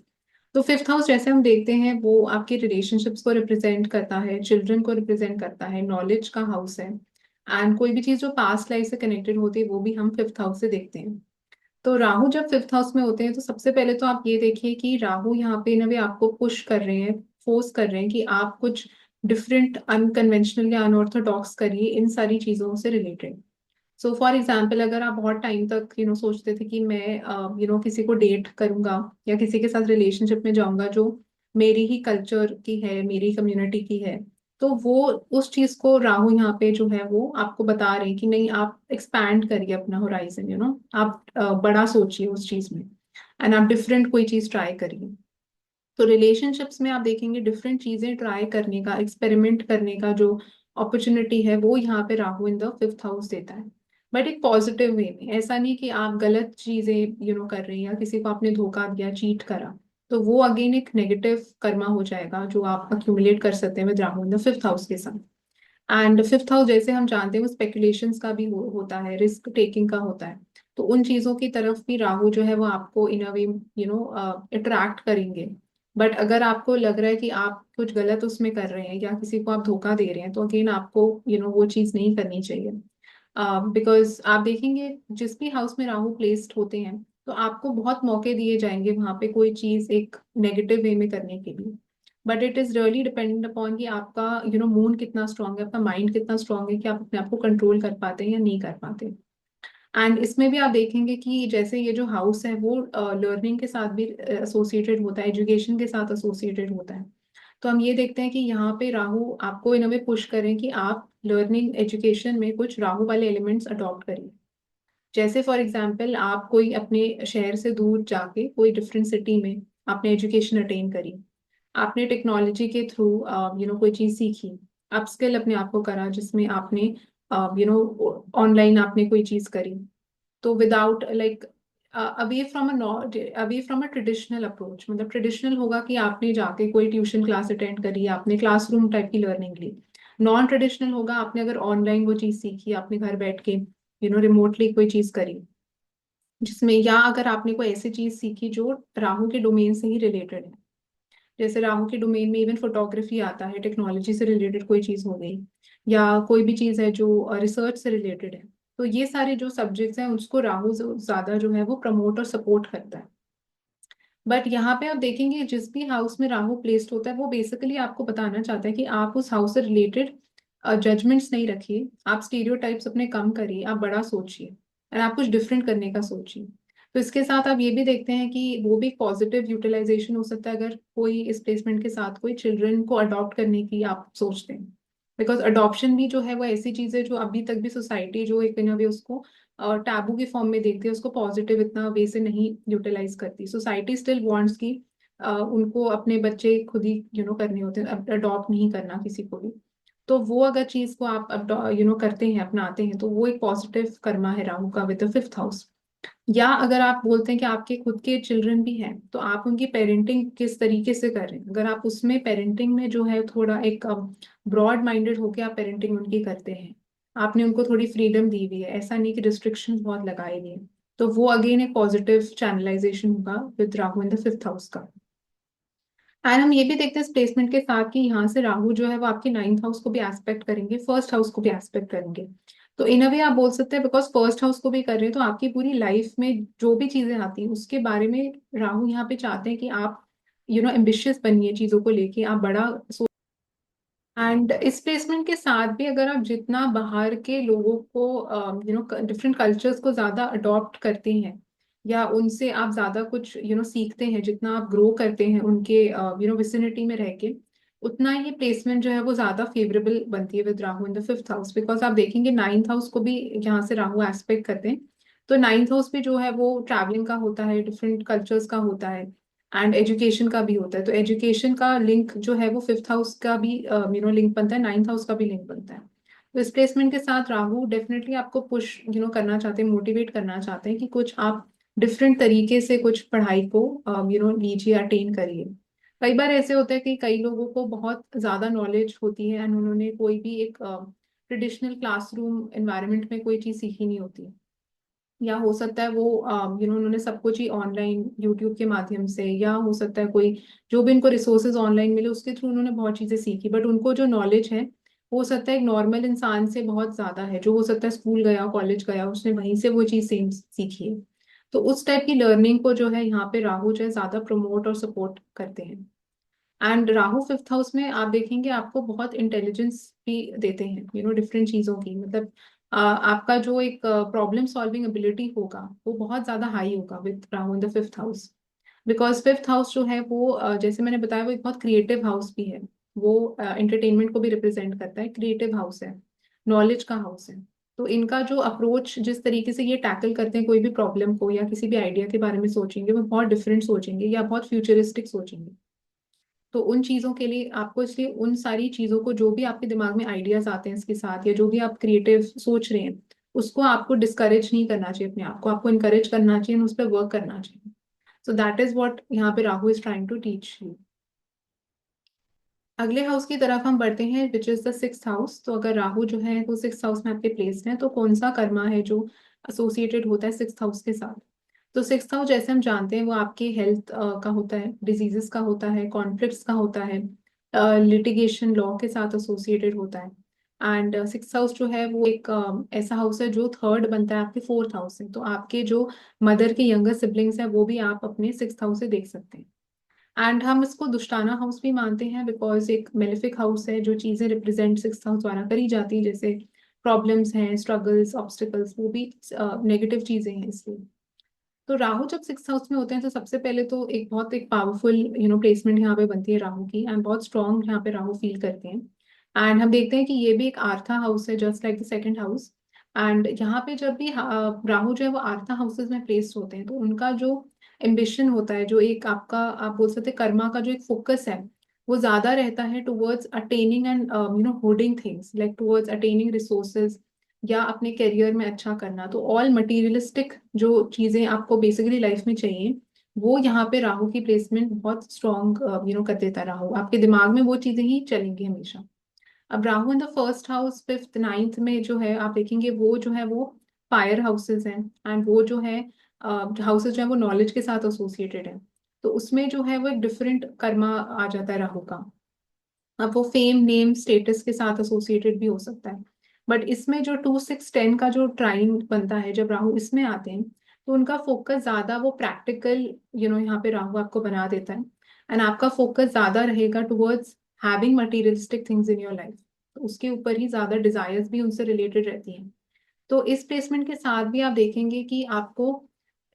तो फिफ्थ हाउस जैसे हम देखते हैं वो आपके रिलेशनशिप्स को रिप्रेजेंट करता है, चिल्ड्रन को रिप्रेजेंट करता है, नॉलेज का हाउस है, एंड कोई भी चीज जो पास्ट लाइफ से कनेक्टेड होती है वो भी हम फिफ्थ हाउस से देखते हैं। तो राहु जब फिफ्थ हाउस में होते हैं तो सबसे पहले तो आप ये देखिए कि राहु यहाँ पे ना भी आपको पुश कर रहे हैं, फोर्स कर रहे हैं कि आप कुछ डिफरेंट अनकन्वेंशनल या अनऑर्थोडॉक्स करिए इन सारी चीजों से रिलेटेड। सो फॉर एग्जाम्पल, अगर आप बहुत टाइम तक सोचते थे कि मैं किसी को डेट करूंगा या किसी के साथ रिलेशनशिप में जाऊंगा जो मेरी ही कल्चर की है, मेरी कम्युनिटी की है, तो वो उस चीज को राहु यहाँ पे जो है वो आपको बता रहे हैं कि नहीं, आप एक्सपैंड करिए अपना होराइजन, आप बड़ा सोचिए उस चीज में, एंड आप डिफरेंट कोई चीज ट्राई करिए। तो रिलेशनशिप्स में आप देखेंगे डिफरेंट चीजें ट्राई करने का, एक्सपेरिमेंट करने का जो अपॉर्चुनिटी है वो यहाँ पे Rahu in the fifth house देता है। बट एक पॉजिटिव वे में, ऐसा नहीं कि आप गलत चीजें कर रहे हैं या किसी को आपने धोखा दिया, चीट करा, तो वो अगेन एक नेगेटिव कर्मा हो जाएगा जो आप अक्यूमुलेट कर सकते हैं with Rahu in the fifth house के साथ। एंड फिफ्थ हाउस जैसे हम जानते हैं वो स्पेकुलेशंस का भी होता है, रिस्क टेकिंग का होता है। तो उन चीजों की तरफ भी राहु जो है वो आपको इन अ वे अट्रैक्ट करेंगे। बट अगर आपको लग रहा है कि आप कुछ गलत उसमें कर रहे हैं या किसी को आप धोखा दे रहे हैं, तो अगेन आपको वो चीज नहीं करनी चाहिए। बिकॉज आप देखेंगे जिस भी हाउस में राहु प्लेस्ड होते हैं तो आपको बहुत मौके दिए जाएंगे वहां पे कोई चीज एक नेगेटिव वे में करने के लिए। But it is really dependent upon कि आपका मूड कितना स्ट्रांग है, आपका माइंड कितना स्ट्रांग है कि आप अपने आप को कंट्रोल कर पाते हैं या नहीं कर पाते। एंड इसमें भी आप देखेंगे कि जैसे ये जो हाउस है वो लर्निंग के साथ भी एसोसिएटेड होता है, एजुकेशन के साथ एसोसिएटेड होता है। तो हम ये देखते हैं कि यहाँ पे राहु आपको इन अ वे पुश करें कि आप लर्निंग एजुकेशन में कुछ राहु वाले एलिमेंट्स अडॉप्ट करिए। जैसे फॉर एग्जाम्पल आप कोई अपने शहर से दूर जाके कोई डिफरेंट सिटी में आपने एजुकेशन अटेन करी, आपने टेक्नोलॉजी के थ्रू कोई चीज सीखी, अपस्किल अपने आप को करा जिसमें आपने ऑनलाइन आपने कोई चीज करी। तो without like away from a traditional approach, मतलब ट्रेडिशनल होगा कि आपने जाके कोई ट्यूशन क्लास अटेंड करी, आपने क्लासरूम टाइप की लर्निंग ली। नॉन ट्रेडिशनल होगा आपने अगर ऑनलाइन वो चीज सीखी, आपने घर बैठ के रिमोटली कोई चीज करी, जिसमें या अगर आपने कोई ऐसी चीज सीखी जो राहु के डोमेन से ही रिलेटेड है। जैसे राहु के डोमेन में इवन फोटोग्राफी आता है, टेक्नोलॉजी से रिलेटेड कोई चीज हो गई, या कोई भी चीज है जो रिसर्च से रिलेटेड है। तो ये सारे जो सब्जेक्ट्स हैं उसको राहु ज्यादा जो है वो प्रमोट और सपोर्ट करता है। बट यहाँ पे आप देखेंगे जिस भी हाउस में राहु प्लेस्ड होता है वो बेसिकली आपको बताना चाहता है कि आप उस हाउस से रिलेटेड जजमेंट्स नहीं रखिए, आप स्टीरियोटाइप्स अपने कम करिए, आप बड़ा सोचिए और आप कुछ डिफरेंट करने का सोचिए। तो इसके साथ आप ये भी देखते हैं कि वो भी पॉजिटिव यूटिलाइजेशन हो सकता है अगर कोई इस प्लेसमेंट के साथ कोई चिल्ड्रन को अडॉप्ट करने की आप सोचते हैं। बिकॉज अडॉप्शन भी जो है वो ऐसी चीज है जो अभी तक भी सोसाइटी जो एक वे उसको टैबू के फॉर्म में देखती है, उसको पॉजिटिव इतना वे से नहीं यूटिलाइज करती। सोसाइटी स्टिल वांट्स की उनको अपने बच्चे खुद ही करने होते हैं, अडॉप्ट नहीं करना किसी को भी। तो वो अगर चीज को आप करते हैं, अपनाते हैं, तो वो एक पॉजिटिव कर्मा है राहु का विद द फिफ्थ हाउस। या अगर आप बोलते हैं कि आपके खुद के चिल्ड्रन भी हैं तो आप उनकी पेरेंटिंग किस तरीके से कर रहे हैं, अगर आप उसमें पेरेंटिंग में जो है थोड़ा एक ब्रॉड माइंडेड होके आप पेरेंटिंग उनकी करते हैं, आपने उनको थोड़ी फ्रीडम दी हुई है, ऐसा नहीं कि रिस्ट्रिक्शंस बहुत लगाए हुए हैं, तो वो अगेन एक पॉजिटिव चैनलाइजेशन होगा with Rahu in the fifth house का। एंड हम ये भी देखते हैं इस प्लेसमेंट के साथ कि यहाँ से राहु जो है वो आपके नाइन्थ हाउस को भी एस्पेक्ट करेंगे, फर्स्ट हाउस को भी एस्पेक्ट करेंगे। तो इन अ वे आप बोल सकते हैं बिकॉज फर्स्ट हाउस को भी कर रहे हैं तो आपकी पूरी लाइफ में जो भी चीजें आती हैं उसके बारे में राहु यहाँ पे चाहते हैं कि आप एम्बिशियस बनिए, चीजों को लेके आप बड़ा। एंड इस प्लेसमेंट के साथ भी अगर आप जितना बाहर के लोगों को डिफरेंट कल्चर्स को ज्यादा अडॉप्ट करते हैं या उनसे आप ज्यादा कुछ सीखते हैं, जितना आप ग्रो करते हैं उनके विसिनिटी में रह के, उतना ही प्लेसमेंट जो है वो ज्यादा फेवरेबल बनती है with Rahu in the fifth house. Because आप देखेंगे नाइन्थ हाउस को भी यहाँ से राहु एस्पेक्ट करते हैं। तो नाइन्थ हाउस भी जो है वो ट्रैवलिंग का होता है, डिफरेंट कल्चर्स का होता है एंड एजुकेशन का भी होता है। तो एजुकेशन का लिंक जो है वो फिफ्थ हाउस का भी लिंक बनता है, नाइन्थ हाउस का भी लिंक बनता है। तो इस प्लेसमेंट के साथ राहु डेफिनेटली आपको पुश करना चाहते हैं, मोटिवेट करना चाहते हैं कि कुछ आप डिफरेंट तरीके से कुछ पढ़ाई को लीजिए, अटेन करिए। कई बार ऐसे होता है कि कई लोगों को बहुत ज्यादा नॉलेज होती है एंड उन्होंने कोई भी एक ट्रेडिशनल क्लासरूम एनवायरनमेंट में कोई चीज सीखी नहीं होती, या हो सकता है वो उन्होंने सब कुछ ही ऑनलाइन यूट्यूब के माध्यम से, या हो सकता है कोई जो भी उनको रिसोर्सेज ऑनलाइन मिले उसके थ्रू उन्होंने बहुत चीजें सीखी, बट उनको जो नॉलेज है हो सकता है एक नॉर्मल इंसान से बहुत ज्यादा है, जो हो सकता है स्कूल गया, कॉलेज गया, उसने वहीं से वो चीज सेम सीखी है। तो उस टाइप की लर्निंग को जो है यहाँ पे राहु जो है ज्यादा प्रमोट और सपोर्ट करते हैं। एंड राहु फिफ्थ हाउस में आप देखेंगे आपको बहुत इंटेलिजेंस भी देते हैं डिफरेंट चीजों की, मतलब आपका जो एक प्रॉब्लम सॉल्विंग एबिलिटी होगा वो बहुत ज्यादा हाई होगा with Rahu in the fifth house. Because fifth house जो है वो जैसे मैंने बताया वो एक बहुत क्रिएटिव हाउस भी है, वो एंटरटेनमेंट को भी रिप्रेजेंट करता है, क्रिएटिव हाउस है, नॉलेज का हाउस है। तो इनका जो अप्रोच, जिस तरीके से ये टैकल करते हैं कोई भी प्रॉब्लम को या किसी भी आइडिया के बारे में सोचेंगे, वो बहुत डिफरेंट सोचेंगे या बहुत फ्यूचरिस्टिक सोचेंगे। तो उन चीजों के लिए आपको इसलिए उन सारी चीजों को जो भी आपके दिमाग में आइडियाज आते हैं इसके साथ, या जो भी आप क्रिएटिव सोच रहे हैं, उसको आपको डिस्करेज नहीं करना चाहिए अपने आप को, आपको इनकरेज करना चाहिए, उस पर वर्क करना चाहिए। सो दैट इज वॉट यहाँ पे Rahu is trying to teach you. अगले हाउस की तरफ हम बढ़ते हैं which is the sixth house. तो अगर राहु जो है वो सिक्स्थ हाउस में आपके प्लेस है तो कौन सा कर्मा है जो एसोसिएटेड होता है सिक्स्थ हाउस के साथ। तो सिक्स्थ हाउस जैसे हम जानते हैं वो आपकी हेल्थ का होता है, डिजीजेस का होता है, कॉन्फ्लिक्ट्स का होता है, लिटिगेशन लॉ के साथ एसोसिएटेड होता है। एंड सिक्स्थ हाउस जो है वो एक ऐसा हाउस है जो थर्ड बनता है आपके फोर्थ हाउस से। तो आपके जो मदर के यंगर सिबलिंग्स हैं वो भी आप अपने सिक्स्थ हाउस से देख सकते हैं। एंड हम इसको दुष्टाना हाउस भी मानते हैं बिकॉज एक मेलेफिक हाउस है, जो चीजें रिप्रेजेंट सिक्स हाउस द्वारा करी जाती है, जैसे प्रॉब्लम्स हैं, स्ट्रगल्स, ऑब्स्टिकल्स, वो भी नेगेटिव चीजें हैं इसलिए। तो राहु जब सिक्स हाउस में होते हैं तो सबसे पहले तो एक बहुत एक पावरफुल प्लेसमेंट यहाँ पे बनती है राहु की, एंड बहुत स्ट्रॉन्ग यहाँ पे राहु फील करते हैं। एंड हम देखते हैं कि ये भी एक आर्था हाउस है just like the second house. And यहाँ पे जब भी राहु जो है वो आर्था हाउसेस में प्लेस्ड होते हैं तो उनका जो एम्बिशन होता है, जो एक आपका आप बोल सकते हैं कर्मा का जो एक फोकस है, वो ज्यादा रहता है towards attaining and holding things like towards attaining resources या अपने करियर में अच्छा करना। तो ऑल मटीरियलिस्टिक जो चीजें आपको बेसिकली लाइफ में चाहिए, वो यहाँ पे राहु की प्लेसमेंट बहुत स्ट्रॉन्ग कर देता है। राहु आपके दिमाग में वो चीजें ही चलेंगी हमेशा। अब Rahu in the first house, fifth, ninth में जो है आप देखेंगे वो जो है वो फायर हाउसेस हैं। एंड वो जो है हाउसेस जो है वो नॉलेज के साथ एसोसिएटेड है। तो उसमें जो है वो एक डिफरेंट कर्मा आ जाता है राहु का। अब वो फेम, नेम, स्टेटस के साथ एसोसिएटेड भी हो सकता है। बट इसमें जो 2 6 10 का जो ट्राइन बनता है, जब राहु इसमें आते हैं तो उनका फोकस ज्यादा वो प्रैक्टिकल, यहाँ पे राहु आपको बना देता है। एंड आपका फोकस ज्यादा रहेगा towards having materialistic things in your life. तो उसके ऊपर ही ज्यादा डिजायर्स भी उनसे रिलेटेड रहती हैं। तो इस प्लेसमेंट के साथ भी आप देखेंगे कि आपको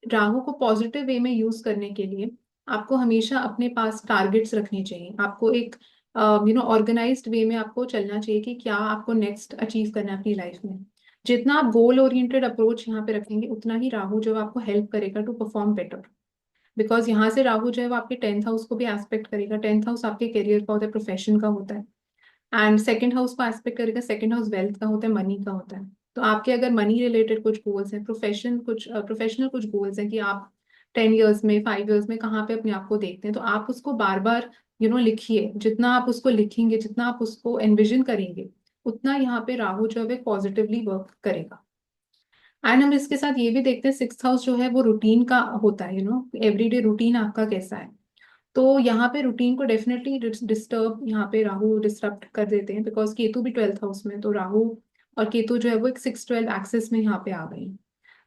राहु को पॉजिटिव वे में यूज करने के लिए आपको हमेशा अपने पास टारगेट्स रखने चाहिए। आपको एक ऑर्गेनाइज्ड वे में आपको चलना चाहिए कि क्या आपको नेक्स्ट अचीव करना है अपनी लाइफ में। जितना आप गोल ओरिएंटेड अप्रोच यहाँ पे रखेंगे उतना ही राहु जो है आपको हेल्प करेगा टू परफॉर्म बेटर। बिकॉज यहाँ से राहु जो है वो आपके 10th हाउस को भी एस्पेक्ट करेगा। 10th हाउस आपके करियर का होता है, प्रोफेशन का होता है। एंड सेकंड हाउस को एस्पेक्ट करेगा। सेकंड हाउस वेल्थ का होता है, मनी का होता है। तो आपके अगर मनी रिलेटेड कुछ गोल्स हैं, प्रोफेशनल कुछ गोल्स हैं कि आप 10 इयर्स में, 5 इयर्स में कहाँ पे अपने आप को देखते हैं, तो आप उसको बार बार लिखिए। जितना आप उसको लिखेंगे, जितना आप उसको एनविजन करेंगे, उतना यहाँ पे राहु जो है पॉजिटिवली वर्क करेगा। एंड हम इसके साथ ये भी देखते हैं, 6th हाउस जो है वो रूटीन का होता है। एवरीडे रूटीन आपका कैसा है। तो यहाँ पे रूटीन को डेफिनेटली डिस्टर्ब, यहाँ पे राहु डिस्टर्ब कर देते हैं। बिकॉज केतु भी 12th हाउस में, तो राहु और केतु जो है वो एक 6 12 एक्सेस में यहाँ पे आ गए हैं।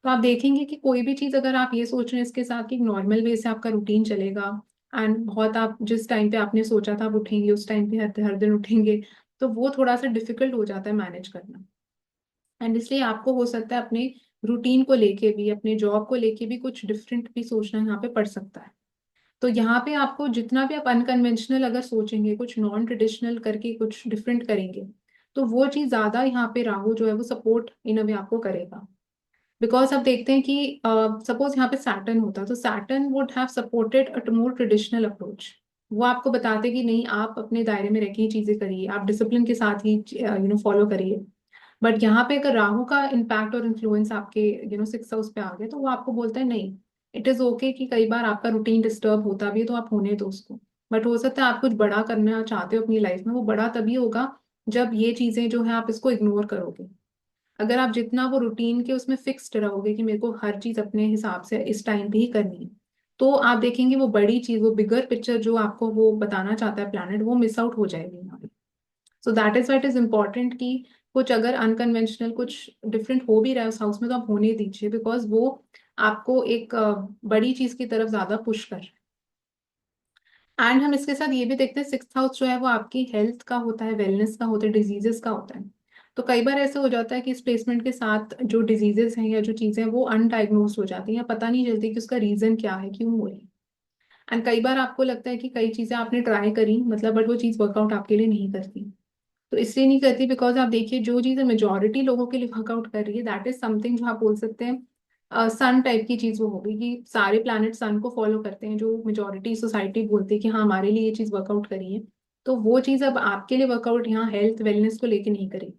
तो आप देखेंगे कि कोई भी चीज अगर आप ये सोच रहे हैं इसके साथ कि नॉर्मल वे से आपका रूटीन चलेगा, एंड बहुत आप जिस टाइम पे आपने सोचा था आप उठेंगे उस टाइम पे हर हर दिन उठेंगे, तो वो थोड़ा सा डिफिकल्ट हो जाता है मैनेज करना। एंड इसलिए आपको हो सकता है अपने रूटीन को लेके भी, अपने जॉब को लेके भी कुछ डिफरेंट भी सोचना यहाँ पे पड़ सकता है। तो यहाँ पे आपको जितना भी आप अनकन्वेंशनल अगर सोचेंगे, कुछ नॉन ट्रेडिशनल करके कुछ डिफरेंट करेंगे, तो वो चीज ज्यादा यहाँ पे राहु जो है वो सपोर्ट इन अ वे आपको करेगा। बिकॉज आप देखते हैं कि सपोज यहाँ पे सैटर्न होता तो Saturn would have supported a more traditional approach. वो आपको बताते कि नहीं, आप अपने दायरे में रह के ही चीजें करिए, आप डिसिप्लिन के साथ ही फॉलो करिए। बट यहाँ पे अगर राहु का इम्पैक्ट और इन्फ्लुएंस आपके 6th हाउस पे आ गया, तो वो आपको बोलता है नहीं, इट इज ओके कि कई बार आपका रूटीन डिस्टर्ब होता भी है, तो आप होने दो उसको। बट हो सकता है आप कुछ बड़ा करना चाहते हो अपनी लाइफ में, वो बड़ा तभी होगा जब ये चीजें जो है आप इसको इग्नोर करोगे। अगर आप जितना वो रूटीन के उसमें फिक्स्ड रहोगे कि मेरे को हर चीज अपने हिसाब से इस टाइम पे ही करनी है, तो आप देखेंगे वो बड़ी चीज, वो बिगर पिक्चर जो आपको वो बताना चाहता है प्लानट, वो मिस आउट हो जाएगी यहाँ पे। So that is white it is important कि कुछ अगर अनकन्वेंशनल, कुछ डिफरेंट हो भी रहा है उस हाउस में, तो आप होने दीजिए। बिकॉज वो आपको एक बड़ी चीज की तरफ ज्यादा पुश कर रहा है। एंड हम इसके साथ ये भी देखते हैं, 6th हाउस जो है वो आपकी हेल्थ का होता है, वेलनेस का होता है, डिजीजेस का होता है। तो कई बार ऐसे हो जाता है कि इस प्लेसमेंट के साथ जो डिजीजेस हैं या जो चीजें हैं वो अनडायग्नोज हो जाती हैं, या पता नहीं चलती कि उसका रीजन क्या है, क्यों हो रही है। एंड कई बार आपको लगता है कि कई चीजें आपने ट्राई करी, मतलब बट वो चीज वर्कआउट आपके लिए नहीं करती। तो इसलिए नहीं करती बिकॉज आप देखिए जो चीजें मेजोरिटी लोगों के लिए वर्कआउट कर रही है, दैट इज समथिंग जो आप बोल सकते हैं सन टाइप की चीज वो होगी कि सारे प्लैनेट सन को फॉलो करते हैं, जो मेजोरिटी सोसाइटी बोलती है कि हाँ हमारे लिए ये चीज वर्कआउट करी है। तो वो चीज अब आपके लिए वर्कआउट यहाँ हेल्थ वेलनेस को लेके नहीं करेगी।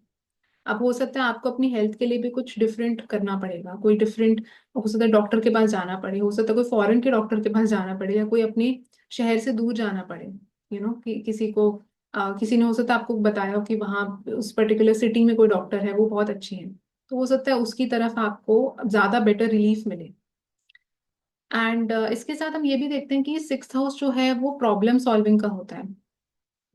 अब हो सकता है आपको अपनी हेल्थ के लिए भी कुछ डिफरेंट करना पड़ेगा, कोई डिफरेंट, हो सकता है डॉक्टर के पास जाना पड़े, हो सकता है कोई फॉरेन के डॉक्टर के पास जाना पड़े, या कोई अपने शहर से दूर जाना पड़े। कि किसी को किसी ने हो सकता है आपको बताया हो कि वहाँ उस पर्टिकुलर सिटी में कोई डॉक्टर है, वो बहुत अच्छी है। तो हो सकता है उसकी तरफ आपको ज्यादा बेटर रिलीफ मिले। एंड इसके साथ हम ये भी देखते हैं कि 6th हाउस जो है वो प्रॉब्लम सॉल्विंग का होता है।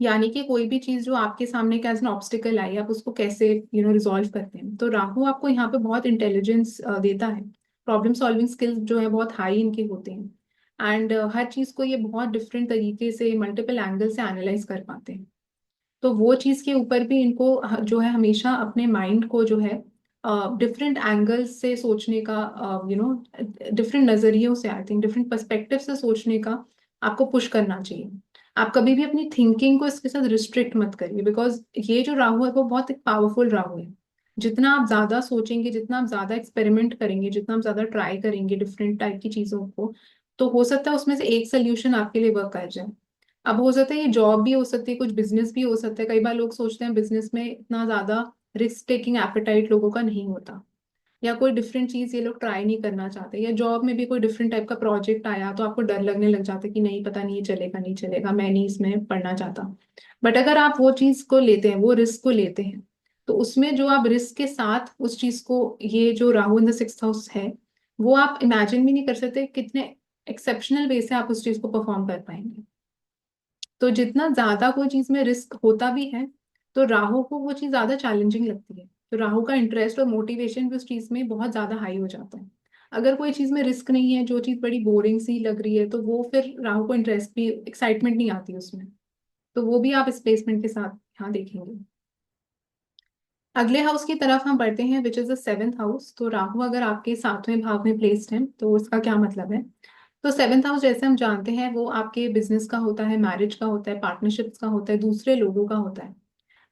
यानी कि कोई भी चीज जो आपके सामने कैज एन ऑब्स्टिकल आई, आप उसको कैसे रिजॉल्व करते हैं। तो राहु आपको यहाँ पे बहुत इंटेलिजेंस देता है। प्रॉब्लम सॉल्विंग स्किल्स जो है बहुत हाई इनके होते हैं। एंड हर चीज को ये बहुत डिफरेंट तरीके से, मल्टीपल एंगल से एनालाइज कर पाते हैं। तो वो चीज के ऊपर भी इनको जो है हमेशा अपने माइंड को जो है डिफरेंट एंगल्स से सोचने का, डिफरेंट नजरियों से, आई थिंक डिफरेंट पर्सपेक्टिव से सोचने का आपको पुश करना चाहिए। आप कभी भी अपनी थिंकिंग को इसके साथ रिस्ट्रिक्ट मत करिए, बिकॉज ये जो राहु है वो बहुत एक पावरफुल राहु है। जितना आप ज्यादा सोचेंगे, जितना आप ज्यादा एक्सपेरिमेंट करेंगे, जितना आप ज्यादा ट्राई करेंगे डिफरेंट टाइप की चीजों को, तो हो सकता है उसमें से एक सोल्यूशन आपके लिए वर्क कर जाए। अब हो सकता है ये जॉब भी हो सकती है, कुछ बिजनेस भी हो सकता है। कई बार लोग सोचते हैं बिजनेस में इतना ज्यादा रिस्क टेकिंग एपेटाइट लोगों का नहीं होता, या कोई डिफरेंट चीज ये लोग ट्राई नहीं करना चाहते, या जॉब में भी कोई डिफरेंट टाइप का प्रोजेक्ट आया तो आपको डर लगने लग जाता है कि नहीं, पता नहीं ये चलेगा नहीं चलेगा, मैं नहीं इसमें पढ़ना चाहता। बट अगर आप वो चीज को लेते हैं, वो रिस्क को लेते हैं, तो उसमें जो आप रिस्क के साथ उस चीज को, ये जो Rahu in the sixth house है, वो आप इमेजिन भी नहीं कर सकते कितने एक्सेप्शनल वे से आप उस चीज को परफॉर्म कर पाएंगे। तो जितना ज्यादा कोई चीज में रिस्क होता भी है, तो राहु को वो चीज ज्यादा चैलेंजिंग लगती है, तो राहु का इंटरेस्ट और मोटिवेशन भी उस चीज में बहुत ज्यादा हाई हो जाता है। अगर कोई चीज में रिस्क नहीं है, जो चीज बड़ी बोरिंग सी लग रही है, तो वो फिर राहु को इंटरेस्ट भी, एक्साइटमेंट नहीं आती उसमें। तो वो भी आप इस प्लेसमेंट के साथ यहाँ देखेंगे। अगले हाउस की तरफ हम बढ़ते हैं, which is the seventh house. तो राहु अगर आपके सातवें भाव में प्लेस्ड है तो उसका क्या मतलब है? तो सेवेंथ हाउस जैसे हम जानते हैं वो आपके बिजनेस का होता है, मैरिज का होता है, पार्टनरशिप्स का होता है, दूसरे लोगों का होता है।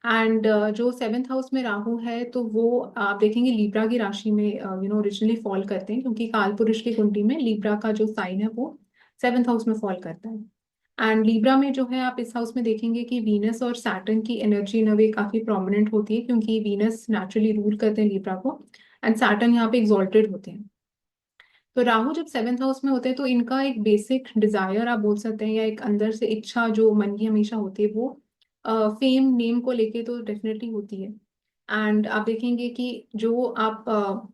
एंड जो सेवेंथ हाउस में राहु है तो वो आप देखेंगे लीब्रा की राशि में ओरिजिनली फॉल करते हैं, क्योंकि काल पुरुष की कुंडली में लीब्रा का जो साइन है वो सेवेंथ हाउस में फॉल करता है। एंड लीब्रा में जो है आप इस हाउस में देखेंगे कि वीनस और सैटर्न की एनर्जी इन अ वे काफी प्रोमिनेंट होती है, क्योंकि वीनस नेचुरली रूल करते हैं लीब्रा को, एंड सैटर्न यहाँ पे एक्सॉल्टेड होते हैं। तो राहु जब सेवेंथ हाउस में होते हैं तो इनका एक बेसिक डिजायर आप बोल सकते हैं, या एक अंदर से इच्छा जो मन की हमेशा होती है, वो फेम नेम को लेके तो डेफिनेटली होती है। एंड आप देखेंगे कि जो आप,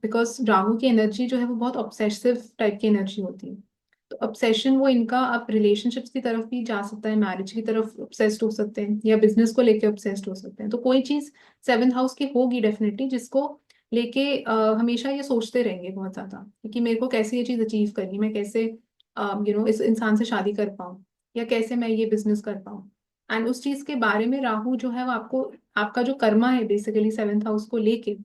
बिकॉज राहु की एनर्जी जो है वो बहुत ऑब्सेसिव टाइप की एनर्जी होती है, तो ऑब्सेशन वो इनका आप रिलेशनशिप्स की तरफ भी जा सकता है, मैरिज की तरफ ऑब्सेस्ड हो सकते हैं, या बिजनेस को लेके ऑब्सेस्ड हो सकते हैं। तो कोई चीज सेवेंथ हाउस की होगी डेफिनेटली जिसको लेके हमेशा ये सोचते रहेंगे बहुत ज्यादा कि मेरे को कैसे ये चीज अचीव करनी, मैं कैसे इस इंसान से शादी कर पाऊँ, या कैसे मैं ये बिजनेस कर पाऊँ। एंड उस चीज के बारे में राहु जो है वो आपको, आपका जो कर्मा है बेसिकली सेवेंथ हाउस को लेके,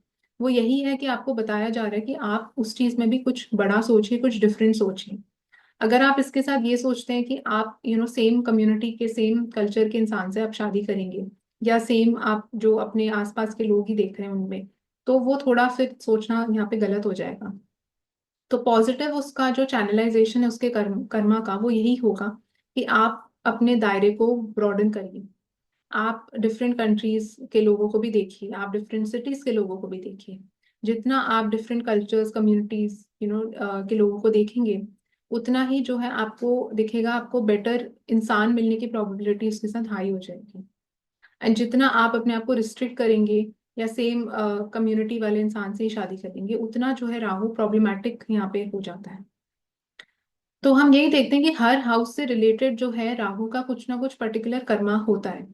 वो यही है कि आपको बताया जा रहा है कि आप उस चीज में भी कुछ बड़ा सोचिए, कुछ डिफरेंट सोचिए। अगर आप इसके साथ ये सोचते हैं कि आप सेम कम्युनिटी के, सेम कल्चर के इंसान से आप शादी करेंगे, या सेम आप जो अपने आसपास के लोग ही देख रहे हैं उनमें, तो वो थोड़ा फिर सोचना यहाँ पे गलत हो जाएगा। तो पॉजिटिव उसका जो चैनलाइजेशन है उसके कर्मा का, वो यही होगा कि आप अपने दायरे को ब्रॉडन करिए। आप डिफरेंट कंट्रीज के लोगों को भी देखिए, आप डिफरेंट सिटीज के लोगों को भी देखिए। जितना आप डिफरेंट कल्चर्स, कम्युनिटीज के लोगों को देखेंगे, उतना ही जो है आपको दिखेगा, आपको बेटर इंसान मिलने की प्रोबेबिलिटी उसके साथ हाई हो जाएगी। एंड जितना आप अपने आप को रिस्ट्रिक्ट करेंगे, या सेम कम्युनिटी वाले इंसान से ही शादी करेंगे, उतना जो है राहु प्रॉब्लमैटिक यहाँ पे हो जाता है। तो हम यही देखते हैं कि हर हाउस से रिलेटेड जो है राहु का कुछ ना कुछ पर्टिकुलर कर्मा होता है,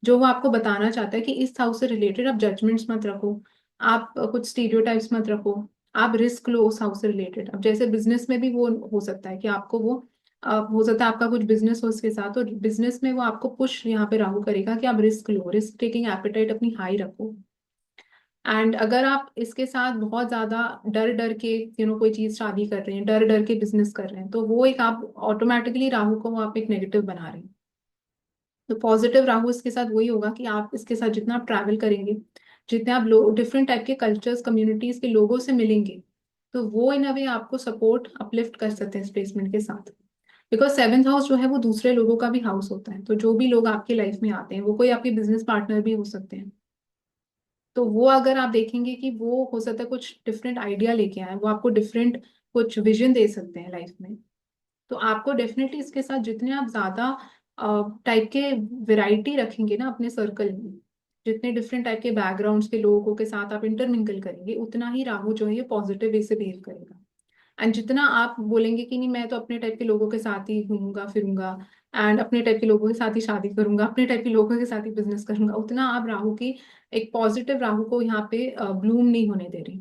जो वो आपको बताना चाहता है कि इस हाउस से रिलेटेड आप जजमेंट्स मत रखो, आप कुछ स्टीरियोटाइप्स मत रखो, आप रिस्क लो उस हाउस से रिलेटेड। अब जैसे बिजनेस में भी वो हो सकता है कि आपको वो, हो सकता है आपका कुछ बिजनेस हो उसके साथ, और बिजनेस में वो आपको पुश यहाँ पे राहु करेगा कि आप रिस्क लो, रिस्क टेकिंग एपेटाइट अपनी हाई रखो। एंड अगर आप इसके साथ बहुत ज्यादा डर डर के कोई चीज शादी कर रहे हैं, डर डर के बिजनेस कर रहे हैं, तो वो एक आप ऑटोमेटिकली राहु को वो आप एक नेगेटिव बना रहे हैं। तो पॉजिटिव राहु इसके साथ वही होगा कि आप इसके साथ जितना आप ट्रैवल करेंगे, जितने आप लोग डिफरेंट टाइप के कल्चर्स, कम्युनिटीज के लोगों से मिलेंगे, तो वो इन अ वे आपको सपोर्ट अपलिफ्ट कर सकते हैं इस प्लेसमेंट के साथ। बिकॉज सेवेंथ हाउस जो है वो दूसरे लोगों का भी हाउस होता है, तो जो भी लोग आपकी लाइफ में आते हैं वो कोई आपके बिजनेस पार्टनर भी हो सकते हैं। तो वो अगर आप देखेंगे कि वो हो सकता है कुछ डिफरेंट आइडिया लेके आए, वो आपको डिफरेंट कुछ विजन दे सकते हैं लाइफ में, तो आपको डेफिनेटली इसके साथ जितने आप ज्यादा टाइप के वैरायटी रखेंगे ना अपने सर्कल में, जितने डिफरेंट टाइप के बैकग्राउंड्स के लोगों के साथ आप इंटरमिंगल करेंगे, उतना ही राहु जो है ये पॉजिटिव वे से बिहेव करेगा। एंड जितना आप बोलेंगे कि नहीं, मैं तो अपने टाइप के लोगों के साथ ही घूमूंगा फिरूंगा, एंड अपने टाइप के लोगों के साथ ही शादी करूंगा, अपने टाइप के लोगों के साथ ही बिजनेस करूंगा, उतना आप राहु की, एक पॉजिटिव राहु को यहाँ पे ब्लूम नहीं होने दे रही।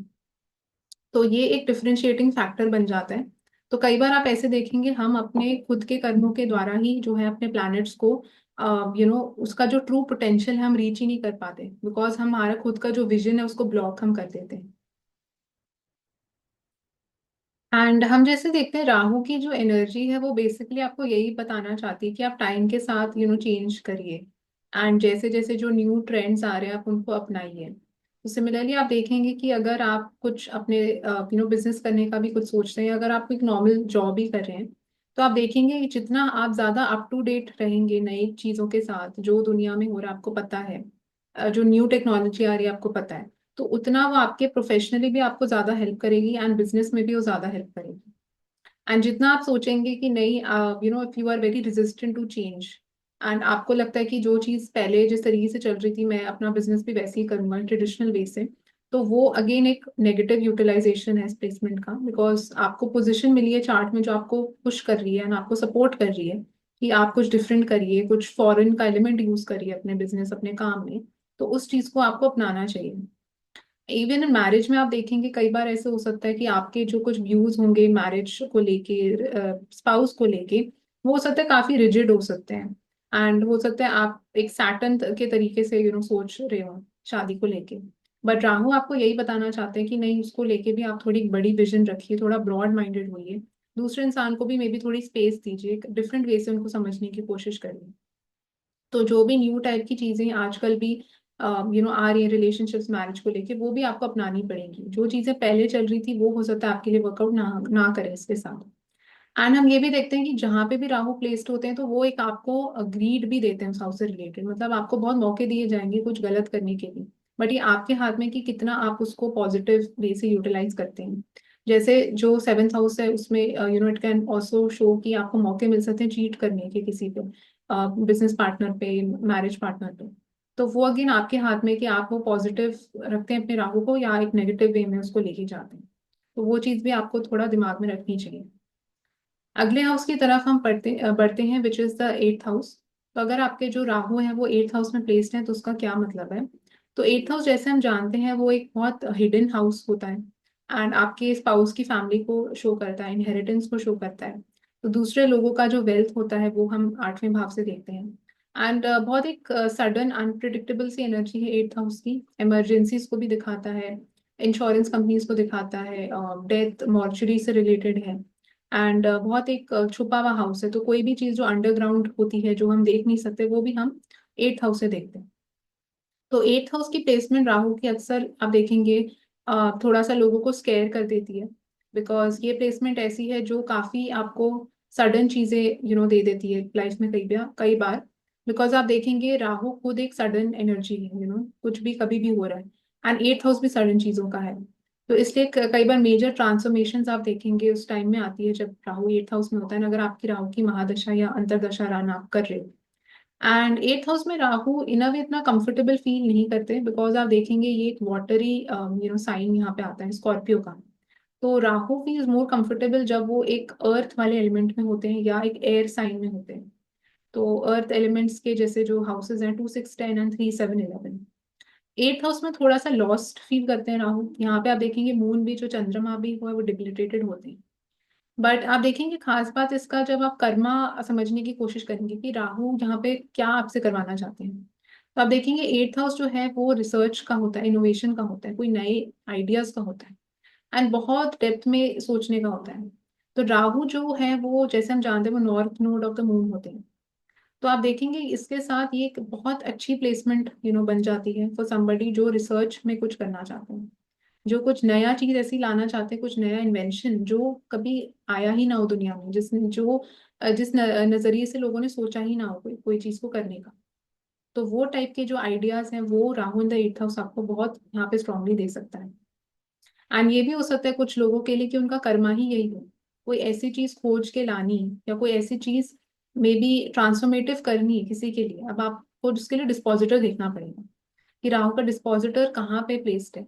तो ये एक डिफरेंशिएटिंग फैक्टर बन जाता है। तो कई बार आप ऐसे देखेंगे हम अपने खुद के कर्मों के द्वारा ही जो है अपने प्लैनेट्स को, उसका जो ट्रू पोटेंशियल है हम रीच ही नहीं कर पाते, बिकॉज हमारा खुद का जो विजन है उसको ब्लॉक हम कर देते हैं। एंड हम जैसे देखते हैं राहु की जो एनर्जी है वो बेसिकली आपको यही बताना चाहती है कि आप टाइम के साथ चेंज करिए, एंड जैसे जैसे जो न्यू ट्रेंड्स आ रहे हैं आप उनको अपनाइए। तो सिमिलरली आप देखेंगे कि अगर आप कुछ अपने बिजनेस करने का भी कुछ सोच रहे हैं, अगर आप एक नॉर्मल जॉब ही कर रहे हैं, तो आप देखेंगे कि जितना आप ज्यादा अप टू डेट रहेंगे नई चीजों के साथ, जो दुनिया में हो रहा है आपको पता है, जो न्यू टेक्नोलॉजी आ रही है आपको पता है, तो उतना वो आपके प्रोफेशनली भी आपको ज्यादा हेल्प करेगी एंड बिजनेस में भी वो ज्यादा हेल्प करेगी। एंड जितना आप सोचेंगे कि नहीं, if you are very resistant to change, and आपको लगता है कि जो चीज़ पहले जिस तरीके से चल रही थी मैं अपना बिजनेस भी वैसे ही करूंगा ट्रेडिशनल वे से, तो वो अगेन एक नेगेटिव यूटिलाइजेशन है इस प्लेसमेंट का, बिकॉज आपको पोजीशन मिली है चार्ट में जो आपको पुश कर रही है एंड आपको सपोर्ट कर रही है कि आप कुछ डिफरेंट करिए, कुछ फॉरेन का एलिमेंट यूज करिए अपने बिजनेस अपने काम में। तो उस चीज़ को आपको अपनाना चाहिए। इवन इन मैरिज में आप देखेंगे कई बार ऐसे हो सकता है कि आपके जो कुछ व्यूज होंगे मैरिज को लेके, स्पाउस को लेके, वो हो सकता है काफी रिजिड हो सकते हैं। एंड हो सकता है आप एक सैटर्न के तरीके से सोच रहे हो शादी को लेके। बट राहु आपको यही बताना चाहते हैं कि नहीं, उसको लेके भी आप थोड़ी बड़ी विजन रखिए, थोड़ा ब्रॉड माइंडेड होइए, दूसरे इंसान को भी मे बी थोड़ी स्पेस दीजिए, डिफरेंट वे से उनको समझने की कोशिश करिए। तो जो भी न्यू टाइप की चीजें आजकल भी आ रही है रिलेशनशिप्स मैरिज को लेके, वो भी आपको अपनानी पड़ेंगी। जो चीजें पहले चल रही थी वो हो सकता है आपके लिए वर्कआउट ना करे इसके साथ। एंड हम ये भी देखते हैं कि जहाँ पे भी राहु प्लेस्ड होते हैं तो वो एक आपको ग्रीड भी देते हैं उस हाउस से रिलेटेड, मतलब आपको बहुत मौके दिए जाएंगे कुछ गलत करने के लिए। बट ये आपके हाथ में कि कितना आप उसको पॉजिटिव वे से यूटिलाइज करते हैं। जैसे जो सेवेंथ हाउस है उसमें इट कैन ऑल्सो शो कि आपको मौके मिल सकते हैं चीट करने के किसी पे, बिजनेस पार्टनर पे, मैरिज पार्टनर पे। तो वो अगेन आपके हाथ में कि आप वो पॉजिटिव रखते हैं अपने राहु को या एक नेगेटिव वे में उसको लेके जाते हैं। तो वो चीज़ भी आपको थोड़ा दिमाग में रखनी चाहिए। अगले हाउस की तरफ हम बढ़ते हैं, which is the eighth house. तो अगर आपके जो राहु है वो एट्थ हाउस में प्लेस्ड है तो उसका क्या मतलब है। तो एट्थ हाउस जैसे हम जानते हैं वो एक बहुत हिडन हाउस होता है, एंड आपके स्पाउस की फैमिली को शो करता है, इनहेरिटेंस को शो करता है। तो दूसरे लोगों का जो वेल्थ होता है वो हम आठवें भाव से देखते हैं। एंड बहुत एक सडन अनप्रिडिक्टेबल सी एनर्जी है एट्थ हाउस की, इमरजेंसीज को भी दिखाता है, इंश्योरेंस कंपनीज को दिखाता है, डेथ मॉर्चरी से रिलेटेड है। एंड बहुत एक छुपा हुआ हाउस है, तो कोई भी चीज जो अंडरग्राउंड होती है जो हम देख नहीं सकते वो भी हम एट्थ हाउस से देखते हैं। तो एट्थ हाउस की प्लेसमेंट राहु की अक्सर आप देखेंगे थोड़ा सा लोगों को स्केयर कर देती है, बिकॉज ये प्लेसमेंट ऐसी है जो काफी आपको सडन चीजें दे देती है लाइफ में कई बार। बिकॉज आप देखेंगे राहु खुद एक सडन एनर्जी है, कुछ भी कभी भी हो रहा है। एंड एट्थ हाउस भी सडन चीजों का है। तो इसलिए कई बार मेजर ट्रांसफॉर्मेशंस आप देखेंगे उस टाइम में आती है जब राहु एट्थ हाउस में होता है, अगर आपकी राहु की महादशा या अंतरदशा रन आप कर रहे हो। एंड एट्थ हाउस में राहु इन वे इतना कंफर्टेबल फील नहीं करते, बिकॉज आप देखेंगे ये एक वाटरी साइन यहाँ पे आता है स्कॉर्पियो का। तो राहु फील्स मोर कंफर्टेबल जब वो एक अर्थ वाले एलिमेंट में होते हैं या एक एयर साइन में होते हैं। तो अर्थ एलिमेंट्स के जैसे जो हाउसेज हैं 2 6 10 एंड 3 7 11, एट्थ हाउस में थोड़ा सा लॉस्ट फील करते हैं राहु। यहाँ पे आप देखेंगे मून भी, जो चंद्रमा भी हुआ है, वो डिबिलिटेटेड होते हैं। बट आप देखेंगे खास बात इसका जब आप कर्मा समझने की कोशिश करेंगे कि राहु यहाँ पे क्या आपसे करवाना चाहते हैं, तो आप देखेंगे एट्थ हाउस जो है वो रिसर्च का होता है, इनोवेशन का होता है, कोई नए आइडियाज का होता है, एंड बहुत डेप्थ में सोचने का होता है। तो राहु जो है वो जैसे हम जानते हैं वो north node of the moon होते हैं। तो आप देखेंगे इसके साथ ये एक बहुत अच्छी प्लेसमेंट बन जाती है फॉर समबडी जो रिसर्च में कुछ करना चाहते हैं, जो कुछ नया चीज ऐसी लाना चाहते हैं, कुछ नया इन्वेंशन जो कभी आया ही ना हो दुनिया में, जिस नजरिए से लोगों ने सोचा ही ना हो कोई चीज को करने का। तो वो टाइप के जो आइडियाज हैं वो Rahu in the eighth house आपको बहुत यहाँ पे स्ट्रांगली दे सकता है। एंड ये भी हो सकता है कुछ लोगों के लिए कि उनका कर्मा ही यही हो, कोई ऐसी चीज खोज के लानी, या कोई ऐसी चीज मे बी ट्रांसफॉर्मेटिव करनी है किसी के लिए। अब आपको उसके लिए डिस्पोजिटर देखना पड़ेगा कि राहु का डिस्पोजिटर कहाँ पे प्लेस्ड है।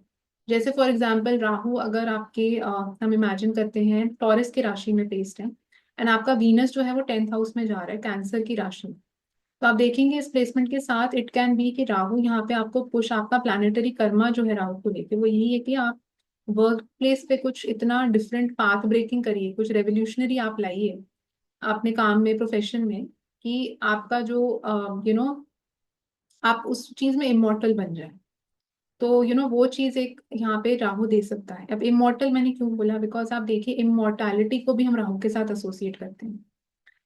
जैसे फॉर एग्जाम्पल राहु अगर आपके हम इमेजिन करते हैं टॉरस की राशि में प्लेस्ड है, एंड आपका वीनस जो है वो टेंथ हाउस में जा रहा है कैंसर की राशि में। तो आप देखेंगे इस प्लेसमेंट के साथ इट कैन बी कि राहु यहाँ पे आपको पुश, आपका प्लानिटरी कर्मा जो है राहु को लेके वो यही है कि आप वर्क प्लेस पे कुछ इतना डिफरेंट पाथ ब्रेकिंग करिए, कुछ रेवोल्यूशनरी आप लाइए अपने काम में, प्रोफेशन में, कि आपका जो आप उस चीज में इमोर्टल बन जाए। तो वो चीज एक यहाँ पे राहु दे सकता है। अब इमोर्टल मैंने क्यों बोला, बिकॉज आप देखिए इमोर्टैलिटी को भी हम राहु के साथ एसोसिएट करते हैं।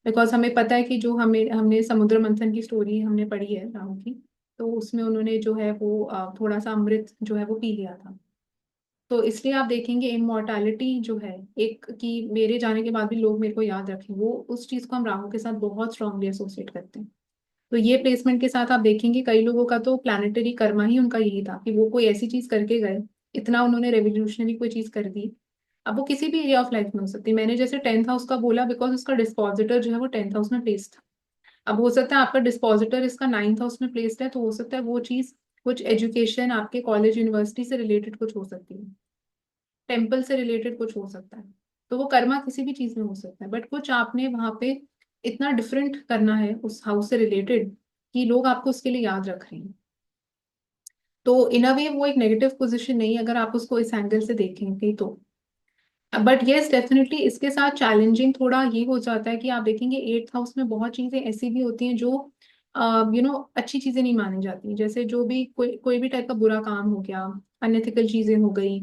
बिकॉज हमें पता है कि जो हमें हमने समुद्र मंथन की स्टोरी हमने पढ़ी है राहु की, तो उसमें उन्होंने जो है वो थोड़ा सा अमृत जो है वो पी लिया था। तो इसलिए आप देखेंगे इमोर्टैलिटी जो है, एक कि मेरे जाने के बाद भी लोग मेरे को याद रखें, वो उस चीज को हम राहु के साथ बहुत स्ट्रांगली एसोसिएट करते हैं। तो ये प्लेसमेंट के साथ आप देखेंगे कई लोगों का तो प्लानिटरी कर्मा ही उनका यही था कि वो कोई ऐसी चीज करके गए, इतना उन्होंने रेवोल्यूशनरी कोई चीज कर दी। अब वो किसी भी एरिया ऑफ लाइफ में हो सकती है। मैंने जैसे 10th हाउस का बोला बिकॉज उसका डिस्पोजिटर जो है वो 10th हाउस में प्लेस था। अब हो सकता है आपका डिस्पोजिटर इसका 9th हाउस में प्लेस्ड है, तो हो सकता है वो चीज कुछ एजुकेशन आपके कॉलेज यूनिवर्सिटी से रिलेटेड कुछ हो सकती है, टेम्पल से रिलेटेड कुछ हो सकता है। तो वो कर्मा किसी भी चीज में हो सकता है, बट कुछ आपने वहां पे इतना डिफरेंट करना है उस हाउस से रिलेटेड कि लोग आपको उसके लिए याद रख रहे हैं। तो इन अ वे वो एक नेगेटिव पोजीशन नहीं, अगर आप उसको इस एंगल से देखेंगे तो। बट येस डेफिनेटली इसके साथ चैलेंजिंग थोड़ा ये हो जाता है कि आप देखेंगे 8th हाउस में बहुत चीजें ऐसी भी होती हैं जो अच्छी चीजें नहीं मानी जाती, जैसे जो भी कोई कोई भी टाइप का बुरा काम हो गया, अनएथिकल चीजें हो गई।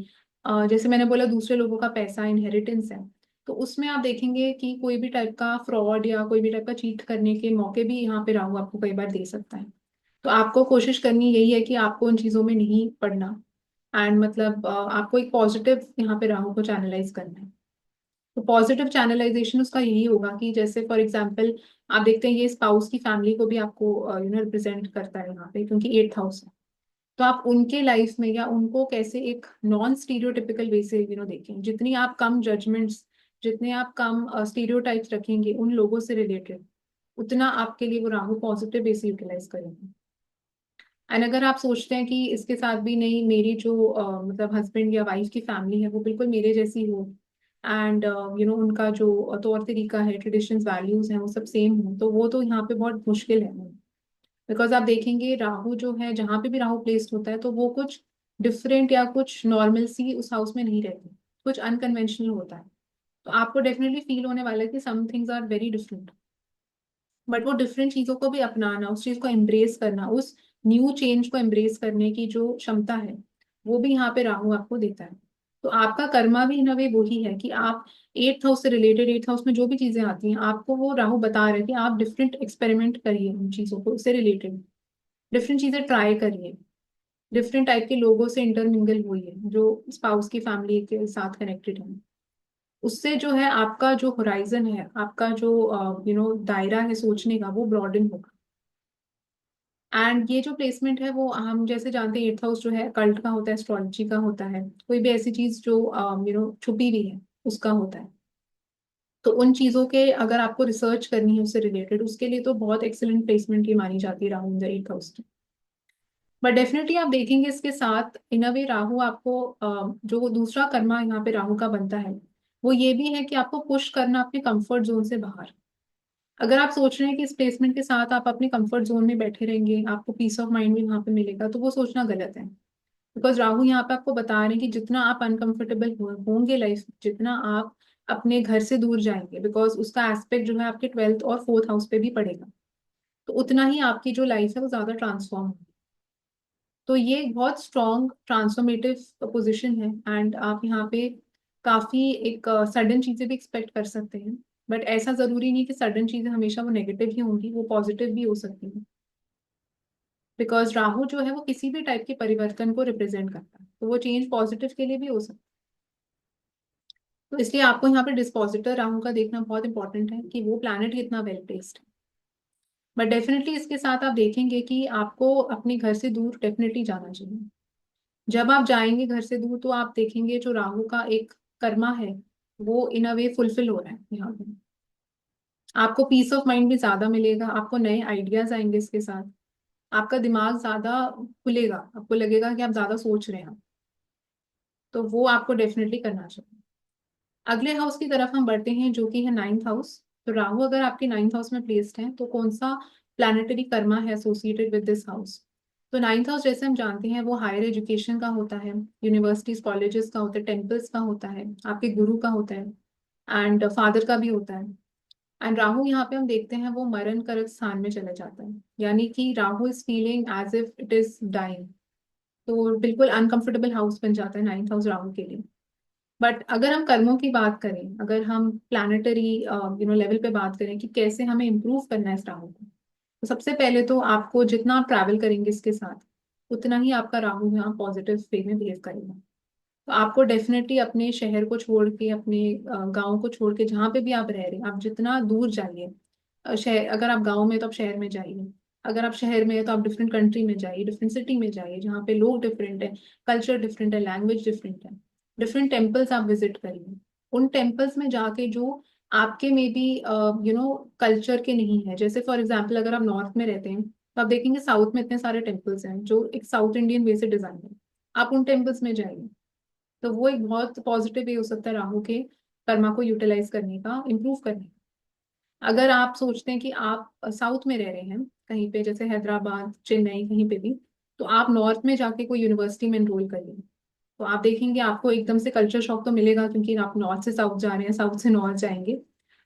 जैसे मैंने बोला दूसरे लोगों का पैसा इनहेरिटेंस है, तो उसमें आप देखेंगे कि कोई भी टाइप का फ्रॉड या कोई भी टाइप का चीट करने के मौके भी यहाँ पे राहु आपको कई बार दे सकता है। तो आपको कोशिश करनी यही है कि आपको उन चीजों में नहीं पड़ना, एंड मतलब आपको एक पॉजिटिव यहाँ पे राहु को चैनलाइज करना है। तो पॉजिटिव चैनलाइजेशन उसका यही होगा कि जैसे फॉर एग्जांपल आप देखते हैं ये स्पाउस की फैमिली को भी आपको रिप्रेजेंट करता है यहाँ पे, क्योंकि 8th हाउस है। तो आप उनके लाइफ में या उनको कैसे एक नॉन स्टीरियोटिपिकल वे से देखें, जितनी आप कम जजमेंट्स, जितने आप कम स्टीरियोटाइप्स रखेंगे उन लोगों से रिलेटेड, उतना आपके लिए वो राहु पॉजिटिव वे से यूटिलाइज करेंगे। एंड अगर आप सोचते हैं कि इसके साथ भी नहीं, मेरी जो मतलब हस्बैंड या वाइफ की फैमिली है वो बिल्कुल मेरे जैसी हो, एंड उनका जो तौर तरीका है, ट्रेडिशंस वैल्यूज हैं वो सब सेम हो, तो वो तो यहाँ पे बहुत मुश्किल है। बिकॉज आप देखेंगे राहु जो है, जहाँ पे भी राहु प्लेस्ड होता है तो वो कुछ डिफरेंट या कुछ नॉर्मल सी उस हाउस में नहीं रहती, कुछ अनकन्वेंशनल होता है। तो आपको डेफिनेटली फील होने वाला है कि some things are very different, but वो डिफरेंट चीजों को भी अपनाना, उस चीज को एम्ब्रेस करना, उस न्यू चेंज को एम्ब्रेस करने की जो क्षमता है, वो भी यहाँ पे राहु आपको देता है। तो आपका कर्मा भी इन अ वे वही है कि आप 8th हाउस से रिलेटेड, 8th हाउस में जो भी चीजें आती हैं आपको वो राहु बता रहे हैं कि आप डिफरेंट एक्सपेरिमेंट करिए उन चीजों को, उससे रिलेटेड डिफरेंट चीजें ट्राई करिए, डिफरेंट टाइप के लोगों से इंटरमिंगल हुई है जो स्पाउस की फैमिली के साथ कनेक्टेड है। उससे जो है आपका जो होराइजन है, आपका जो दायरा है सोचने का, वो ब्रॉडन होगा। एंड ये जो प्लेसमेंट है वो हम जैसे जानते हैं 8th हाउस जो है कल्ट का होता है, एस्ट्रोलॉजी का होता है, कोई भी ऐसी चीज जो छुपी हुई है उसका होता है। तो उन चीजों के अगर आपको रिसर्च करनी है उससे रिलेटेड, उसके लिए तो बहुत एक्सीलेंट प्लेसमेंट की मानी जाती है Rahu in the 8th house की। बट डेफिनेटली आप देखेंगे इसके साथ इन अ वे राहु आपको जो दूसरा कर्मा यहाँ पे राहु का बनता है वो ये भी है कि आपको पुश करना अपने कंफर्ट जोन से बाहर। अगर आप सोच रहे हैं कि इस प्लेसमेंट के साथ आप अपने कंफर्ट जोन में बैठे रहेंगे, आपको पीस ऑफ माइंड भी वहां पे मिलेगा, तो वो सोचना गलत है। बिकॉज राहु यहाँ पे आपको बता रहे हैं कि जितना आप अनकंफर्टेबल होंगे लाइफ, जितना आप अपने घर से दूर जाएंगे, बिकॉज उसका एस्पेक्ट जो है आपके 12th और 4th हाउस पे भी पड़ेगा, तो उतना ही आपकी जो लाइफ है वो ज्यादा ट्रांसफॉर्म होगी। तो ये एक बहुत स्ट्रॉन्ग ट्रांसफॉर्मेटिव पोजिशन है, एंड आप यहाँ पे काफी एक सडन चीजें भी एक्सपेक्ट कर सकते हैं। बट ऐसा जरूरी नहीं कि सडन चीजें हमेशा वो नेगेटिव ही होंगी, वो पॉजिटिव भी हो सकती है। बिकॉज राहु जो है वो किसी भी टाइप के परिवर्तन को रिप्रेजेंट करता है, तो वो चेंज पॉजिटिव के लिए भी हो सकता है। तो इसलिए आपको यहाँ पे डिस्पोजिटर राहु का देखना बहुत इंपॉर्टेंट है कि वो प्लैनेट कितना वेल प्लेस्ड है। बट डेफिनेटली इसके साथ आप देखेंगे कि आपको अपने घर से दूर डेफिनेटली जाना चाहिए। जब आप जाएंगे घर से दूर तो आप देखेंगे जो राहु का एक कर्मा है वो इन अ वे फुलफिल हो रहा है यहाँ पे। आपको पीस ऑफ माइंड भी ज्यादा मिलेगा, आपको नए आइडियाज आएंगे इसके साथ, आपका दिमाग ज्यादा खुलेगा, आपको लगेगा कि आप ज्यादा सोच रहे हैं। तो वो आपको डेफिनेटली करना चाहिए। अगले हाउस की तरफ हम बढ़ते हैं जो कि है 9th हाउस। तो राहु अगर आपके 9th हाउस में प्लेस्ड है तो कौन सा प्लैनेटरी कर्मा है एसोसिएटेड विद दिस हाउस। तो 9th हाउस जैसे हम जानते हैं वो हायर एजुकेशन का होता है, यूनिवर्सिटीज कॉलेजेस का होता है, टेम्पल्स का होता है, आपके गुरु का होता है, एंड फादर का भी होता है। एंड राहु यहाँ पे हम देखते हैं वो मरण कारक स्थान में चला जाता है, यानी कि Rahu is feeling as if it is dying. तो बिल्कुल अनकंफर्टेबल हाउस बन जाता है 9th हाउस राहु के लिए। बट अगर हम कर्मों की बात करें, अगर हम प्लानिटरी लेवल पे बात करें कि कैसे हमें इम्प्रूव करना है इस राहु को, तो सबसे पहले तो आपको जितना आप ट्रैवल करेंगे इसके साथ, उतना ही आपका राहु यहाँ पॉजिटिव वे में बिहेव करेगा। तो आपको डेफिनेटली अपने शहर को छोड़ के, अपने गांव को छोड़ के, जहाँ पे भी आप रह रहे हैं, आप जितना दूर जाइए, शहर अगर आप गांव में तो आप शहर में जाइए, अगर आप शहर में है तो आप डिफरेंट कंट्री में जाइए, डिफरेंट सिटी में जाइए जहाँ पे लोग डिफरेंट है, कल्चर डिफरेंट है, लैंग्वेज डिफरेंट है। डिफरेंट टेम्पल्स आप विजिट करिए। उन टेम्पल्स में जाके जो आपके में भी कल्चर के नहीं है, जैसे फॉर एग्जाम्पल अगर आप नॉर्थ में रहते हैं तो आप देखेंगे साउथ में इतने सारे टेम्पल्स हैं जो एक साउथ इंडियन वे से डिजाइन है, आप उन टेम्पल्स में जाइए। तो वो एक बहुत पॉजिटिव वे हो सकता है राहु के कर्मा को यूटिलाइज करने का, इम्प्रूव करने का। अगर आप सोचते हैं कि आप साउथ में रह रहे हैं कहीं पे, जैसे हैदराबाद, चेन्नई, कहीं पे भी, तो आप नॉर्थ में जाके कोई यूनिवर्सिटी में एनरोल करिए। तो आप देखेंगे आपको एकदम से कल्चर शॉक तो मिलेगा, क्योंकि आप नॉर्थ से साउथ जा रहे हैं, साउथ से नॉर्थ जाएंगे,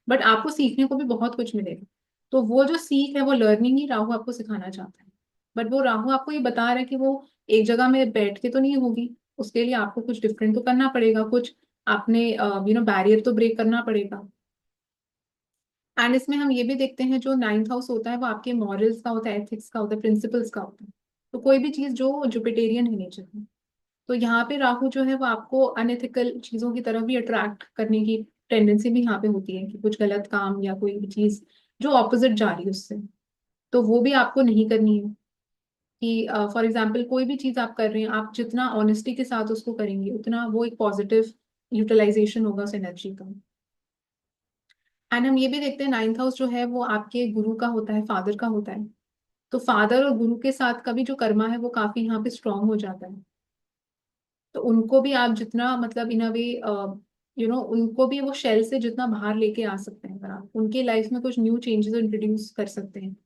बट आपको सीखने को भी बहुत कुछ मिलेगा। तो वो जो सीख है वो लर्निंग ही राहु आपको सिखाना चाहता है। बट वो राहु आपको ये बता रहा है कि वो एक जगह में बैठ के तो नहीं होगी, उसके लिए आपको कुछ डिफरेंट तो करना पड़ेगा, कुछ आपने बैरियर तो ब्रेक करना पड़ेगा। एंड इसमें हम ये भी देखते हैं जो नाइन्थ हाउस होता है वो आपके मॉरल्स का होता है, एथिक्स का होता है, प्रिंसिपल्स का होता है। तो कोई भी चीज जो जुपिटेरियन है नेचर में, तो यहाँ पे राहु जो है वो आपको अनएथिकल चीजों की तरफ भी अट्रैक्ट करने की टेंडेंसी भी यहाँ पे होती है, कि कुछ गलत काम या कोई भी चीज जो ऑपोजिट जा रही है उससे, तो वो भी आपको नहीं करनी है। कि फॉर एग्जाम्पल कोई भी चीज आप कर रहे हैं, आप जितना ऑनेस्टी के साथ उसको करेंगे उतना वो एक पॉजिटिव यूटिलाइजेशन होगा उस एनर्जी का। एंड हम ये भी देखते हैं नाइन्थ हाउस जो है वो आपके गुरु का होता है, फादर का होता है। तो फादर और गुरु के साथ का भी जो कर्मा है वो काफी यहाँ पे स्ट्रांग हो जाता है। तो उनको भी आप जितना मतलब इन अ वे उनको भी वो शेल से जितना बाहर लेके आ सकते हैं, अगर आप उनके लाइफ में कुछ न्यू चेंजेस इंट्रोड्यूस कर सकते हैं,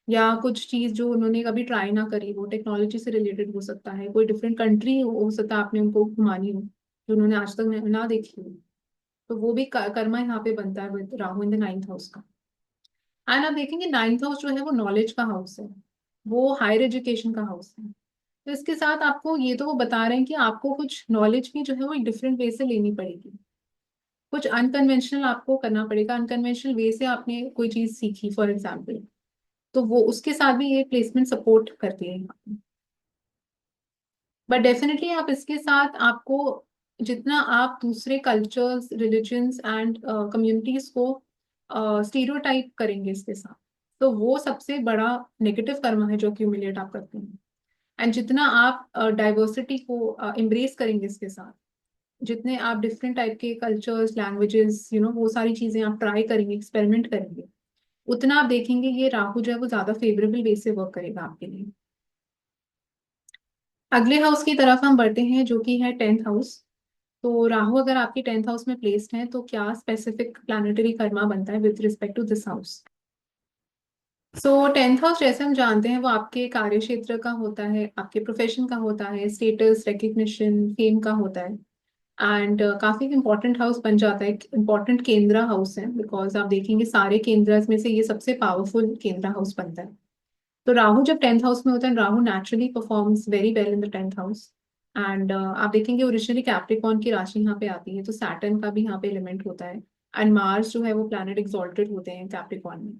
या कुछ चीज जो उन्होंने कभी ट्राई ना करी, वो टेक्नोलॉजी से रिलेटेड हो सकता है, कोई डिफरेंट कंट्री हो सकता है आपने उनको घुमानी हो जो उन्होंने आज तक ना देखी हो। तो वो भी कर्मा यहाँ पे बनता है with Rahu in the ninth house का। एंड आप देखेंगे नाइन्थ हाउस जो है वो नॉलेज का हाउस है, वो हायर एजुकेशन का हाउस है। तो इसके साथ आपको ये तो वो बता रहे हैं कि आपको कुछ नॉलेज भी जो है वो एक डिफरेंट वे से लेनी पड़ेगी, कुछ अनकन्वेंशनल आपको करना पड़ेगा, अनकन्वेंशनल वे से आपने कोई चीज सीखी फॉर एग्जाम्पल, तो वो उसके साथ भी ये प्लेसमेंट सपोर्ट करती है यहाँ पे। बट डेफिनेटली आप इसके साथ आपको जितना आप दूसरे कल्चर्स, रिलीजन्स एंड कम्युनिटीज को स्टीरियोटाइप करेंगे इसके साथ, तो वो सबसे बड़ा नेगेटिव कर्म है जो एक्यूमुलेट आप करते हैं। एंड जितना आप डाइवर्सिटी को एम्ब्रेस करेंगे इसके साथ, जितने आप डिफरेंट टाइप के कल्चर्स, लैंग्वेजेस, वो सारी चीजें आप ट्राई करेंगे, एक्सपेरिमेंट करेंगे, उतना आप देखेंगे ये राहु जो है वो ज्यादा फेवरेबल वे से वर्क करेगा आपके लिए। अगले हाउस की तरफ हम बढ़ते हैं जो कि है टेंथ हाउस। तो राहु अगर आपके टेंथ हाउस में प्लेस्ड है तो क्या स्पेसिफिक प्लैनेटरी कर्मा बनता है with respect to this house. So tenth house जैसे हम जानते हैं वो आपके कार्य क्षेत्र का होता है, आपके प्रोफेशन का होता है, स्टेटस, रिकग्निशन, फेम का होता है। एंड काफी इंपॉर्टेंट हाउस बन जाता है, इंपॉर्टेंट केंद्र हाउस है, बिकॉज आप देखेंगे सारे केंद्र में से ये सबसे पावरफुल केंद्र हाउस बनता है। तो राहु जब टेंथ हाउस में होता है, Rahu naturally performs very well in the tenth house. And आप देखेंगे ओरिजिनली कैप्रिकॉर्न की राशि यहाँ पे आती है, तो सैटर्न का भी यहाँ पे एलिमेंट होता है। एंड मार्स जो है वो प्लैनेट एक्सॉल्टेड होते हैं कैप्रिकॉर्न में।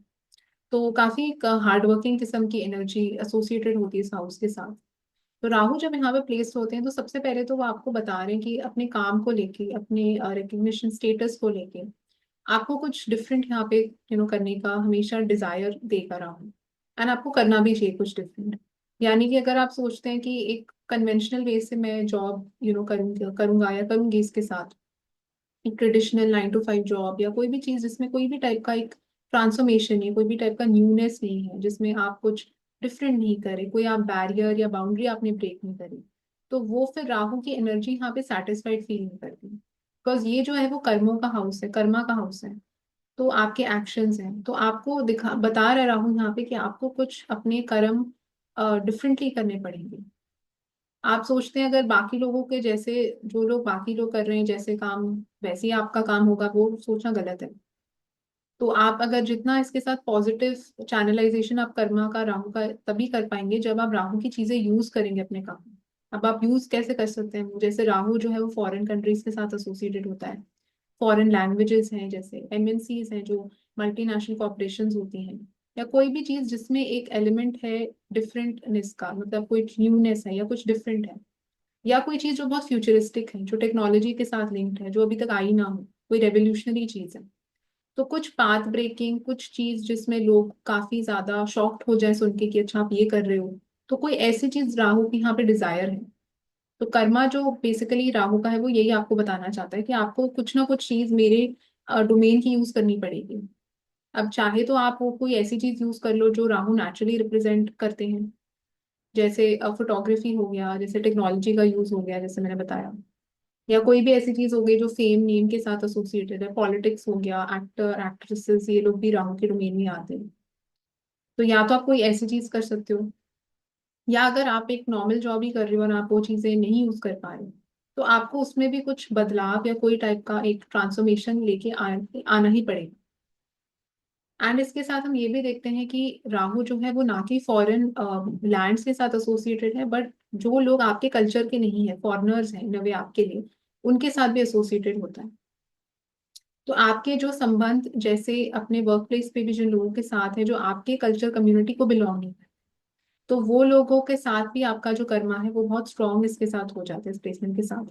तो काफी हार्ड वर्किंग किस्म की एनर्जी एसोसिएटेड होती है इस हाउस के साथ। तो राहु जब यहाँ पे प्लेस्ड होते हैं तो सबसे पहले तो वो आपको बता रहे हैं कि अपने काम को लेके, अपने रिकग्निशन स्टेटस को लेके आपको कुछ डिफरेंट यहाँ पे करने का हमेशा डिजायर देकर रहा हूँ। एंड आपको करना भी चाहिए कुछ डिफरेंट। यानी कि अगर आप सोचते हैं कि एक कन्वेंशनल वे से मैं जॉब करूंगा करूंगा या करूंगी इसके साथ, एक ट्रेडिशनल 9 to 5 जॉब या कोई भी चीज जिसमें कोई भी टाइप का एक ट्रांसफॉर्मेशन है, कोई भी टाइप का न्यूनेस नहीं है, जिसमें आप कुछ डिफरेंट नहीं करे, कोई आप बैरियर या बाउंड्री आपने ब्रेक नहीं करी, तो वो फिर राहु की एनर्जी यहाँ पे सेटिस्फाइड फील नहीं करती, बिकॉज ये जो है वो कर्मों का हाउस है, कर्मा का हाउस है। तो आपके एक्शंस हैं, तो आपको दिखा बता रहा है राहु यहाँ पे कि आपको कुछ अपने कर्म डिफरेंटली करने पड़ेंगे। आप सोचते हैं अगर बाकी लोगों के जैसे, जो लोग बाकी लोग कर रहे हैं जैसे काम, वैसे ही आपका काम होगा, वो सोचना गलत है। तो आप अगर जितना इसके साथ पॉजिटिव चैनलाइजेशन आप कर्मा का, राहु का, तभी कर पाएंगे जब आप राहु की चीजें यूज करेंगे अपने काम में। अब आप यूज कैसे कर सकते हैं, जैसे राहु जो है वो फॉरेन कंट्रीज के साथ एसोसिएटेड होता है, फॉरेन लैंग्वेजेस हैं, जैसे एमएनसीज हैं जो मल्टीनेशनल कॉर्पोरेशंस होती हैं, या कोई भी चीज जिसमें एक एलिमेंट है डिफरेंटनेस का, मतलब कोई न्यूनेस है या कुछ डिफरेंट है, या कोई चीज जो बहुत फ्यूचरिस्टिक है, जो टेक्नोलॉजी के साथ लिंक्ड है, जो अभी तक आई ना हो, कोई रेवोल्यूशनरी चीज है। तो कुछ पाथ ब्रेकिंग, कुछ चीज जिसमें लोग काफी ज्यादा शॉक्ड हो जाए सुन के कि अच्छा आप ये कर रहे हो, तो कोई ऐसी चीज राहु की यहाँ पे डिजायर है। तो कर्मा जो बेसिकली राहु का है वो यही आपको बताना चाहता है कि आपको कुछ ना कुछ चीज मेरे डोमेन की यूज करनी पड़ेगी। अब चाहे तो आप वो कोई ऐसी चीज यूज कर लो जो राहु नेचुरली रिप्रेजेंट करते हैं, जैसे फोटोग्राफी हो गया, जैसे टेक्नोलॉजी का यूज हो गया जैसे मैंने बताया, या कोई भी ऐसी चीज हो गई जो फेम नेम के साथ एसोसिएटेड है, पॉलिटिक्स हो गया, एक्टर एक्ट्रेसेस, ये लोग भी राहु के डोमेन में आते हैं। तो या तो आप कोई ऐसी चीज कर सकते हो, या अगर आप एक नॉर्मल जॉब ही कर रहे हो और आप वो चीजें नहीं यूज कर पा रहे हो, तो आपको उसमें भी कुछ बदलाव या कोई टाइप का एक ट्रांसफॉर्मेशन लेके आना ही पड़ेगा। एंड इसके साथ हम ये भी देखते हैं कि राहु जो है वो ना कि फॉरेन लैंड्स के साथ एसोसिएटेड है, बट जो लोग आपके कल्चर के नहीं है, फॉरेनर्स हैं नवे आपके लिए, उनके साथ भी एसोसिएटेड होता है। तो आपके जो संबंध जैसे अपने वर्क प्लेस पे भी जिन लोगों के साथ है जो आपके कल्चर कम्युनिटी को बिलोंगिंग है, तो वो लोगों के साथ भी आपका जो कर्मा है वो बहुत स्ट्रांग इसके साथ हो जाता है, इस प्लेसमेंट के साथ।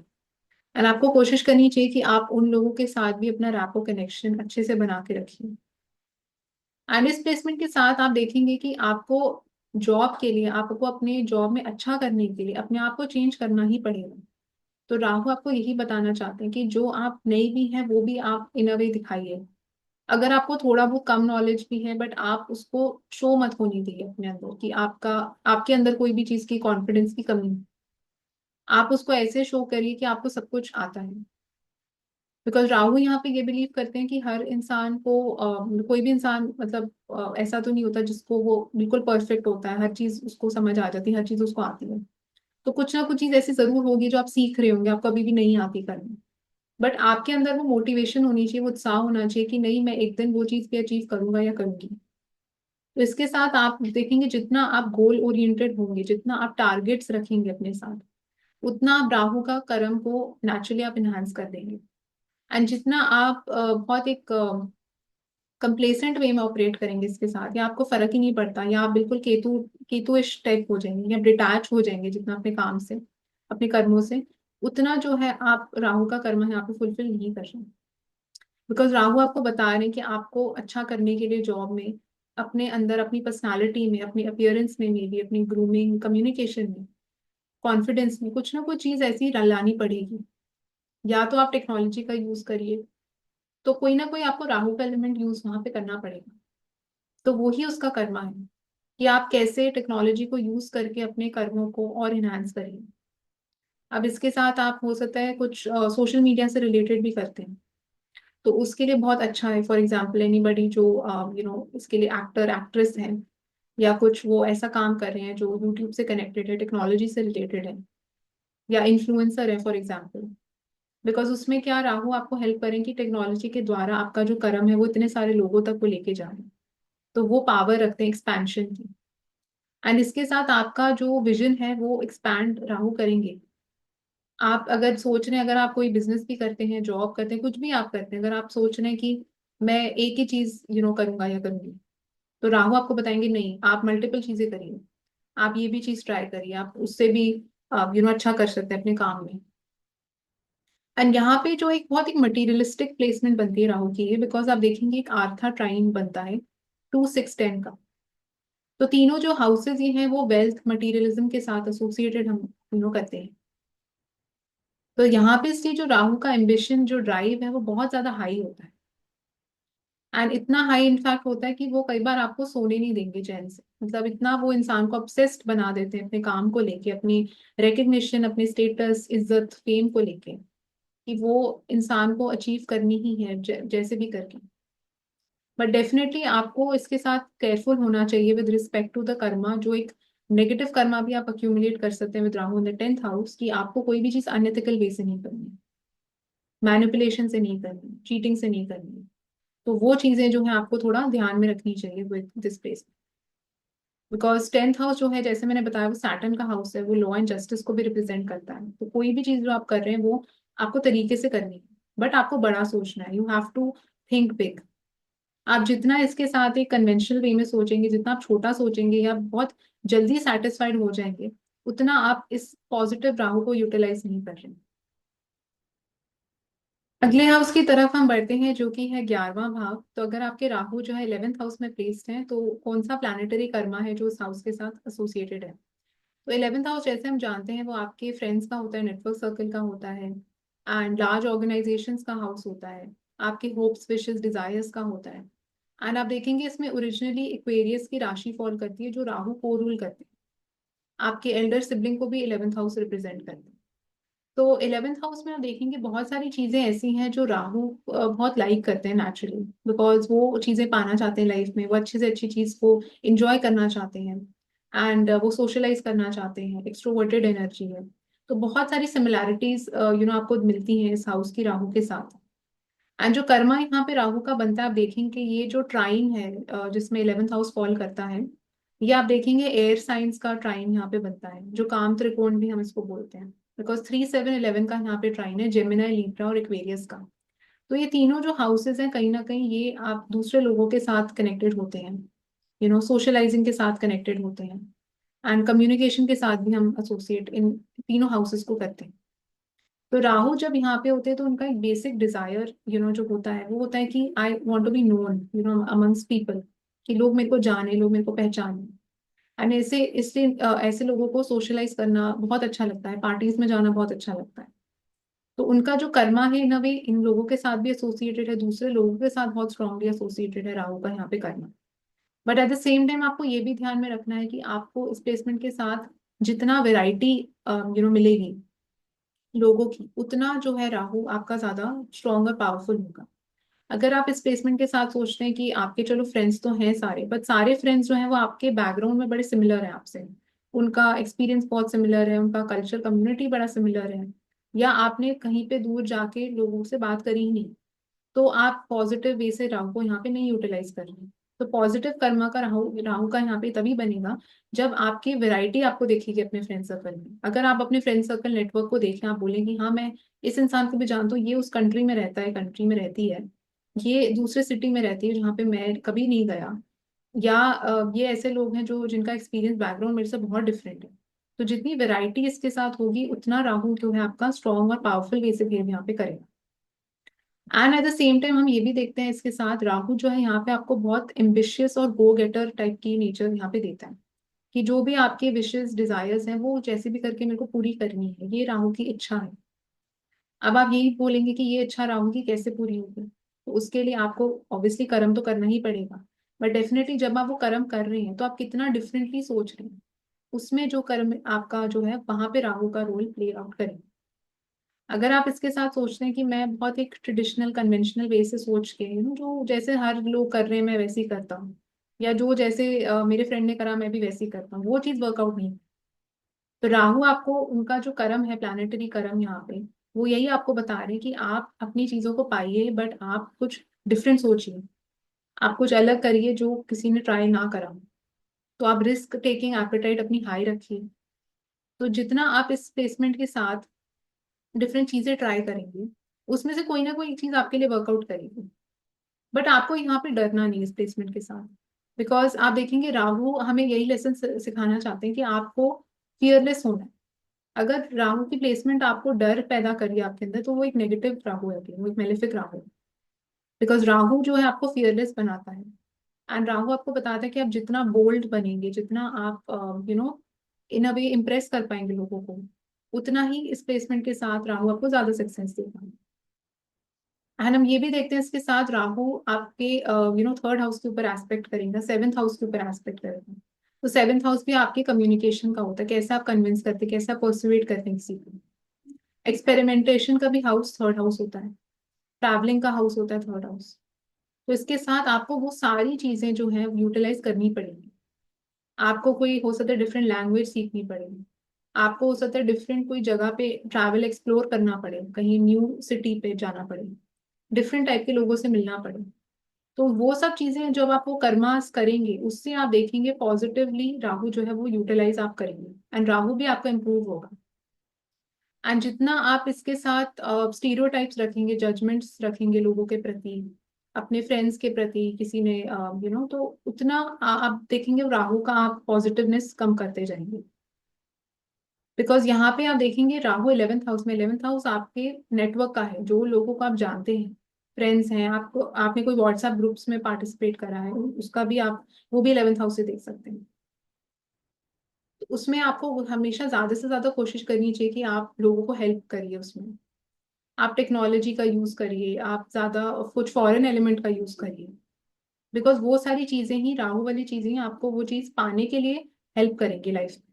एंड आपको कोशिश करनी चाहिए कि आप उन लोगों के साथ भी अपना रैपो कनेक्शन अच्छे से बना के रखिए। एंड इस प्लेसमेंट के साथ आप देखेंगे कि आपको जॉब के लिए, आपको अपने जॉब में अच्छा करने के लिए अपने आप को चेंज करना ही पड़ेगा। तो राहु आपको यही बताना चाहते हैं कि जो आप नई भी हैं वो भी आप इन अ वे दिखाइए। अगर आपको थोड़ा बहुत कम नॉलेज भी है, बट आप उसको शो मत होने दीजिए अपने अंदर कि आपका, आपके अंदर कोई भी चीज की कॉन्फिडेंस की कमी है। आप उसको ऐसे शो करिए कि आपको सब कुछ आता है। बिकॉज राहु यहाँ पे ये बिलीव करते हैं कि हर इंसान को कोई भी इंसान मतलब ऐसा तो नहीं होता जिसको वो बिल्कुल परफेक्ट होता है, हर चीज उसको समझ आ जाती है, हर चीज उसको आती है। तो कुछ ना कुछ चीज ऐसी जरूर होगी जो आप सीख रहे होंगे, आपको अभी भी नहीं आती करनी। बट आपके अंदर वो मोटिवेशन होनी चाहिए, वो उत्साह होना चाहिए कि नहीं, मैं एक दिन वो चीज भी अचीव करूंगा या करूंगी। तो इसके साथ आप देखेंगे जितना आप गोल ओरिएंटेड होंगे, जितना आप टारगेट्स रखेंगे अपने साथ, उतना आप राहु का कर्म को नेचुरली आप इनहांस कर देंगे। एंड जितना आप बहुत एक कंप्लेसेंट वे में ऑपरेट करेंगे इसके साथ, या आपको फर्क ही नहीं पड़ता, या आप बिल्कुल केतुइश टाइप हो जाएंगे या डिटैच हो जाएंगे जितना अपने काम से, अपने कर्मों से, उतना जो है आप राहु का कर्म है यहाँ पे फुलफिल नहीं कर रहे। बिकॉज राहु आपको बता रहे हैं कि आपको अच्छा करने के लिए जॉब में, अपने अंदर, अपनी पर्सनालिटी में, अपनी अपियरेंस में, मे भी अपनी ग्रूमिंग, कम्युनिकेशन में, कॉन्फिडेंस में कुछ ना कुछ चीज ऐसी लानी पड़ेगी। या तो आप टेक्नोलॉजी का यूज करिए, तो कोई ना कोई आपको राहु का एलिमेंट यूज वहां पे करना पड़ेगा। तो वो ही उसका कर्मा है कि आप कैसे टेक्नोलॉजी को यूज करके अपने कर्मों को और इनहांस करिए। अब इसके साथ आप हो सकता है कुछ सोशल मीडिया से रिलेटेड भी करते हैं, तो उसके लिए बहुत अच्छा है। फॉर एग्जाम्पल एनीबडी जो इसके लिए एक्टर एक्ट्रेस हैं, या कुछ वो ऐसा काम कर रहे हैं जो यूट्यूब से कनेक्टेड है, टेक्नोलॉजी से रिलेटेड है, या इन्फ्लुएंसर है फॉर एग्जाम्पल। बिकॉज उसमें क्या, राहु आपको हेल्प करें कि टेक्नोलॉजी के द्वारा आपका जो कर्म है वो इतने सारे लोगों तक को लेके जाए। तो वो पावर रखते हैं एक्सपेंशन की। एंड इसके साथ आपका जो विजन है वो एक्सपैंड राहु करेंगे। आप अगर सोच रहे हैं, अगर आप कोई बिजनेस भी करते हैं, जॉब करते हैं, कुछ भी आप करते हैं, अगर आप सोच रहे हैं कि मैं एक ही चीज करूंगा या करूंगी, तो राहु आपको बताएंगे नहीं, आप मल्टीपल चीजें करिए। आप ये भी चीज ट्राई करिए, आप उससे भी अच्छा कर सकते हैं अपने काम में। एंड यहाँ पे जो एक बहुत एक मटीरियलिस्टिक प्लेसमेंट बनती है राहु की, बिकॉज आप देखेंगे एक आर्था ट्राइन बनता है 2 6 10 का। तो तीनों जो हाउसेज ये हैं वो वेल्थ मटेरियलिज्म के साथ एसोसिएटेड हम करते हैं। तो यहाँ पे इसलिए जो राहु का एम्बिशन, जो ड्राइव है वो बहुत ज्यादा हाई होता है। एंड इतना हाई इनफैक्ट होता है कि वो कई बार आपको सोने नहीं देंगे चैन से, मतलब इतना वो इंसान को ऑब्सेस्ड बना देते हैं अपने काम को लेके, अपनी रिकग्निशन, अपने स्टेटस, इज्जत, फेम को लेके, कि वो इंसान को अचीव करनी ही है जैसे भी करके। बट डेफिनेटली आपको इसके साथ केयरफुल होना चाहिए with respect to the karma, जो एक नेगेटिव कर्मा भी आप अक्यूमुलेट कर सकते हैं with Rahu in the 10th house, कि आपको कोई भी चीज अनएथिकल वे से नहीं करनी, मैनिपुलेशन से नहीं करनी, चीटिंग से नहीं करनी। तो वो चीजें जो है आपको थोड़ा ध्यान में रखनी चाहिए with this place. Because 10th house जो है जैसे मैंने बताया वो सैटर्न का हाउस है, वो लॉ एंड जस्टिस को भी रिप्रेजेंट करता है। तो कोई भी चीज जो आप कर रहे हैं वो आपको तरीके से करनी है, बट आपको बड़ा सोचना है, you have to think big. आप जितना इसके साथ एक कन्वेंशनल वे में सोचेंगे, जितना आप छोटा सोचेंगे या बहुत जल्दी सेटिस्फाइड हो जाएंगे, उतना आप इस पॉजिटिव राहु को यूटिलाइज नहीं कर रहे हैं। अगले हाउस की तरफ हम बढ़ते हैं, जो कि है 11वां भाव। तो अगर आपके राहु जो है 11th हाउस में प्लेस्ड है, तो कौन सा प्लैनेटरी कर्मा है जो उस हाउस के साथ एसोसिएटेड है? तो 11th हाउस जैसे हम जानते हैं वो आपके फ्रेंड्स का होता है, नेटवर्क सर्कल का होता है, एंड लार्ज ऑर्गेनाइजेशंस का हाउस होता है, आपके होप्स विशेस डिजायर्स का होता है। एंड आप देखेंगे इसमें ओरिजिनली एक्वेरियस की राशि फॉल करती है, जो राहु को रूल करते हैं। आपके एल्डर सिबलिंग को भी 11th हाउस रिप्रेजेंट करते हैं। तो 11th हाउस में आप देखेंगे बहुत सारी चीजें ऐसी हैं जो राहु बहुत लाइक करते हैं नेचुरली, बिकॉज वो चीजें पाना चाहते हैं लाइफ में, वो अच्छी से अच्छी चीज को इंजॉय करना चाहते हैं, एंड वो सोशलाइज करना चाहते हैं, एक्सट्रोवर्टेड एनर्जी है। तो बहुत सारी सिमिलैरिटीज आपको मिलती हैं इस हाउस की राहु के साथ। एंड जो कर्मा यहाँ पे राहु का बनता है, आप देखेंगे ये जो ट्राइन है जिसमें 11th हाउस फॉल करता है, ये आप देखेंगे एयर साइंस का ट्राइन यहाँ पे बनता है, जो काम त्रिकोण भी हम इसको बोलते हैं, बिकॉज 3 7 11 का यहाँ पे ट्राइन है, जेमिनाई, लिब्रा और एक्वेरियस का। तो ये तीनों जो हाउसेस हैं, कहीं ना कहीं ये आप दूसरे लोगों के साथ कनेक्टेड होते हैं, सोशलाइजिंग के साथ कनेक्टेड होते हैं, एंड कम्युनिकेशन के साथ भी हम एसोसिएट इन तीनों हाउसेस को करते हैं। तो राहु जब यहाँ पे होते हैं तो उनका एक बेसिक डिजायर जो होता है वो होता है कि I want to be known amongst people, कि लोग मेरे को जाने, लोग मेरे को पहचाने। एंड ऐसे इसलिए ऐसे लोगों को सोशलाइज करना बहुत अच्छा लगता है, पार्टीज में जाना बहुत अच्छा लगता है। तो उनका जो कर्मा है ना, वे इन लोगों के साथ भी एसोसिएटेड है, दूसरे लोगों के साथ बहुत स्ट्रांगली एसोसिएटेड है राहु का यहाँ पे Karma. But at the same time आपको ये भी ध्यान में रखना है कि आपको इस प्लेसमेंट के साथ जितना वेराइटी मिलेगी लोगों की, उतना जो है राहु आपका ज्यादा स्ट्रॉन्ग और पावरफुल होगा। अगर आप इस प्लेसमेंट के साथ सोचते हैं कि आपके चलो फ्रेंड्स तो हैं सारे, बट सारे फ्रेंड्स जो हैं वो आपके बैकग्राउंड में बड़े सिमिलर है आपसे, उनका एक्सपीरियंस बहुत सिमिलर है, उनका कल्चर कम्युनिटी बड़ा सिमिलर है, या आपने कहीं पे दूर जाके लोगों से बात करी ही नहीं, तो आप पॉजिटिव वे से राहु को यहाँ पे नहीं यूटिलाइज कर रहे हैं। तो पॉजिटिव कर्मा का राहु राहु का यहाँ पे तभी बनेगा जब आपकी वैरायटी आपको देखेगी अपने फ्रेंड सर्कल में। अगर आप अपने फ्रेंड सर्कल नेटवर्क को देखें, आप बोलेंगे हाँ मैं इस इंसान को भी जानता हूँ, ये उस कंट्री में रहता है, कंट्री में रहती है, ये दूसरे सिटी में रहती है जहाँ पे मैं कभी नहीं गया, या ये ऐसे लोग हैं जो जिनका एक्सपीरियंस बैकग्राउंड मेरे से बहुत डिफरेंट है। तो जितनी वैरायटी इसके साथ होगी, उतना राहु जो है आपका स्ट्रॉन्ग और पावरफुल वे से बिहेव यहाँ पे करेगा। And at the same time हम ये भी देखते हैं इसके साथ राहु जो है यहाँ पे आपको बहुत एम्बिशियस और गो गेटर टाइप की नेचर यहाँ पे देता है, कि जो भी आपके विशेस डिजायर्स हैं वो जैसे भी करके मेरे को पूरी करनी है, ये राहु की इच्छा है। अब आप यही बोलेंगे कि ये इच्छा राहु की कैसे पूरी होगी, तो उसके लिए आपको ऑब्वियसली कर्म तो करना ही पड़ेगा। बट डेफिनेटली जब आप वो कर्म कर रहे हैं तो आप कितना डिफरेंटली सोच रहे हैं, उसमें जो कर्म आपका जो है वहां पे राहु का रोल प्ले आउट करेगा। अगर आप इसके साथ सोचते हैं कि मैं बहुत एक ट्रेडिशनल कन्वेंशनल वे से सोच के जो जैसे हर लोग कर रहे हैं मैं वैसे ही करता हूँ, या जो जैसे मेरे फ्रेंड ने करा मैं भी वैसे ही करता हूँ, वो चीज वर्कआउट नहीं। तो राहु आपको उनका जो कर्म है, प्लानिटरी कर्म यहाँ पे, वो यही आपको बता रहे हैं कि आप अपनी चीजों को पाइए, बट आप कुछ डिफरेंट सोचिए, आप कुछ अलग करिए जो किसी ने ट्राई ना करा हो। तो आप रिस्क टेकिंग एपेटाइट अपनी हाई रखिए। तो जितना आप इस प्लेसमेंट के साथ डिफरेंट चीजें ट्राई करेंगे, उसमें से कोई ना कोई चीज आपके लिए वर्कआउट करेगी। बट आपको यहाँ पे डरना नहीं इस प्लेसमेंट के साथ, बिकॉज आप देखेंगे राहु हमें यही लेसन सिखाना चाहते हैं कि आपको फियरलेस होना है। अगर राहु की प्लेसमेंट आपको डर पैदा करिए आपके अंदर, तो वो एक नेगेटिव राहु है, वो एक मेलेफिक राहु है। बिकॉज राहु जो है आपको फियरलेस बनाता है, एंड राहु आपको बताता है कि आप जितना बोल्ड बनेंगे, जितना आप इन अ वे इम्प्रेस कर पाएंगे लोगों को, उतना ही इस प्लेसमेंट के साथ राहु आपको ज्यादा सक्सेस देगा। एंड हम ये भी देखते हैं इसके साथ राहु आपके थर्ड हाउस के ऊपर एस्पेक्ट करेंगे, 7th हाउस के ऊपर एस्पेक्ट करेगा। तो 7th हाउस भी आपके कम्युनिकेशन का होता है, कैसे आप कन्विंस करते हैं, कैसे आप पर्सुएट करते हैं किसी को। एक्सपेरिमेंटेशन का भी हाउस थर्ड हाउस होता है, ट्रैवलिंग का हाउस होता है थर्ड हाउस। तो इसके साथ आपको वो सारी चीजें जो है यूटिलाइज करनी पड़ेगी। आपको कोई हो सकता है डिफरेंट लैंग्वेज सीखनी पड़ेगी, आपको हो सकता है डिफरेंट कोई जगह पे ट्रैवल एक्सप्लोर करना पड़े, कहीं न्यू सिटी पे जाना पड़े, डिफरेंट टाइप के लोगों से मिलना पड़े। तो वो सब चीजें जब आप वो कर्मास करेंगे, उससे आप देखेंगे पॉजिटिवली राहु जो है वो यूटिलाइज आप करेंगे, एंड राहु भी आपका इंप्रूव होगा। एंड जितना आप इसके साथ स्टीरियोटाइप्स रखेंगे, जजमेंट्स रखेंगे लोगों के प्रति, अपने फ्रेंड्स के प्रति किसी ने तो उतना आप देखेंगे राहु का आप पॉजिटिवनेस कम करते जाएंगे। बिकॉज यहाँ पे आप देखेंगे राहु 11th हाउस में, 11th हाउस आपके नेटवर्क का है, जो लोगों को आप जानते हैं, फ्रेंड्स हैं आपको, आपने कोई व्हाट्सएप ग्रुप्स में पार्टिसिपेट करा है उसका भी आप, वो भी 11th हाउस से देख सकते हैं। तो उसमें आपको हमेशा ज्यादा से ज्यादा कोशिश करनी चाहिए कि आप लोगों को हेल्प करिए उसमें। आप टेक्नोलॉजी का यूज करिए, आप ज्यादा कुछ फॉरेन एलिमेंट का यूज करिए। बिकॉज वो सारी चीजें ही, राहु वाली चीजें ही आपको वो चीज पाने के लिए हेल्प करेंगी लाइफ में।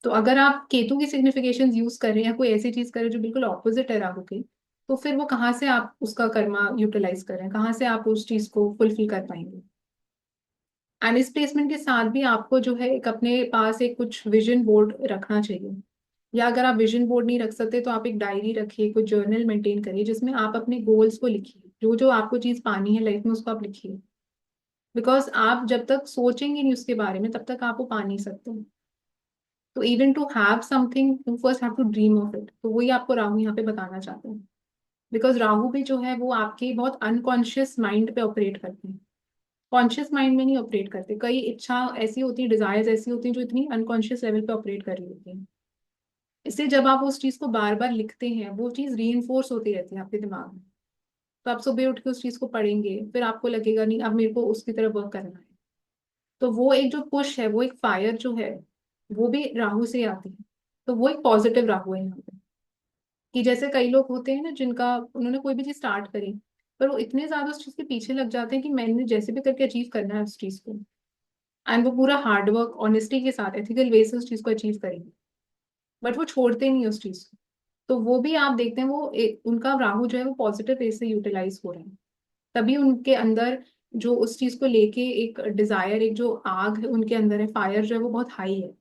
तो अगर आप केतु की सिग्निफिकेशन यूज कर रहे हैं या कोई ऐसी चीज कर रहे हैं जो बिल्कुल ऑपोजिट है राहु के, तो फिर वो कहाँ से आप उसका कर्मा यूटिलाइज कर रहे हैं, कहाँ से आप उस चीज को फुलफिल कर पाएंगे। एंड इस प्लेसमेंट के साथ भी आपको जो है एक अपने पास एक कुछ विजन बोर्ड रखना चाहिए। या अगर आप विजन बोर्ड नहीं रख सकते तो आप एक डायरी रखिए, कुछ जर्नल मेंटेन करिए जिसमें आप अपने गोल्स को लिखिए, जो जो आपको चीज पानी है लाइफ में उसको आप लिखिए। बिकॉज आप जब तक सोचेंगे नहीं उसके बारे में तब तक आप वो पा नहीं सकते। तो even to have something you first have to dream of it, तो वही आपको राहु यहाँ पे बताना चाहते हैं। बिकॉज राहु भी जो है वो आपके बहुत अनकॉन्शियस माइंड पे ऑपरेट करते हैं, कॉन्शियस माइंड में नहीं ऑपरेट करते। कई इच्छा ऐसी होती है, डिजायर्स ऐसी होती हैं जो इतनी अनकॉन्शियस लेवल पे ऑपरेट कर रही होती हैं। इसलिए जब आप उस चीज को बार बार लिखते हैं वो चीज री होती रहती है आपके दिमाग में। तो आप सुबह उठ के उस चीज को पढ़ेंगे, फिर आपको लगेगा नहीं अब मेरे को उसकी तरफ वर्क करना है। तो वो एक जो पुश है, वो एक फायर जो है, वो भी राहु से आती है। तो वो एक पॉजिटिव राहु है यहाँ पे। कि जैसे कई लोग होते हैं ना जिनका, उन्होंने कोई भी चीज स्टार्ट करी पर वो इतने ज्यादा उस चीज के पीछे लग जाते हैं कि मैंने जैसे भी करके अचीव करना है उस चीज को। एंड वो पूरा हार्डवर्क ऑनेस्टी के साथ एथिकल वे से उस चीज को अचीव करेंगे, बट वो छोड़ते नहीं उस चीज को। तो वो भी आप देखते हैं वो उनका राहु जो है वो पॉजिटिव वे से यूटिलाइज हो रहे हैं। तभी उनके अंदर जो उस चीज को लेके एक डिजायर, एक जो आग है उनके अंदर है, फायर जो है वो बहुत हाई है।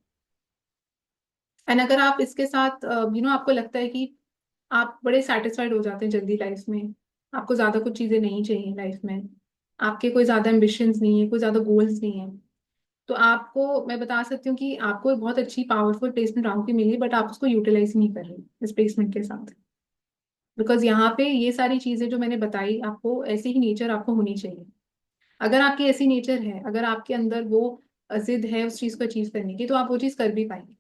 एंड अगर आप इसके साथ आपको लगता है कि आप बड़े सेटिस्फाइड हो जाते हैं जल्दी लाइफ में, आपको ज्यादा कुछ चीजें नहीं चाहिए लाइफ में, आपके कोई ज्यादा एम्बिशंस नहीं है, कोई ज्यादा गोल्स नहीं है, तो आपको मैं बता सकती हूँ कि आपको एक बहुत अच्छी पावरफुल प्लेसमेंट राहु की मिली, बट आप उसको यूटिलाइज नहीं कर रहे इस प्लेसमेंट के साथ। बिकॉज यहाँ पे ये सारी चीजें जो मैंने बताई आपको, ऐसी ही नेचर आपको होनी चाहिए। अगर आपकी ऐसी नेचर है, अगर आपके अंदर वो जिद है उस चीज को अचीव करने की, तो आप वो चीज कर भी पाएंगे।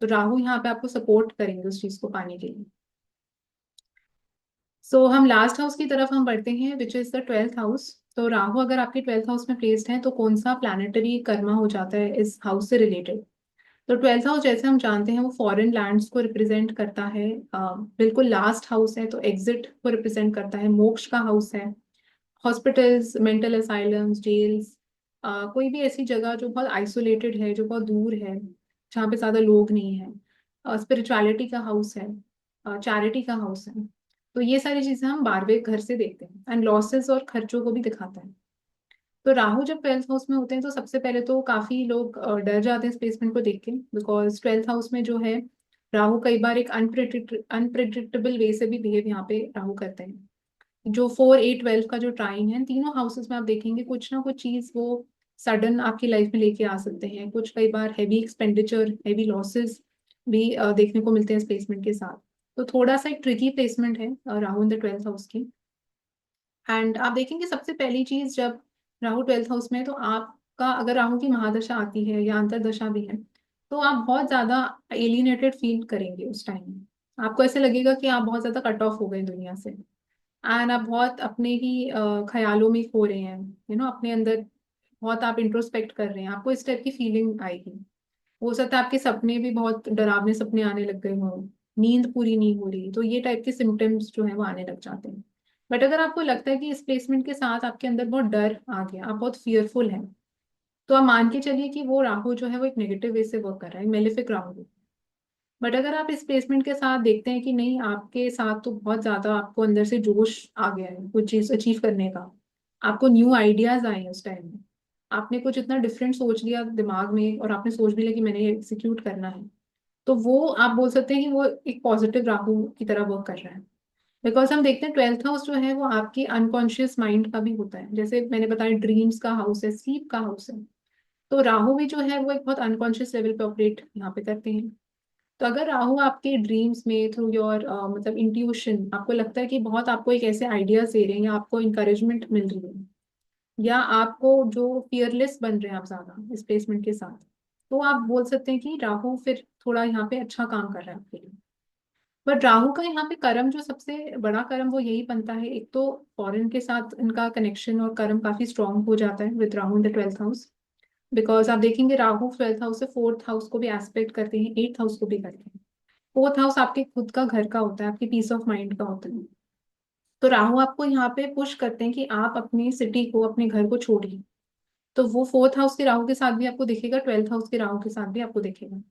तो राहु यहाँ पे आपको सपोर्ट करेंगे उस चीज को पाने के लिए। सो हम लास्ट हाउस की तरफ हम बढ़ते हैं, which is the 12th house. तो राहु अगर आपके 12th हाउस में प्लेस्ड है तो कौन सा प्लैनेटरी कर्मा हो जाता है इस हाउस से रिलेटेड। तो 12th हाउस जैसे हम जानते हैं वो फॉरेन लैंड्स को रिप्रेजेंट करता है। बिल्कुल लास्ट हाउस है तो एग्जिट को रिप्रेजेंट करता है, मोक्ष का हाउस है। हॉस्पिटल्स, मेंटल असाइलम्स, जेल्स, कोई भी ऐसी जगह जो बहुत आइसोलेटेड है, जो बहुत दूर है, जहाँ पे ज्यादा लोग नहीं है। स्पिरिचुअलिटी का हाउस है, चैरिटी का हाउस है। तो ये सारी चीजें हम 12वें घर से देखते हैं, एंड लॉसेस और खर्चों को भी दिखाता है। तो राहु जब 12th हाउस में होते हैं तो सबसे पहले तो काफी लोग डर जाते हैं इस प्लेसमेंट को देख के। बिकॉज 12th हाउस में जो है राहु कई बार एक अनप्रिडिक्टेबल वे से भी बिहेव यहाँ पे राहु करते हैं। जो 4 8 12 का जो टाइम है, तीनों हाउसेस में आप देखेंगे कुछ ना कुछ चीज वो सडन आपकी लाइफ में लेके आ सकते हैं। कुछ कई बार हैवी एक्सपेंडिचर, हैवी लॉसेस भी देखने को मिलते हैं इस प्लेसमेंट के साथ। तो थोड़ा सा एक ट्रिकी प्लेसमेंट है Rahu in the 12th house की। एंड आप देखेंगे सबसे पहली चीज जब राहु 12th हाउस में है, तो आपका अगर राहु की महादशा आती है या अंतरदशा भी है, तो आप बहुत ज्यादा एलिनेटेड फील करेंगे उस टाइम में। आपको ऐसे लगेगा कि आप बहुत ज्यादा कट ऑफ हो गए दुनिया से, एंड आप बहुत अपने ही ख्यालों में खो रहे हैं, अपने अंदर बहुत आप इंट्रोस्पेक्ट कर रहे हैं, आपको इस टाइप की फीलिंग आएगी। हो सकता है आपके सपने भी बहुत डरावने सपने आने लग गए हों, नींद पूरी नहीं हो रही, तो ये टाइप के सिम्टम्स जो है वो आने लग जाते हैं। बट अगर आपको लगता है कि इस प्लेसमेंट के साथ आपके अंदर बहुत डर आ गया, आप बहुत फियरफुल हैं, तो आप मान के चलिए कि वो राहु जो है वो एक नेगेटिव वे से वर्क कर रहा है, मेलेफिक राहु। बट अगर आप इस प्लेसमेंट के साथ देखते हैं कि नहीं, आपके साथ तो बहुत ज्यादा आपको अंदर से जोश आ गया है कुछ चीज अचीव करने का, आपको न्यू आइडियाज आए हैं उस टाइम में, आपने कुछ इतना डिफरेंट सोच लिया दिमाग में और आपने सोच भी लिया कि मैंने ये एग्जीक्यूट करना है, तो वो आप बोल सकते हैं कि वो एक पॉजिटिव राहु की तरह वर्क कर रहा है। बिकॉज हम देखते हैं 12th हाउस जो है वो आपकी अनकॉन्शियस माइंड का भी होता है, जैसे मैंने बताया ड्रीम्स का हाउस है, स्लीप का हाउस है। तो राहु भी जो है वो एक बहुत अनकॉन्शियस लेवल पे ऑपरेट यहाँ पे करते हैं। तो अगर राहु आपके ड्रीम्स में थ्रू योर मतलब इंट्यूशन आपको लगता है कि बहुत आपको एक ऐसे आइडियाज दे रहे हैं या आपको इंकरेजमेंट मिल रही है या आपको जो फियरलेस बन रहे हैं आप ज्यादा इस प्लेसमेंट के साथ, तो आप बोल सकते हैं कि राहु फिर थोड़ा यहाँ पे अच्छा काम कर रहा है आपके लिए। बट राहु का यहाँ पे कर्म जो सबसे बड़ा कर्म वो यही बनता है, एक तो फॉरेन के साथ इनका कनेक्शन और कर्म काफी स्ट्रांग हो जाता है with Rahu in the 12th house. Because आप देखेंगे राहु 12th हाउस से 4th हाउस को भी एस्पेक्ट करते हैं, 8th हाउस को भी करते हैं। 4th हाउस आपके खुद का घर का होता है, आपकी पीस ऑफ माइंड का होता है। तो राहु आपको यहाँ पे पुश करते हैं कि आप अपनी सिटी को अपने घर को छोड़िए। तो वो 4th हाउस के राहु के साथ भी आपको दिखेगा, 12th हाउस के राहु के साथ भी आपको दिखेगा।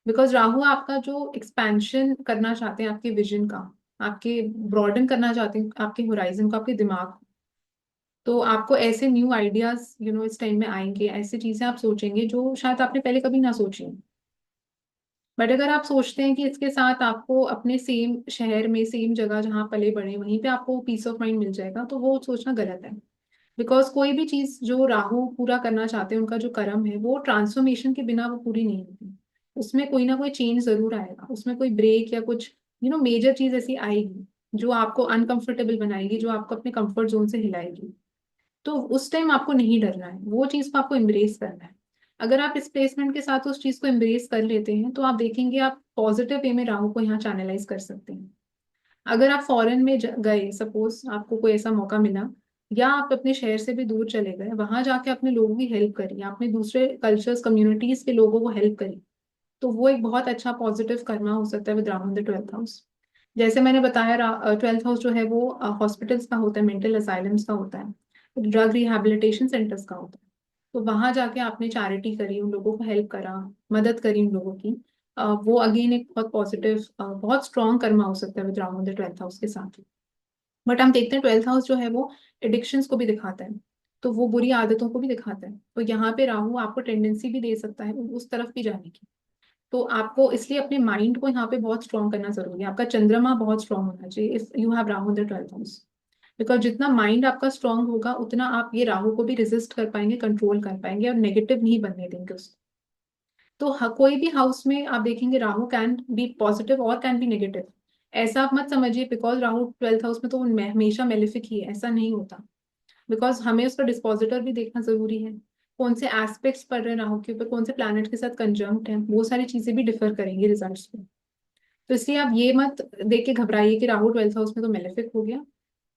बिकॉज राहु आपका जो एक्सपेंशन करना चाहते हैं आपके विजन का, आपके ब्रॉडन करना चाहते हैं आपके होराइजन को, आपके दिमाग को। तो आपको ऐसे न्यू आइडियाज इस टाइम में आएंगे, ऐसी चीजें आप सोचेंगे जो शायद आपने पहले कभी ना सोची। बट अगर आप सोचते हैं कि इसके साथ आपको अपने सेम शहर में सेम जगह जहाँ पले बड़े वहीं पे आपको पीस ऑफ माइंड मिल जाएगा, तो वो सोचना गलत है। बिकॉज कोई भी चीज जो राहु पूरा करना चाहते हैं, उनका जो कर्म है वो ट्रांसफॉर्मेशन के बिना वो पूरी नहीं होती। उसमें कोई ना कोई चेंज जरूर आएगा, उसमें कोई ब्रेक या कुछ मेजर चीज ऐसी आएगी जो आपको अनकंफर्टेबल बनाएगी, जो आपको अपने कंफर्ट जोन से हिलाएगी। तो उस टाइम आपको नहीं डरना है, वो चीज को आपको एम्ब्रेस करना है। अगर आप इस प्लेसमेंट के साथ उस चीज को एम्ब्रेस कर लेते हैं तो आप देखेंगे आप पॉजिटिव वे में राहु को यहाँ चैनलाइज कर सकते हैं। अगर आप फॉरेन में गए, सपोज आपको कोई ऐसा मौका मिला, या आप अपने शहर से भी दूर चले गए, वहां जाके अपने लोगों की हेल्प करिए, आपने दूसरे कल्चर्स कम्युनिटीज के लोगों को हेल्प करी, तो वो एक बहुत अच्छा पॉजिटिव कर्मा हो सकता है with Rahu in the 12th house. जैसे मैंने बताया 12th हाउस जो है वो हॉस्पिटल्स का होता है, मेंटल असाइलम्स का होता है, ड्रग रिहैबिलिटेशन सेंटर्स का होता है। तो वहां जाके आपने चैरिटी करी, उन लोगों को हेल्प करा, मदद करी उन लोगों की, वो अगेन एक बहुत पॉजिटिव बहुत स्ट्रॉन्ग कर्मा हो सकता है with Rahu in the 12th house के साथ। बट हम देखते हैं 12th हाउस जो है वो एडिक्शंस को भी दिखाता है, तो वो बुरी आदतों को भी दिखाता है। तो यहाँ पे राहु आपको टेंडेंसी भी दे सकता है उस तरफ भी जाने की। तो आपको इसलिए अपने माइंड को यहाँ पे बहुत स्ट्रॉन्ग करना जरूरी है, आपका चंद्रमा बहुत स्ट्रॉन्ग होना चाहिए if you have Rahu in the 12th house. Because जितना माइंड आपका स्ट्रांग होगा उतना आप ये राहु को भी रेजिस्ट कर पाएंगे, कंट्रोल कर पाएंगे और नेगेटिव नहीं बनने देंगे उसको। तो कोई भी हाउस में आप देखेंगे राहु कैन बी पॉजिटिव और कैन बी नेगेटिव। ऐसा आप मत समझिए बिकॉज राहु 12th हाउस में तो वो हमेशा मेलिफिक ही है, ऐसा नहीं होता। बिकॉज हमें उसका डिस्पोजिटर भी देखना जरूरी है, कौन से एस्पेक्ट्स पड़ रहे हैं राहु के ऊपर, कौन से प्लैनेट के साथ कंजंक्ट है, वो सारी चीजें भी डिफर करेंगी रिजल्ट्स में। तो इसलिए आप ये मत देख के घबराइए कि राहु 12th हाउस में तो मेलेफिक हो गया।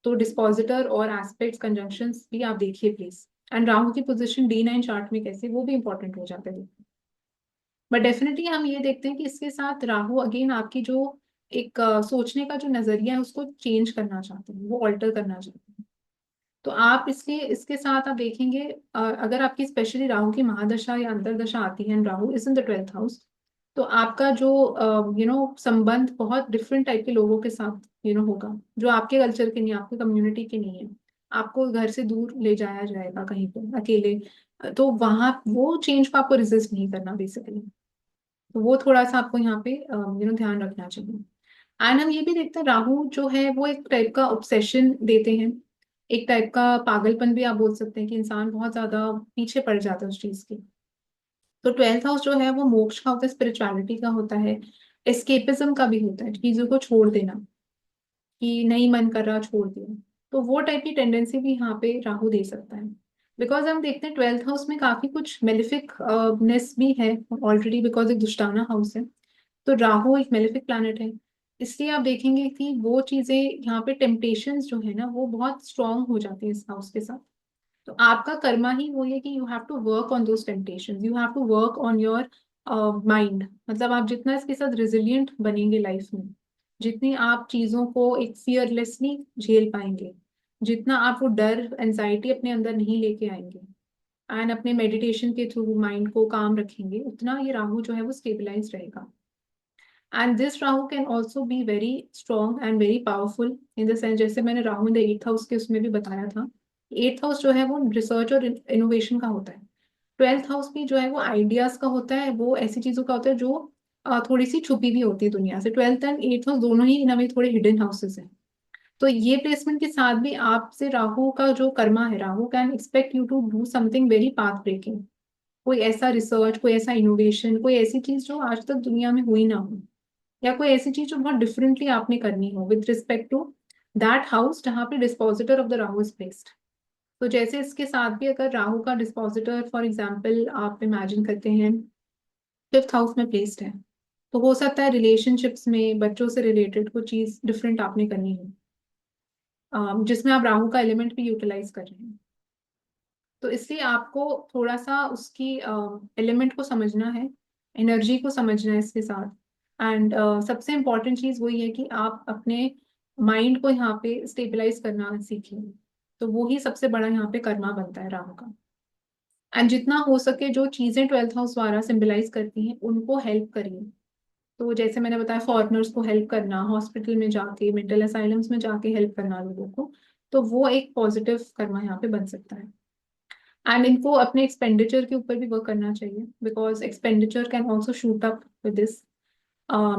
तो डिस्पोजिटर और एस्पेक्ट्स कंजंक्शंस भी आप देखिए प्लीज। एंड राहु की पोजीशन D9 चार्ट में कैसे, वो भी इंपॉर्टेंट हो जाता है। बट डेफिनेटली हम ये देखते हैं कि इसके साथ राहु अगेन आपकी जो एक सोचने का जो नजरिया है उसको चेंज करना चाहते हैं, वो ऑल्टर करना चाहते हैं। तो आप इसलिए इसके साथ आप देखेंगे अगर आपकी स्पेशली राहु की महादशा या अंतर्दशा आती है, Rahu is in the 12th house, तो आपका जो संबंध बहुत डिफरेंट टाइप के लोगों के साथ होगा, जो आपके कल्चर के नहीं, आपके कम्युनिटी के नहीं है। आपको घर से दूर ले जाया जाएगा कहीं पे अकेले। तो वहां वो चेंज को आपको रेजिस्ट नहीं करना बेसिकली। तो वो थोड़ा सा आपको यहाँ पे ध्यान रखना चाहिए। एंड हम ये भी देखते हैं राहु जो है वो एक टाइप का ऑब्सेशन देते हैं, एक टाइप का पागलपन भी आप बोल सकते हैं कि इंसान बहुत ज्यादा पीछे पड़ जाता है उस चीज के। तो 12th हाउस जो है वो मोक्ष का होता है, स्पिरिचुअलिटी का होता है, एस्केपिज्म का भी होता है, चीजों को छोड़ देना, कि नहीं मन कर रहा छोड़ दिया। तो वो टाइप की टेंडेंसी भी यहाँ पे राहु दे सकता है। बिकॉज हम देखते हैं 12th हाउस में काफी कुछ मेलिफिक नेस भी है ऑलरेडी, बिकॉज एक दुष्टाना हाउस है। तो राहु एक मेलेफिक प्लैनेट है। इसलिए आप देखेंगे कि वो चीजें यहाँ पे टेम्पटेशंस जो है ना वो बहुत स्ट्रांग हो जाती है इस हाउस के साथ। तो आपका कर्मा ही वो है कि you have to work on those temptations, you have to work on your mind. मतलब आप जितना इसके साथ रेजिलिएंट बनेंगे लाइफ में, जितनी आप चीजों को एक फियरलेसली झेल पाएंगे, जितना आप वो डर एंजाइटी अपने अंदर नहीं लेके आएंगे एंड अपने मेडिटेशन के थ्रू माइंड को काम रखेंगे, उतना ये राहु जो है वो स्टेबलाइज रहेगा। And this Rahu can also be very strong and very powerful in the sense, जैसे मैंने Rahu in the 8th house के उसमें भी बताया था। 8th हाउस जो है वो रिसर्च और इनोवेशन का होता है। 12th हाउस भी जो है वो आइडियाज का होता है, वो ऐसी चीजों का होता है जो थोड़ी सी छुपी भी होती है दुनिया से। 12th एंड 8th हाउस दोनों ही इन अ वे थोड़े हिडन हाउसेस हैं। तो ये प्लेसमेंट के साथ भी आपसे राहु का जो कर्मा है, Rahu can expect you to do something very path breaking. कोई ऐसा रिसर्च, कोई ऐसा इनोवेशन, कोई ऐसी चीज जो आज तक दुनिया में हुई ना हो, या कोई ऐसी चीज जो बहुत डिफरेंटली आपने करनी हो with respect to that house जहाँ पे dispositor of the Rahu is placed. तो जैसे इसके साथ भी अगर राहु का डिस्पोजिटर फॉर एग्जाम्पल आप इमेजिन करते हैं फिफ्थ हाउस में प्लेस्ड है, तो हो सकता है रिलेशनशिप्स में बच्चों से रिलेटेड कुछ चीज डिफरेंट आपने करनी हो, जिसमें आप राहु का एलिमेंट भी यूटिलाइज कर रहे हैं। तो इसलिए आपको थोड़ा सा उसकी एलिमेंट को समझना है, एनर्जी को समझना है इसके साथ। एंड सबसे इम्पोर्टेंट चीज वही है कि आप अपने माइंड को यहाँ पे स्टेबलाइज करना सीखिए। तो वो ही सबसे बड़ा यहाँ पे कर्मा बनता है राहु का। एंड जितना हो सके जो चीजें ट्वेल्थ हाउस द्वारा सिंबलाइज करती हैं उनको हेल्प करिए। तो जैसे मैंने बताया फॉरेनर्स को हेल्प करना, हॉस्पिटल में जाके, मेंटल असाइलम्स में जाके हेल्प करना लोगों को, तो वो एक पॉजिटिव कर्मा यहाँ पे बन सकता है। एंड इनको अपने एक्सपेंडिचर के ऊपर भी वर्क करना चाहिए, because expenditure can also shoot up with this,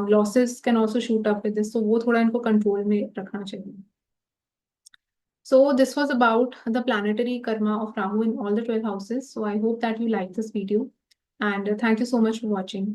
losses can also shoot up with this, तो वो थोड़ा इनको कंट्रोल में रखना चाहिए। So this was about the planetary karma of Rahu in all the 12 houses. So I hope that you like this video, and thank you so much for watching.